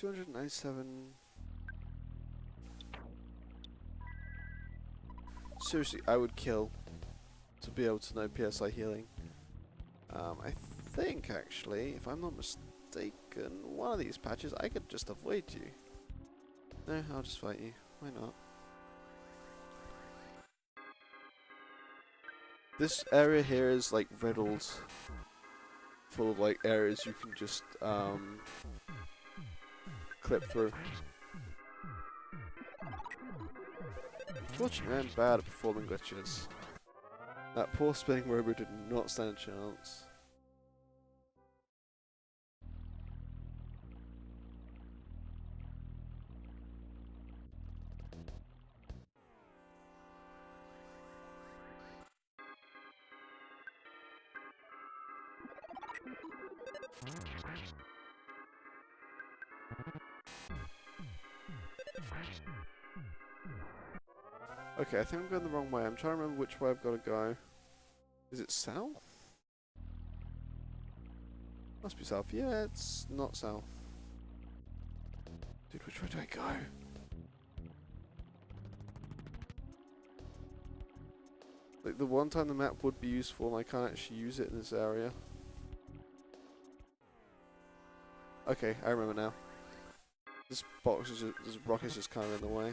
$297. Seriously, I would kill to be able to know PSI healing. I think actually, if I'm not mistaken, one of these patches I could just avoid you. No, I'll just fight you. Why not? This area here is like riddled, full of like areas you can just clip through. Fortunately, I'm bad at performing glitches. That poor spinning robot did not stand a chance. Okay, I think I'm going the wrong way. I'm trying to remember which way I've got to go. Is it south? Must be south. Yeah, it's not south. Dude, which way do I go? Like, the one time the map would be useful and I can't actually use it in this area. Okay, I remember now. This box is this rock is just kind of in the way.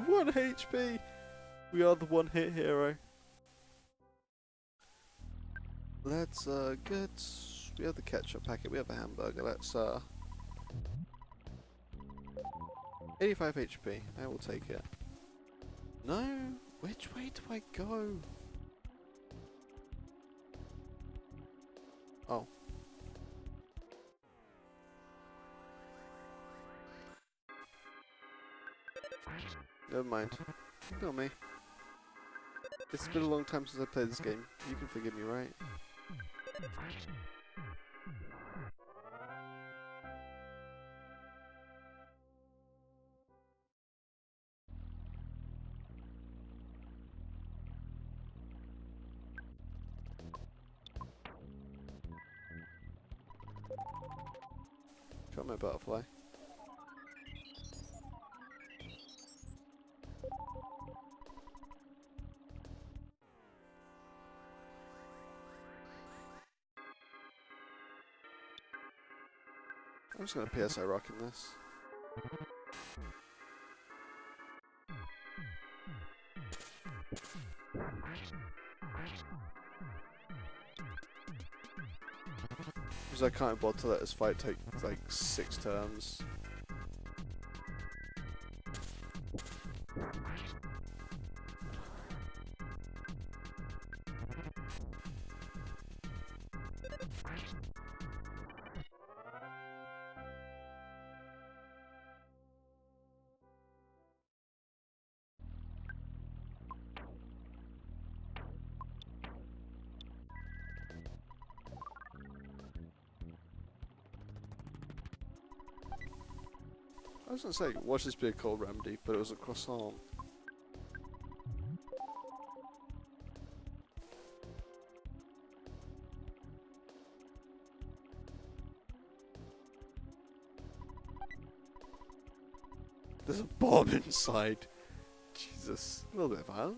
One HP! We are the one-hit hero. Let's get... We have the ketchup packet, we have a hamburger, let's 85 HP, I will take it. No! Which way do I go? Oh. Never mind. Ignore me. It's been a long time since I played this game. You can forgive me, right? Got my butterfly. I'm just gonna PSI rock in this. Because I can't bother to let this fight take like 6 turns. I was gonna say, watch this be a cold remedy, but it was a croissant. There's a bomb inside. Jesus, a little bit violent.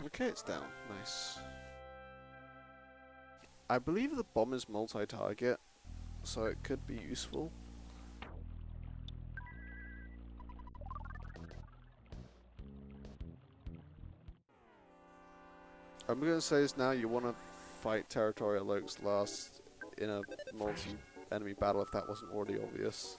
Okay, it's down. Nice. I believe the bomb is multi-target, so it could be useful. I'm gonna say this now, you wanna fight Territorial Oaks last in a multi-enemy battle if that wasn't already obvious.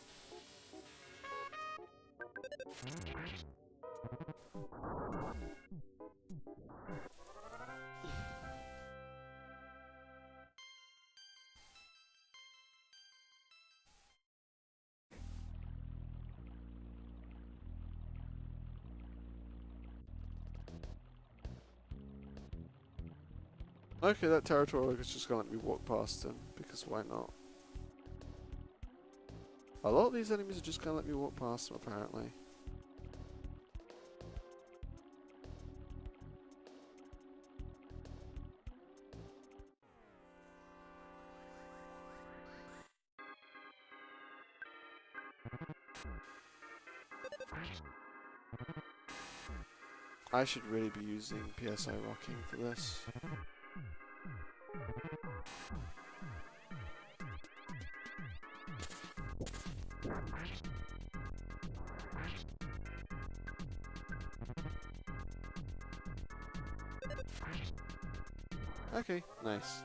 Okay, that Territorial Oak is just gonna let me walk past him, because why not? A lot of these enemies are just gonna let me walk past them, apparently. I should really be using PSI rocking for this. Okay, nice.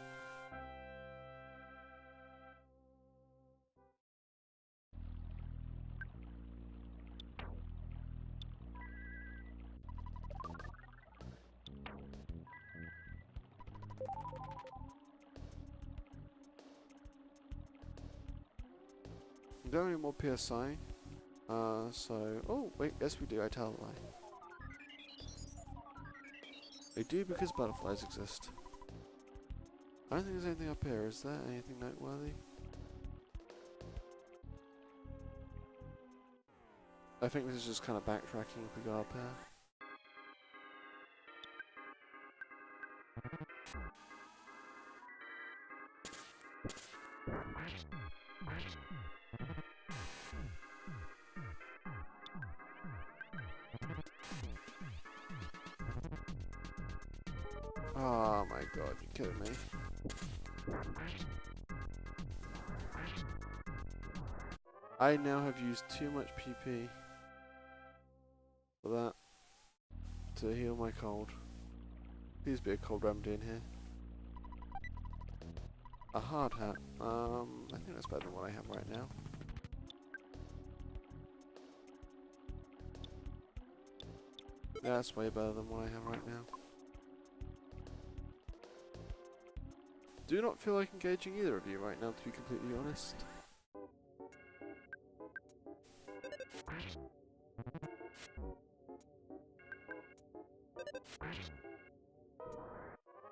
Don't need more PSI. Oh, wait, yes we do, I tell a lie. We do because butterflies exist. I don't think there's anything up here, is there? Anything noteworthy? I think this is just kind of backtracking if we go up here. Oh my god, you're kidding me. I now have used too much PP for that to heal my cold. Please be a cold remedy in here. A hard hat. I think that's better than what I have right now. Yeah, that's way better than what I have right now. Do not feel like engaging either of you right now, to be completely honest.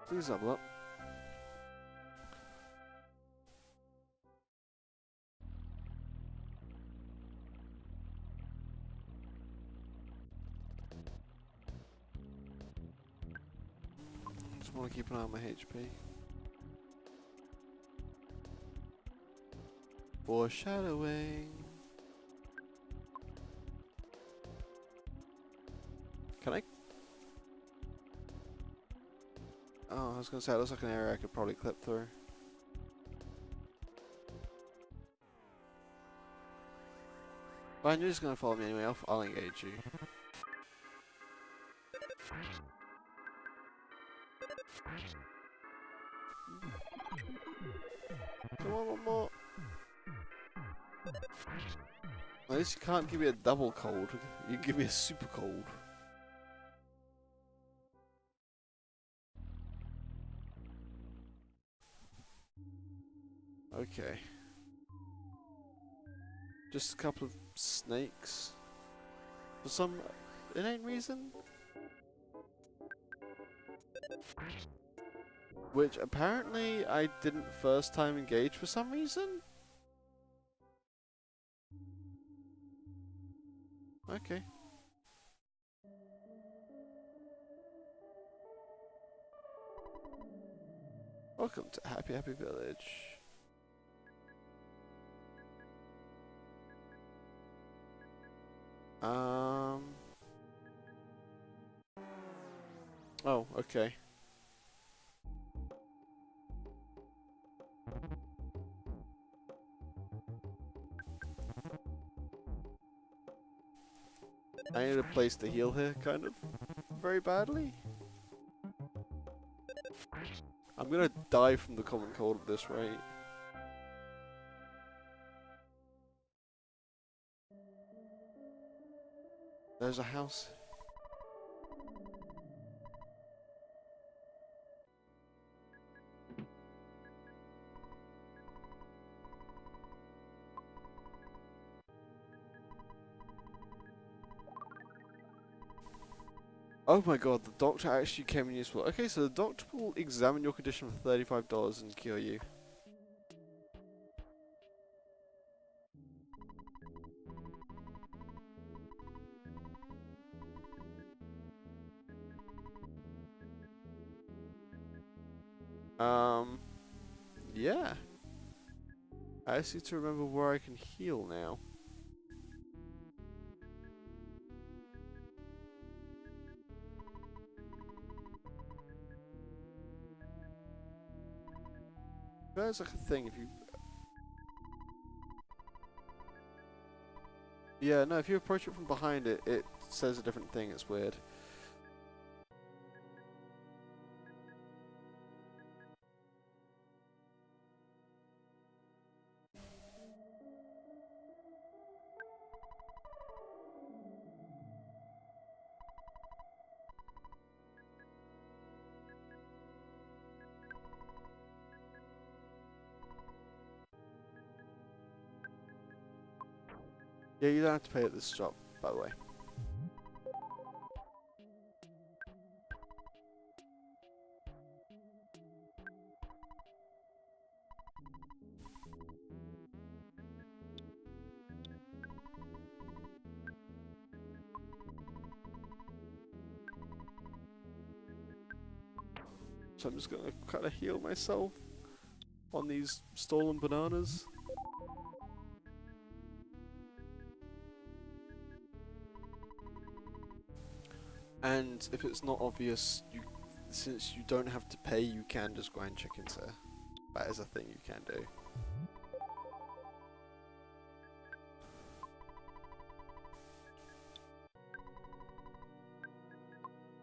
Please level up. Just want to keep an eye on my HP. Foreshadowing. Can I? Oh, I was gonna say, it looks like an area I could probably clip through. Fine, you're just gonna follow me anyway, I'll engage you. Come on, one more. At least you can't give me a double cold, you give me a super cold. Okay. Just a couple of snakes. For some innate reason. Which apparently I didn't first time engage for some reason. Okay. Welcome to Happy Happy Village. Oh, okay. I need a place to heal here, kind of. Very badly. I'm gonna die from the common cold at this rate. There's a house. Oh my god, the doctor actually came in useful. Okay, so the doctor will examine your condition for $35 and cure you. Yeah. I just need to remember where I can heal now. There's like a thing if you... Yeah, no, if you approach it from behind it, it says a different thing, it's weird. Yeah, you don't have to pay at this shop, by the way. So I'm just gonna kind of heal myself on these stolen bananas. And if it's not obvious, since you don't have to pay, you can just grind chickens here. That is a thing you can do.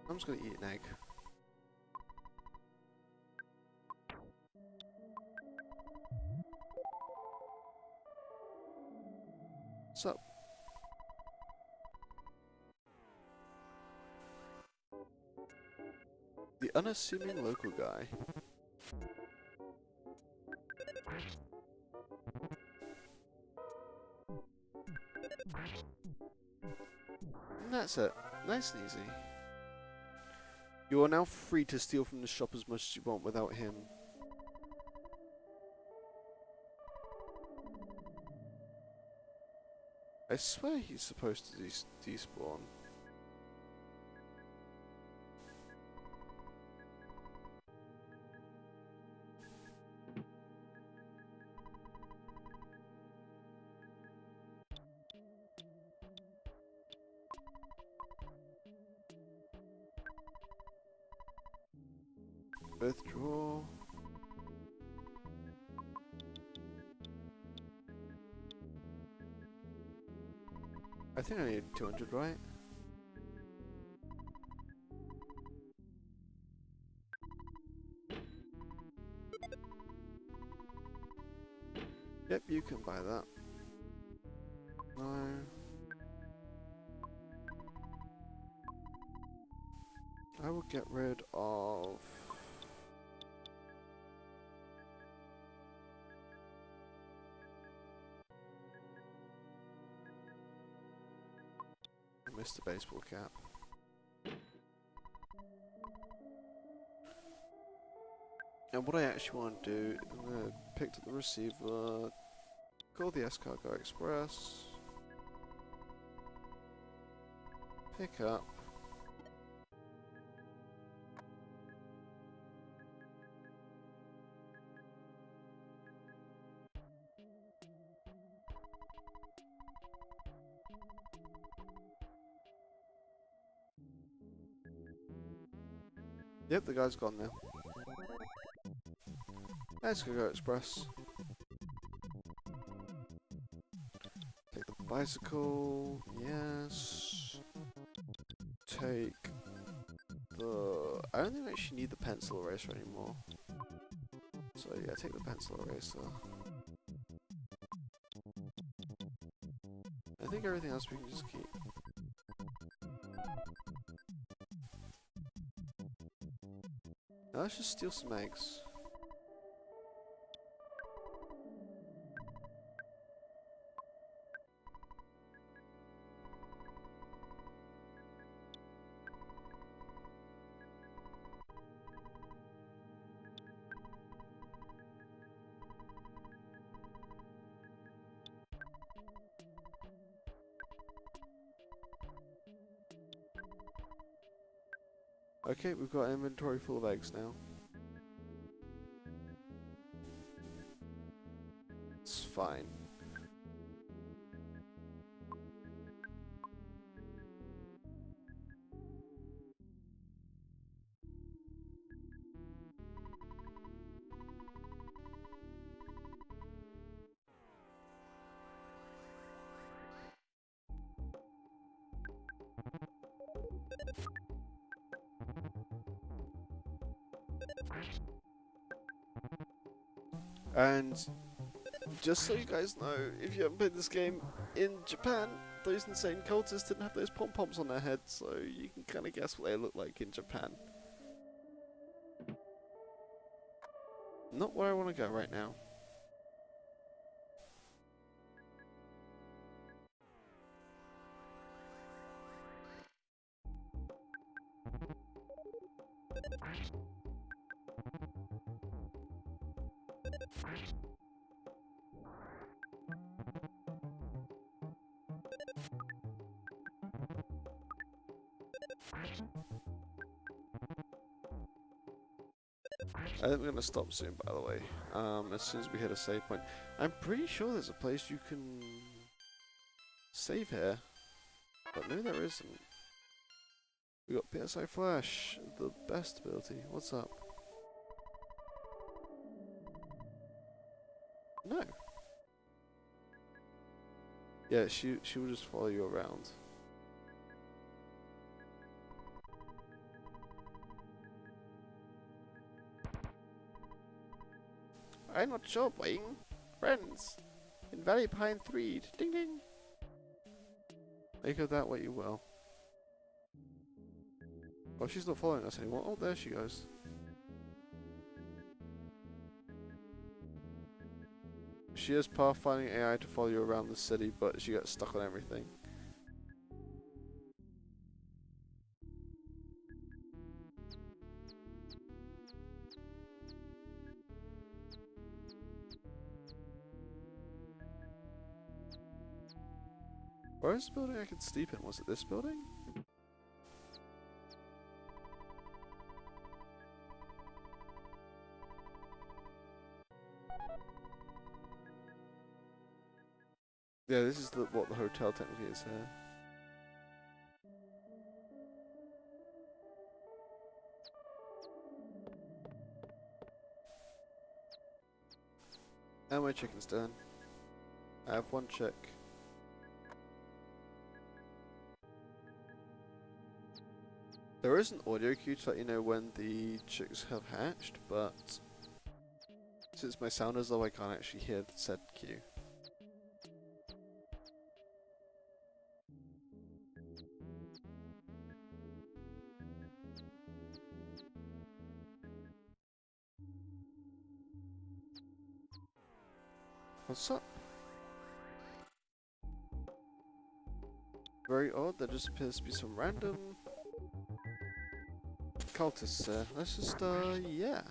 I'm just gonna eat an egg. What's up? The unassuming local guy. And that's it. Nice and easy. You are now free to steal from the shop as much as you want without him. I swear he's supposed to despawn. Withdraw. I think I need 200, right? Yep, you can buy that. No. I will get rid of... missed the baseball cap. And what I actually want to do, I'm going to pick up the receiver, call the S-Cargo Express, pick up, yep, the guy's gone now. S-Cargo Express. Take the bicycle, yes. Take the... I don't think I actually need the pencil eraser anymore. So yeah, take the pencil eraser. I think everything else we can just keep. Now let's just steal some eggs. Okay, we've got an inventory full of eggs now. It's fine. And just so you guys know, if you haven't played this game, in Japan, those insane cultists didn't have those pom-poms on their heads, so you can kind of guess what they look like in Japan. Not where I want to go right now. I think we're going to stop soon, by the way, as soon as we hit a save point. I'm pretty sure there's a place you can save here, but no there isn't. We got PSI Flash, the best ability. What's up? No. Yeah, she will just follow you around. I'm not sure, Boing. Friends, in Valley Pine 3, ding ding. Make of that what you will. Oh, she's not following us anymore. Oh, there she goes. She is pathfinding AI to follow you around the city, but she got stuck on everything. Where is the building I could sleep in? Was it this building? Yeah, this is what the hotel technically is here. And my chicken's done. I have one chick. There is an audio cue to let you know when the chicks have hatched, but since my sound is low, I can't actually hear the said cue. What's up? Very odd, there just appears to be some random cultists there. Let's just, yeah.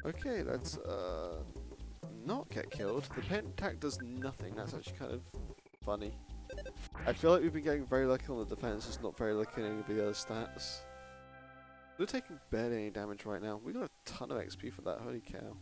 Okay, let's, not get killed. The pen attack does nothing, that's actually kind of funny. I feel like we've been getting very lucky on the defense, just not very lucky on any of the other stats. We're taking barely any damage right now. We got a ton of XP for that, holy cow.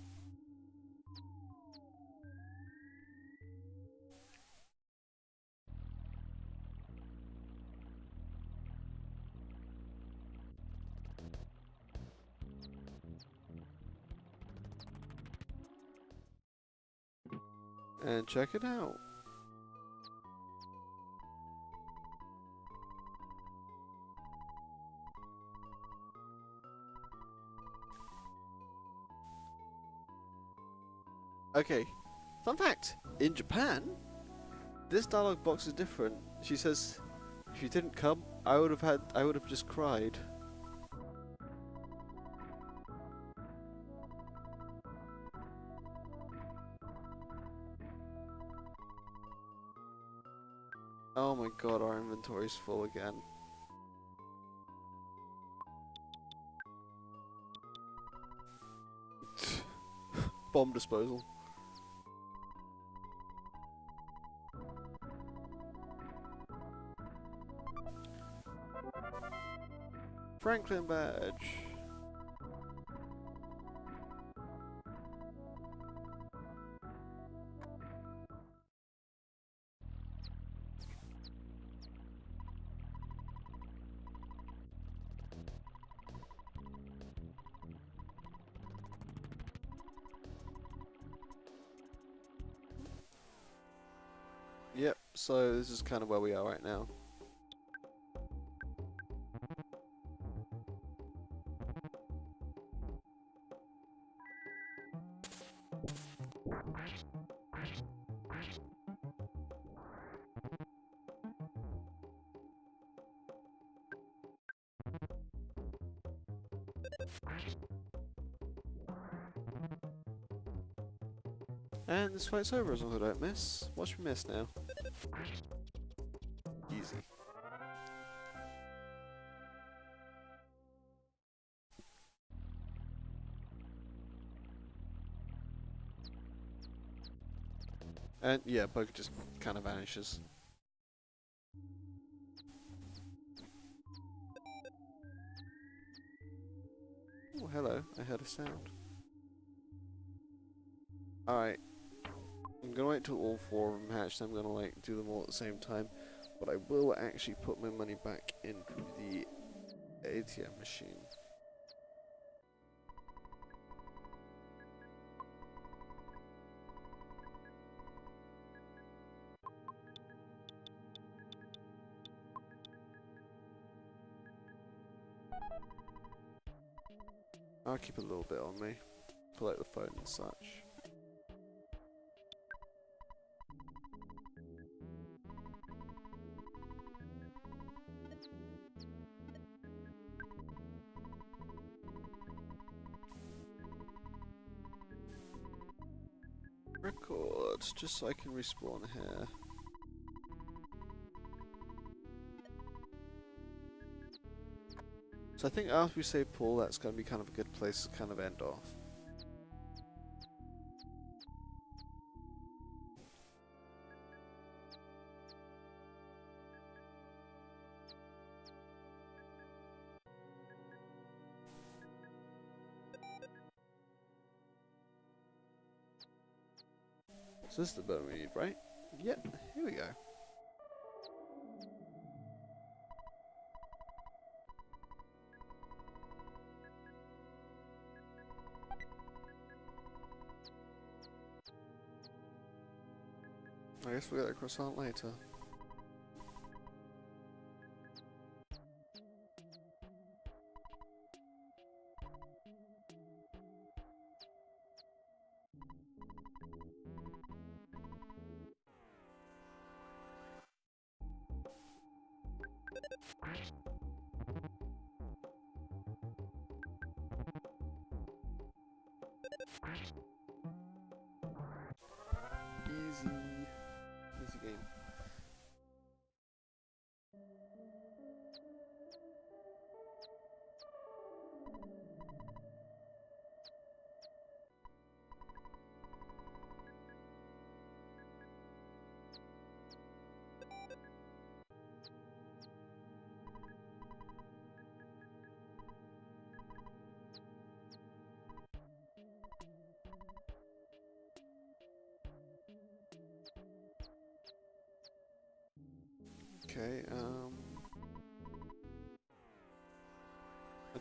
And check it out. Okay, fun fact, in Japan, this dialogue box is different. She says, if you didn't come, I would have just cried. Oh my god, our inventory's full again. Bomb disposal. Franklin badge. Yep, so this is kind of where we are right now. And this fight's over as long as I don't miss. Watch me miss now. Easy. And yeah, Bug just kind of vanishes. Oh, hello. I heard a sound. Alright. I'm gonna wait till all 4 of them hatch, then I'm gonna like do them all at the same time. But I will actually put my money back into the ATM machine. I'll keep a little bit on me. Pull out the phone and such. Records, just so I can respawn here. So I think after we save Paul, that's going to be kind of a good place to kind of end off. So this is the bone we need, right? Yep, here we go. I guess we'll get a croissant later. Easy. Easy game. Okay, I'm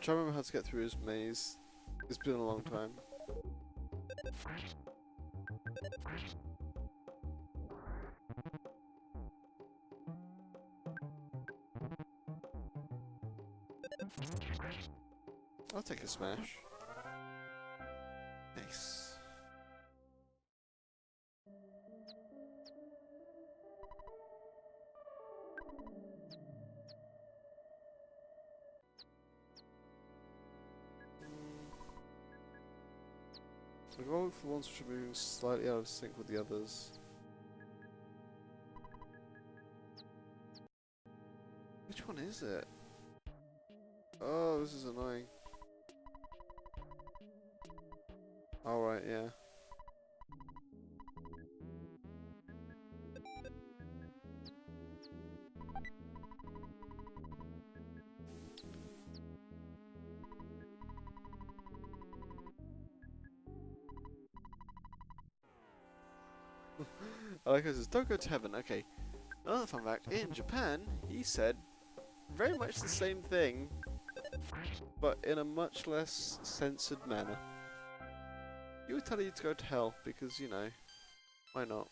trying to remember how to get through his maze. It's been a long time. I'll take a smash. Nice. I'll go for the ones which are moving slightly out of sync with the others. Which one is it? Oh, this is annoying. Alright, yeah. I like how it says, don't go to heaven. Okay. Another fun fact, in Japan, he said very much the same thing, but in a much less censored manner. He would tell you to go to hell, because, you know, why not?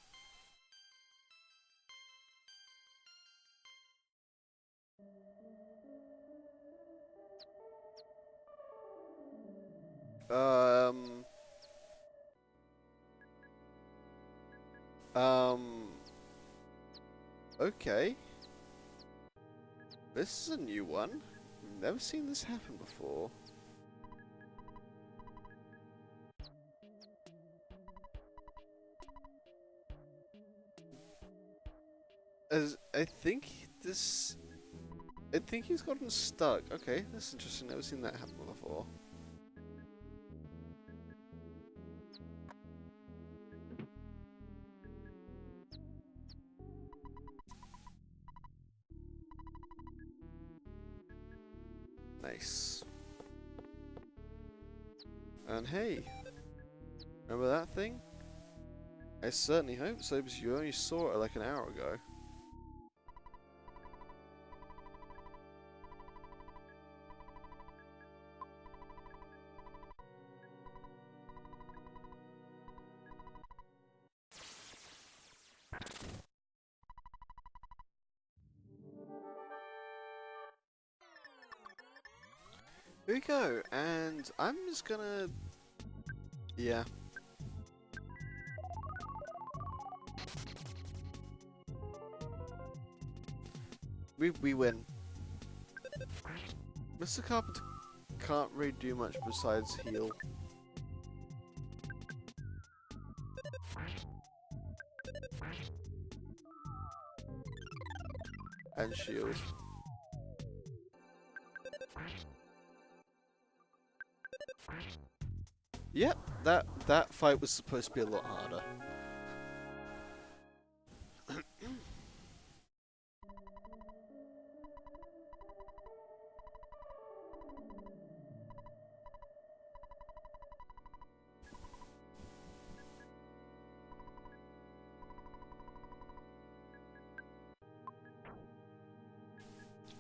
Um... Okay. This is a new one. Never seen this happen before. As I think this... I think he's gotten stuck. Okay, that's interesting. Never seen that happen before. Nice. And hey, remember that thing? I certainly hope so, because you only saw it like an hour ago. Here we go, and I'm just gonna... Yeah. We win. Mr. Carpenter can't really do much besides heal. And shield. Yep, that fight was supposed to be a lot harder.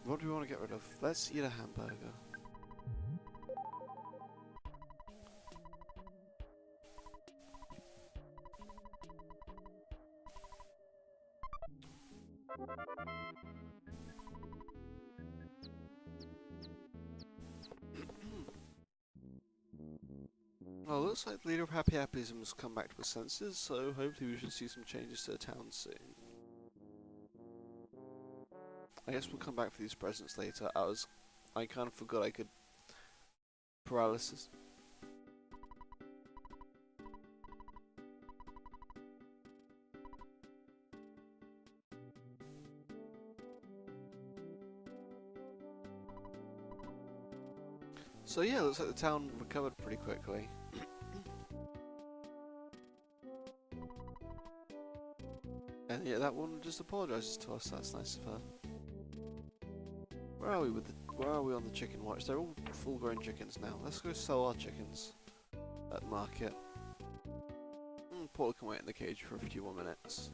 What do we want to get rid of? Let's eat a hamburger. Well, looks like the leader of Happy Happyism has come back to his senses, so hopefully we should see some changes to the town soon. I guess we'll come back for these presents later. I kind of forgot I could paralysis. So yeah, looks like the town recovered pretty quickly. And yeah, that one just apologises to us. That's nice of her. Where are we on the chicken watch? They're all full-grown chickens now. Let's go sell our chickens at market. Paula can wait in the cage for a few more minutes.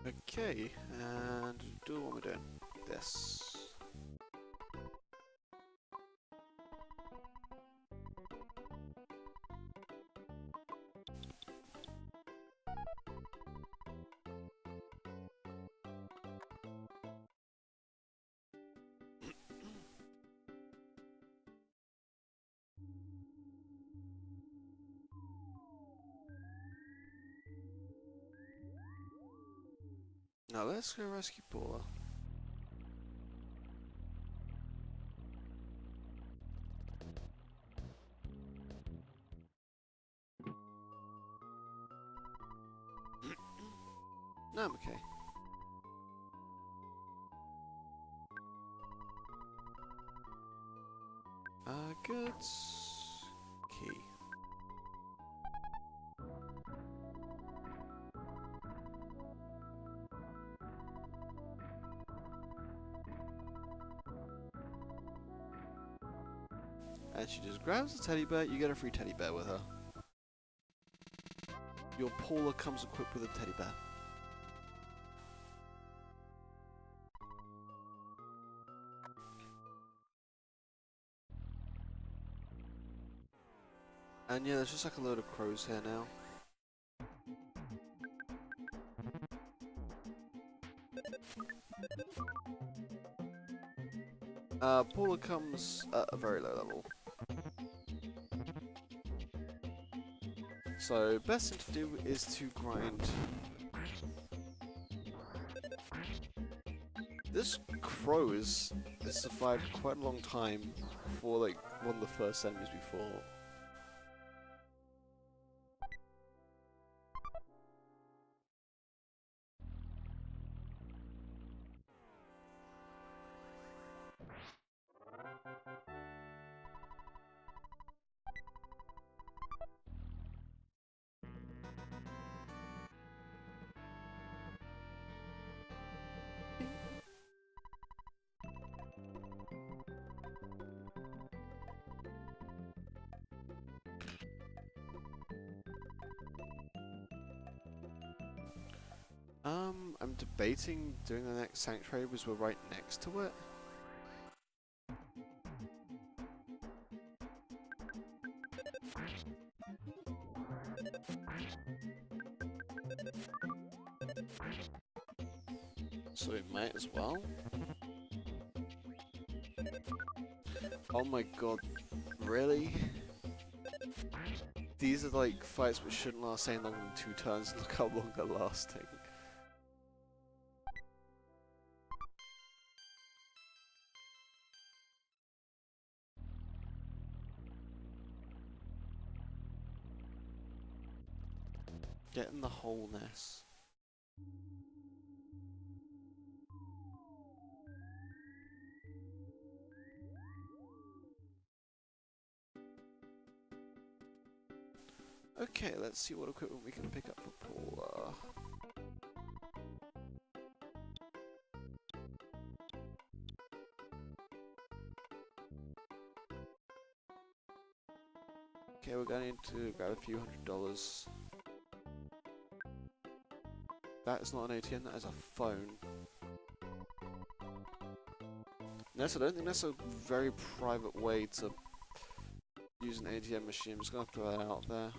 Okay, and do what we're doing. This. Now let's go rescue Paula. No, I'm okay. Goods. Key. And she just grabs the teddy bear. You get a free teddy bear with her. Your Paula comes equipped with a teddy bear. And yeah, there's just like a load of crows here now. Paula comes at a very low level. So, best thing to do is to grind. This crow has survived quite a long time for like one of the first enemies we fought. I'm debating doing the next sanctuary because we're right next to it. So we might as well. Oh my god, really? These are like fights which shouldn't last any longer than 2 turns, look how long they're lasting. Get in the hole, Ness. Okay, let's see what equipment we can pick up for Paula. Okay, we're going to grab a few $100s. That is not an ATM, that is a phone. Yes, I don't think that's a very private way to use an ATM machine. I'm just gonna throw that out there.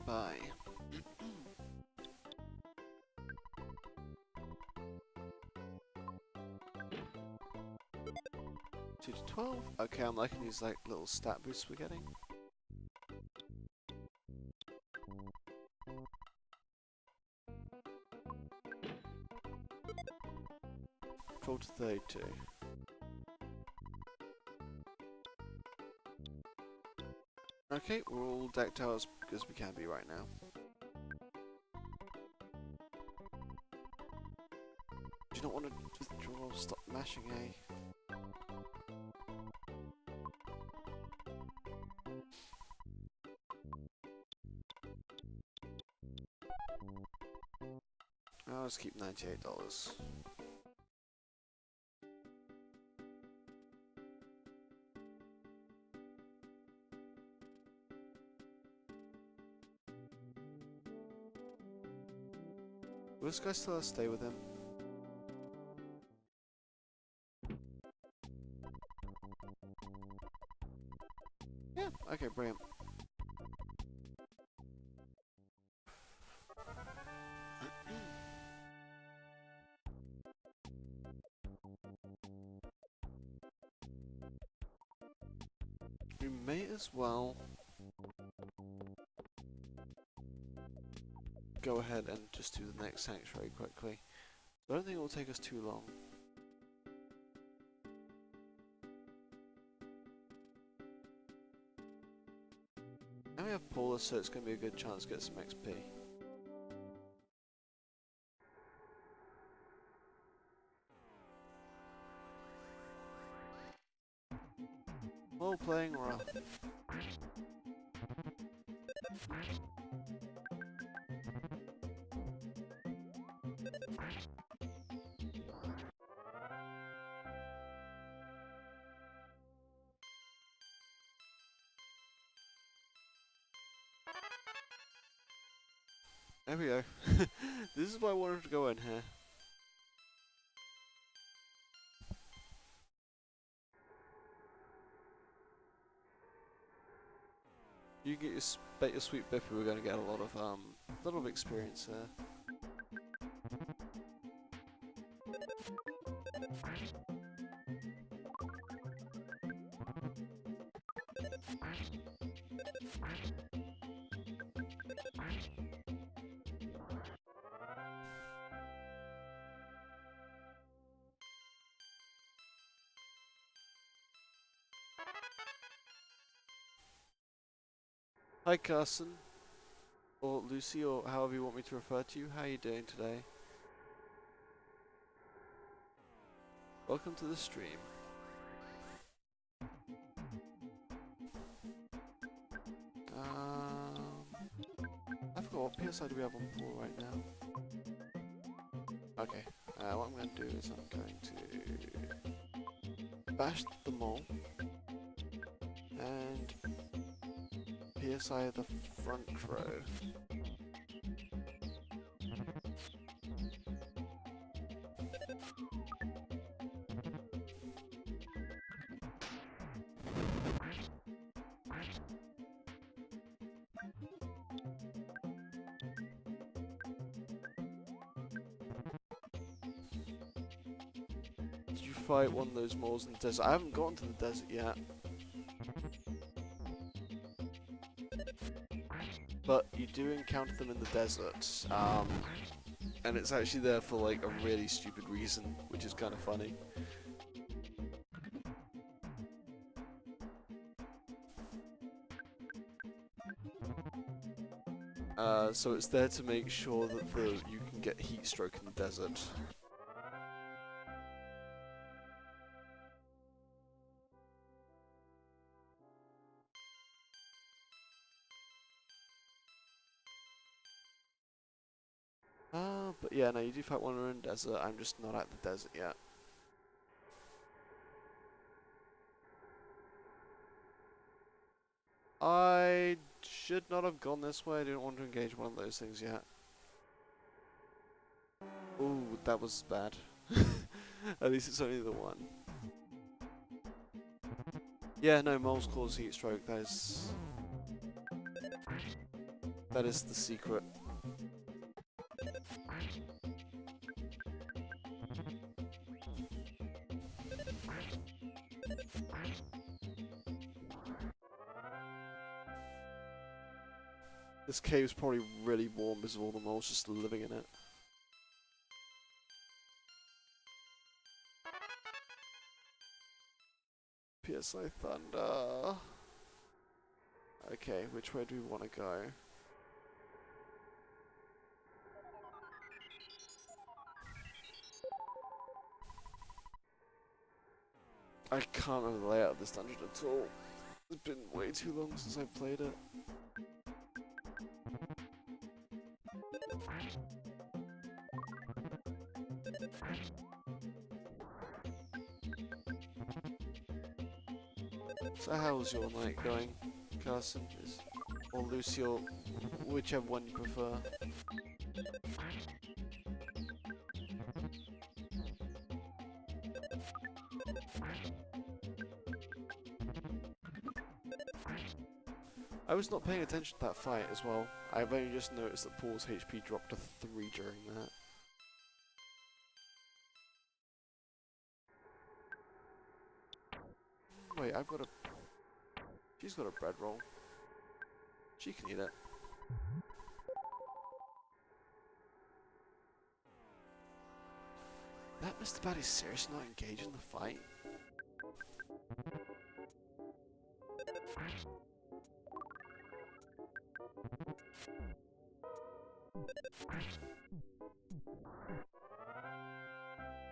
Bye. 2 to 12. Okay, I'm liking these like little stat boosts we're getting. Control to 32. Okay, we're all decked out as we can be right now. Do you not want to withdraw? Stop mashing A. I'll just keep $98. Will this guy still stay with him? Yeah, okay, brilliant. We may as well go ahead and just do the next sanctuary quickly. I don't think it will take us too long. Now we have Paula, so it's going to be a good chance to get some XP. While playing rough. There we go. This is why I wanted to go in here. You get your bet your sweet Bippy, we're gonna get a lot of experience here. Hi Carson, or Lucy, or however you want me to refer to you. How are you doing today? Welcome to the stream. I forgot what PSI do we have on 4 right now. Okay, what I'm going to do is I'm going to bash them all and PSI the front row. Did you fight one of those moles in the desert? I haven't gone to the desert yet. But you do encounter them in the desert, and it's actually there for like a really stupid reason, which is kind of funny. So it's there to make sure that you can get heat stroke in the desert. But yeah, no, you do fight one in the desert. I'm just not at the desert yet. I should not have gone this way. I didn't want to engage one of those things yet. Ooh, that was bad. At least it's only the one. Yeah, no, moles cause heat stroke. That is the secret. This cave's probably really warm because of all the moles just living in it. PSI Thunder. Okay, which way do we want to go? I can't remember the layout of this dungeon at all. It's been way too long since I played it. So how's your night going, Carson? Or Lucille, whichever one you prefer. I was not paying attention to that fight as well. I've only just noticed that Paul's HP dropped to 3 during that. Wait, I've got a... She's got a bread roll. She can eat it. That Mr. Batty's seriously not engaged in the fight?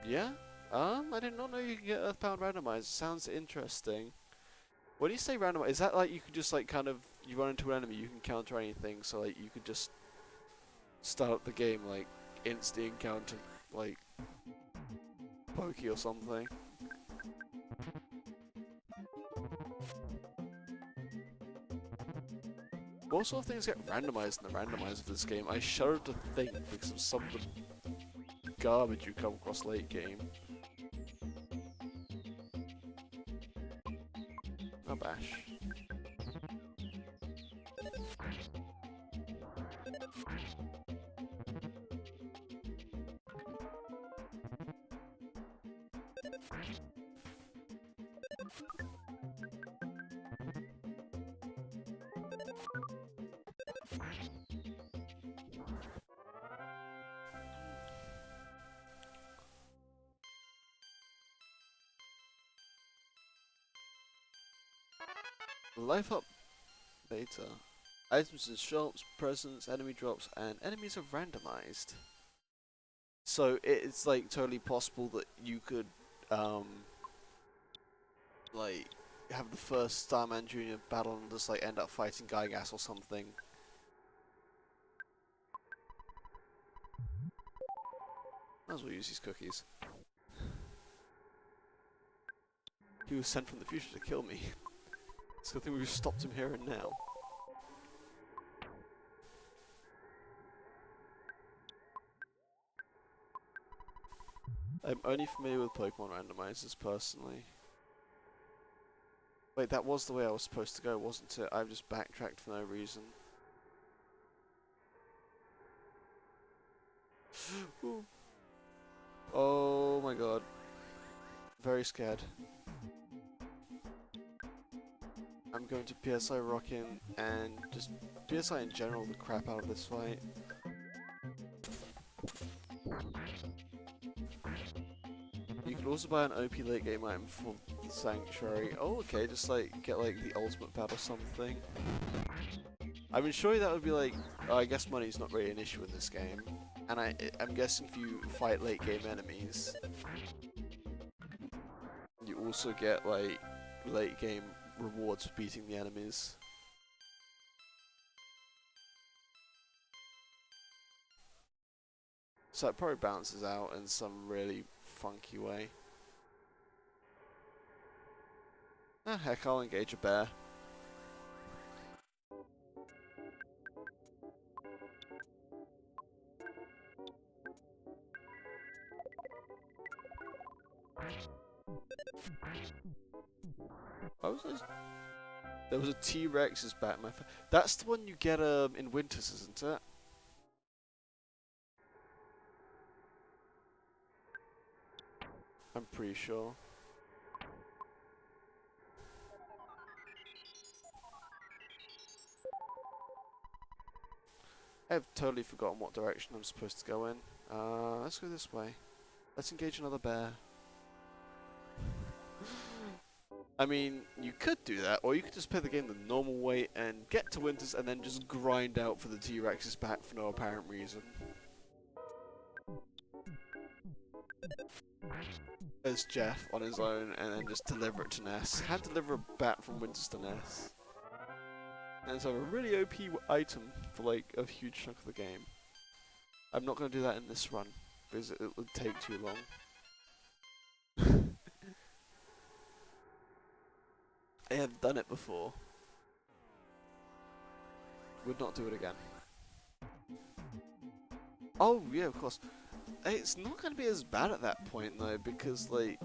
Yeah? I did not know you could get Earthbound randomized. Sounds interesting. When you say randomized, is that like you could just like kind of, you run into an enemy, you can counter anything, so like you could just start up the game like instantly encounter like Pokey or something? What sort of things get randomized in the randomizer of this game? I shudder to think because of some of the garbage you come across late game. Oh, bash. Life up later. Items in shops, presents, enemy drops, and enemies are randomized. So it's like totally possible that you could like have the first Starman Jr. battle and just like end up fighting Gygas or something. Might as well use these cookies. He was sent from the future to kill me. It's a good thing we've stopped him here and now. I'm only familiar with Pokemon randomizers personally. Wait, that was the way I was supposed to go, wasn't it? I've just backtracked for no reason. Oh my god. Very scared. I'm going to PSI Rockin' and just PSI in general the crap out of this fight. You can also buy an OP late game item for the Sanctuary. Oh, okay, just like get like the ultimate pad or something. I mean, surely that would be like, I guess money's not really an issue in this game. And I'm guessing if you fight late game enemies, you also get like late game rewards for beating the enemies. So it probably balances out in some really funky way. Ah, heck, I'll engage a bear. What was this? There was a T-Rex's bat in my face. That's the one you get in Winters, isn't it? I'm pretty sure. I've totally forgotten what direction I'm supposed to go in. Let's go this way. Let's engage another bear. I mean, you could do that, or you could just play the game the normal way and get to Winters and then just grind out for the T-Rex's back for no apparent reason. As Jeff on his own, and then just deliver it to Ness. Hand deliver a bat from Winters to Ness. And so a really OP item for like a huge chunk of the game. I'm not going to do that in this run, because it would take too long. I have done it before. Would not do it again. Oh yeah, of course. It's not going to be as bad at that point though, because like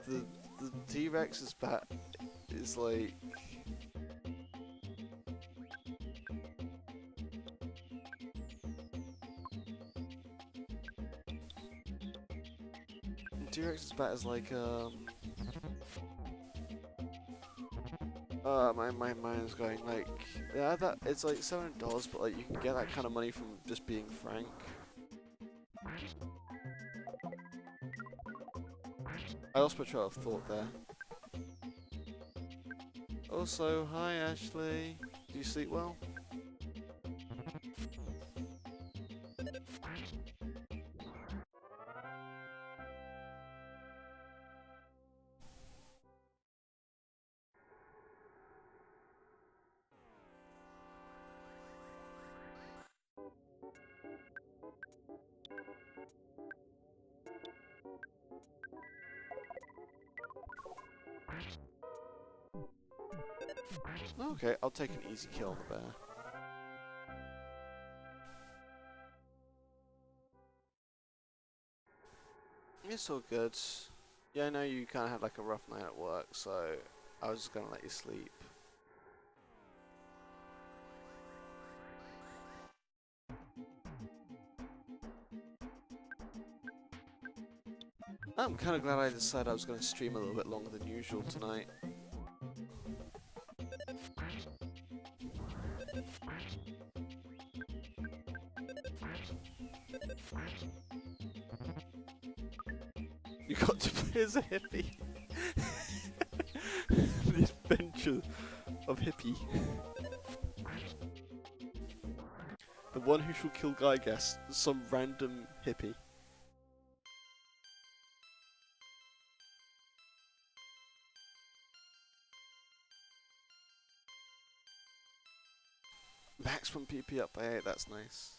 the T-Rex's bat is like T-Rex's bat is like my mind is going like, yeah, that it's like $7, but like you can get that kind of money from just being frank. I lost my trail of thought there. Also, hi Ashley. Do you sleep well? Okay, I'll take an easy kill on the bear. It's all good. Yeah, I know you kind of had like a rough night at work, so I was just gonna let you sleep. I'm kind of glad I decided I was going to stream a little bit longer than usual tonight. You got to play as a hippie. The adventure of hippie. The one who shall kill Gygas, some random hippie. Maximum PP up by 8, that's nice.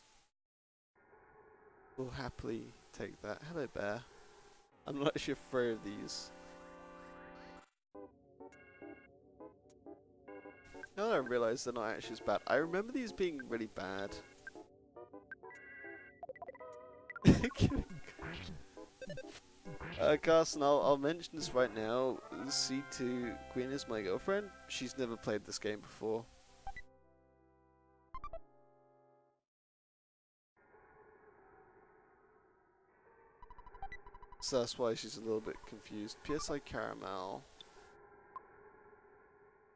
We'll happily take that. Hello, bear. I'm not actually afraid of these. Now that I realise they're not actually as bad. I remember these being really bad. Carson, I'll mention this right now. C2 Queen is my girlfriend. She's never played this game before. So that's why she's a little bit confused. PSI Caramel.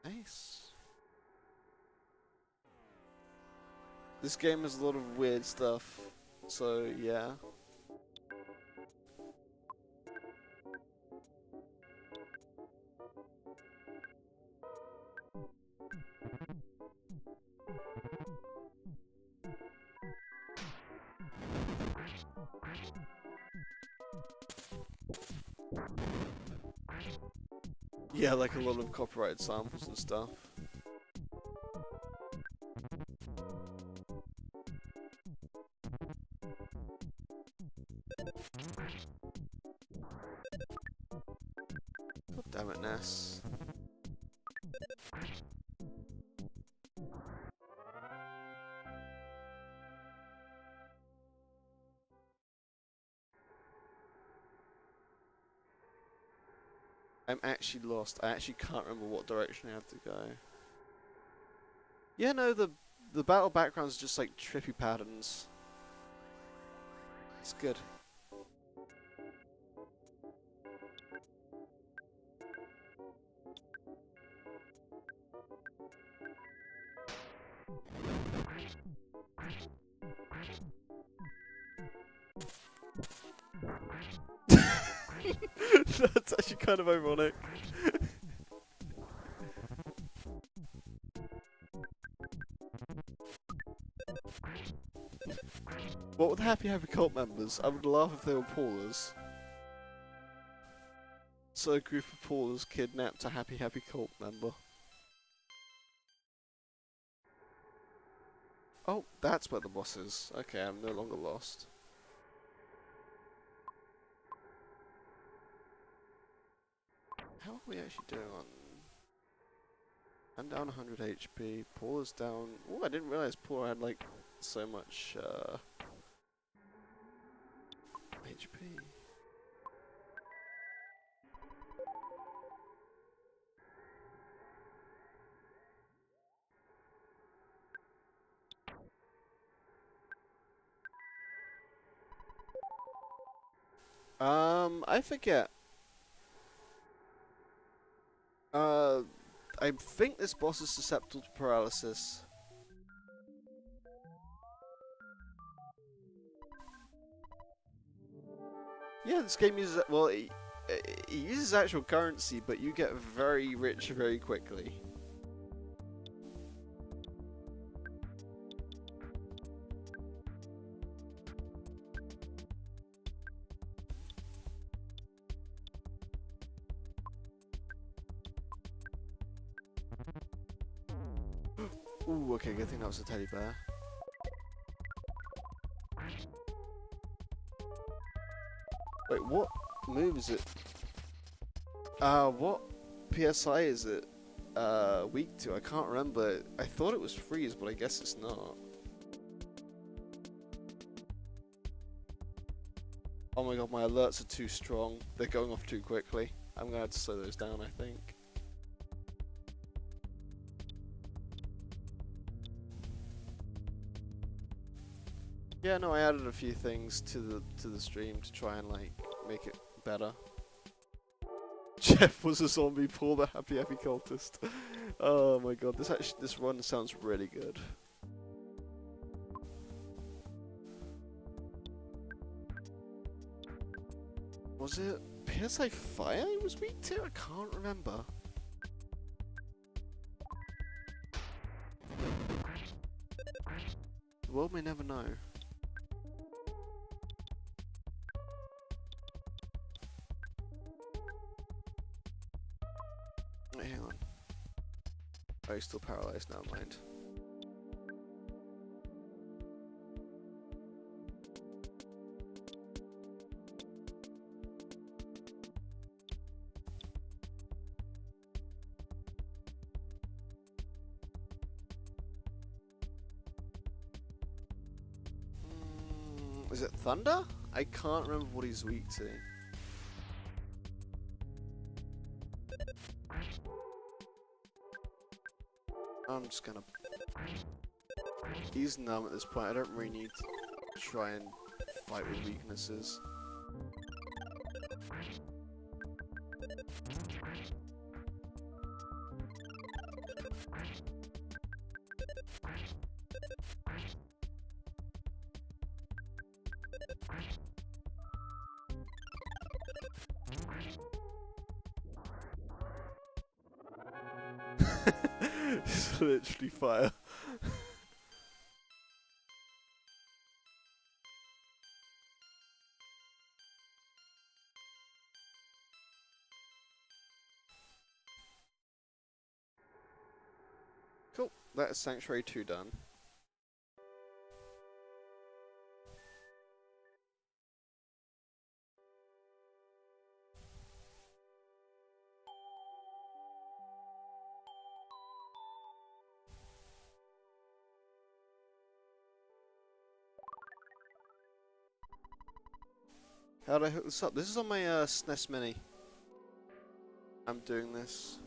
Nice. This game has a lot of weird stuff, so yeah. Yeah, like a lot of copyrighted samples and stuff. Damn it, Ness. I'm actually lost. I actually can't remember what direction I have to go. Yeah, no, the battle background's just like trippy patterns. It's good. That's actually kind of ironic. What would the Happy Happy Cult members? I would laugh if they were Paulers. So a group of Paulers kidnapped a Happy Happy Cult member. Oh, that's where the boss is. Okay, I'm no longer lost. How are we actually doing on... I'm down 100 HP. Paula's down... Oh, I didn't realize Paula had like so much HP. I forget. I think this boss is susceptible to paralysis. Yeah, this game uses... Well, it uses actual currency, but you get very rich very quickly. Ooh, okay, good thing that was a teddy bear. Wait, what move is it? What PSI is it weak to? I can't remember. I thought it was freeze, but I guess it's not. Oh my god, my alerts are too strong. They're going off too quickly. I'm gonna have to slow those down, I think. Yeah, no, I added a few things to the stream to try and like make it better. Jeff was a zombie, Paul the happy cultist. Oh my god, this run sounds really good. Was it PSI Fire I was weak to? I can't remember. The world may never know. Wait, hang on. Oh, he's still paralyzed, never mind. Is it Thunder? I can't remember what he's weak to. I'm just gonna... He's numb at this point. I don't really need to try and fight with weaknesses. It's literally fire. Cool, that is Sanctuary 2 done. How do I hook this up? This is on my SNES Mini. I'm doing this.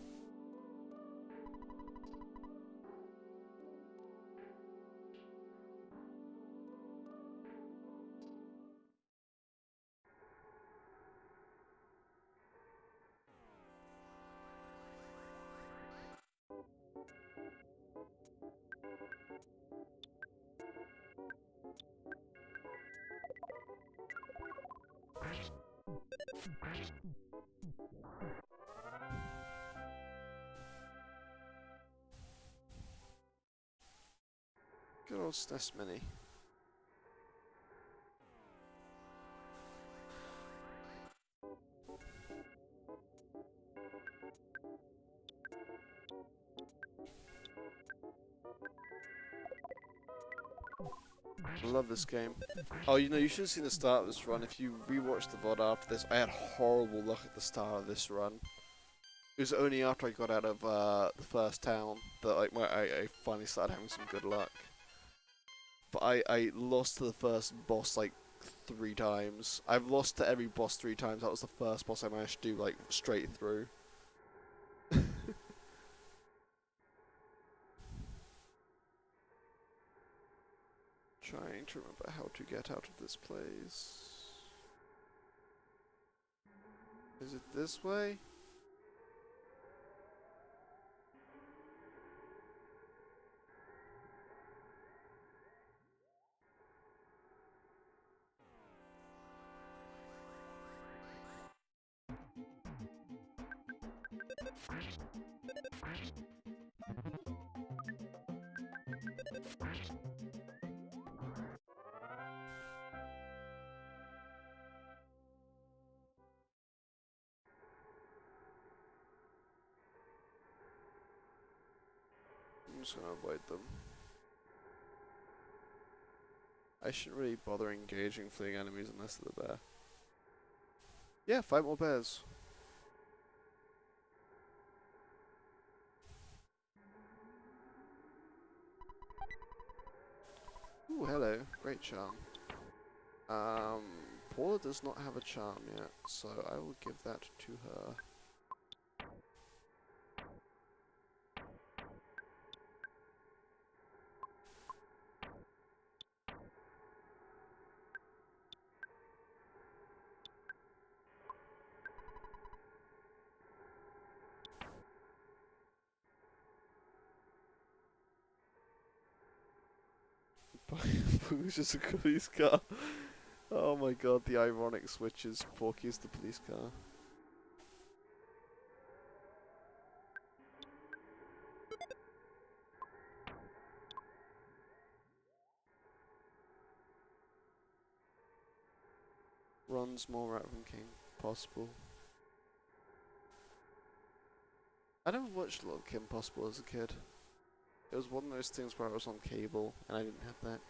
Good old SNES Mini. I love this game. Oh, you know, you should have seen the start of this run. If you rewatch the VOD after this, I had horrible luck at the start of this run. It was only after I got out of the first town that like I finally started having some good luck. But I lost to the first boss like 3 times. I've lost to every boss 3 times. That was the first boss I managed to do like straight through. Trying to remember how to get out of this place. Is it this way? I'm just gonna avoid them. I shouldn't really bother engaging fleeing enemies unless they're there. Yeah, fight more bears. Ooh, hello. Great charm. Paula does not have a charm yet, so I will give that to her. Who's just a police car? Oh my god, the ironic switches. Porky's the police car. Runs more Rat from King Possible. I never watched a lot of Kim Possible as a kid. It was one of those things where I was on cable and I didn't have that.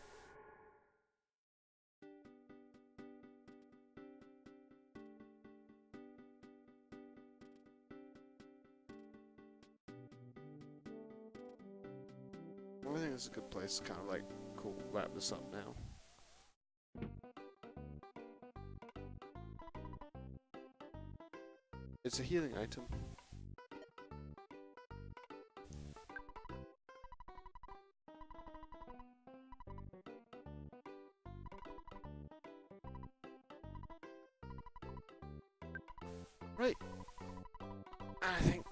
I think it's a good place to kind of like, cool, wrap this up now. It's a healing item. Right. I think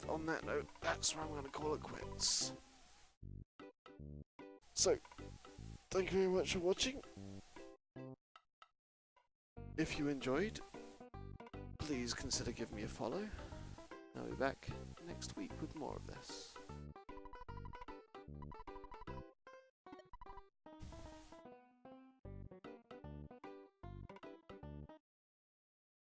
on that note, that's where I'm going to call it quits. So, thank you very much for watching. If you enjoyed, please consider giving me a follow. I'll be back next week with more of this.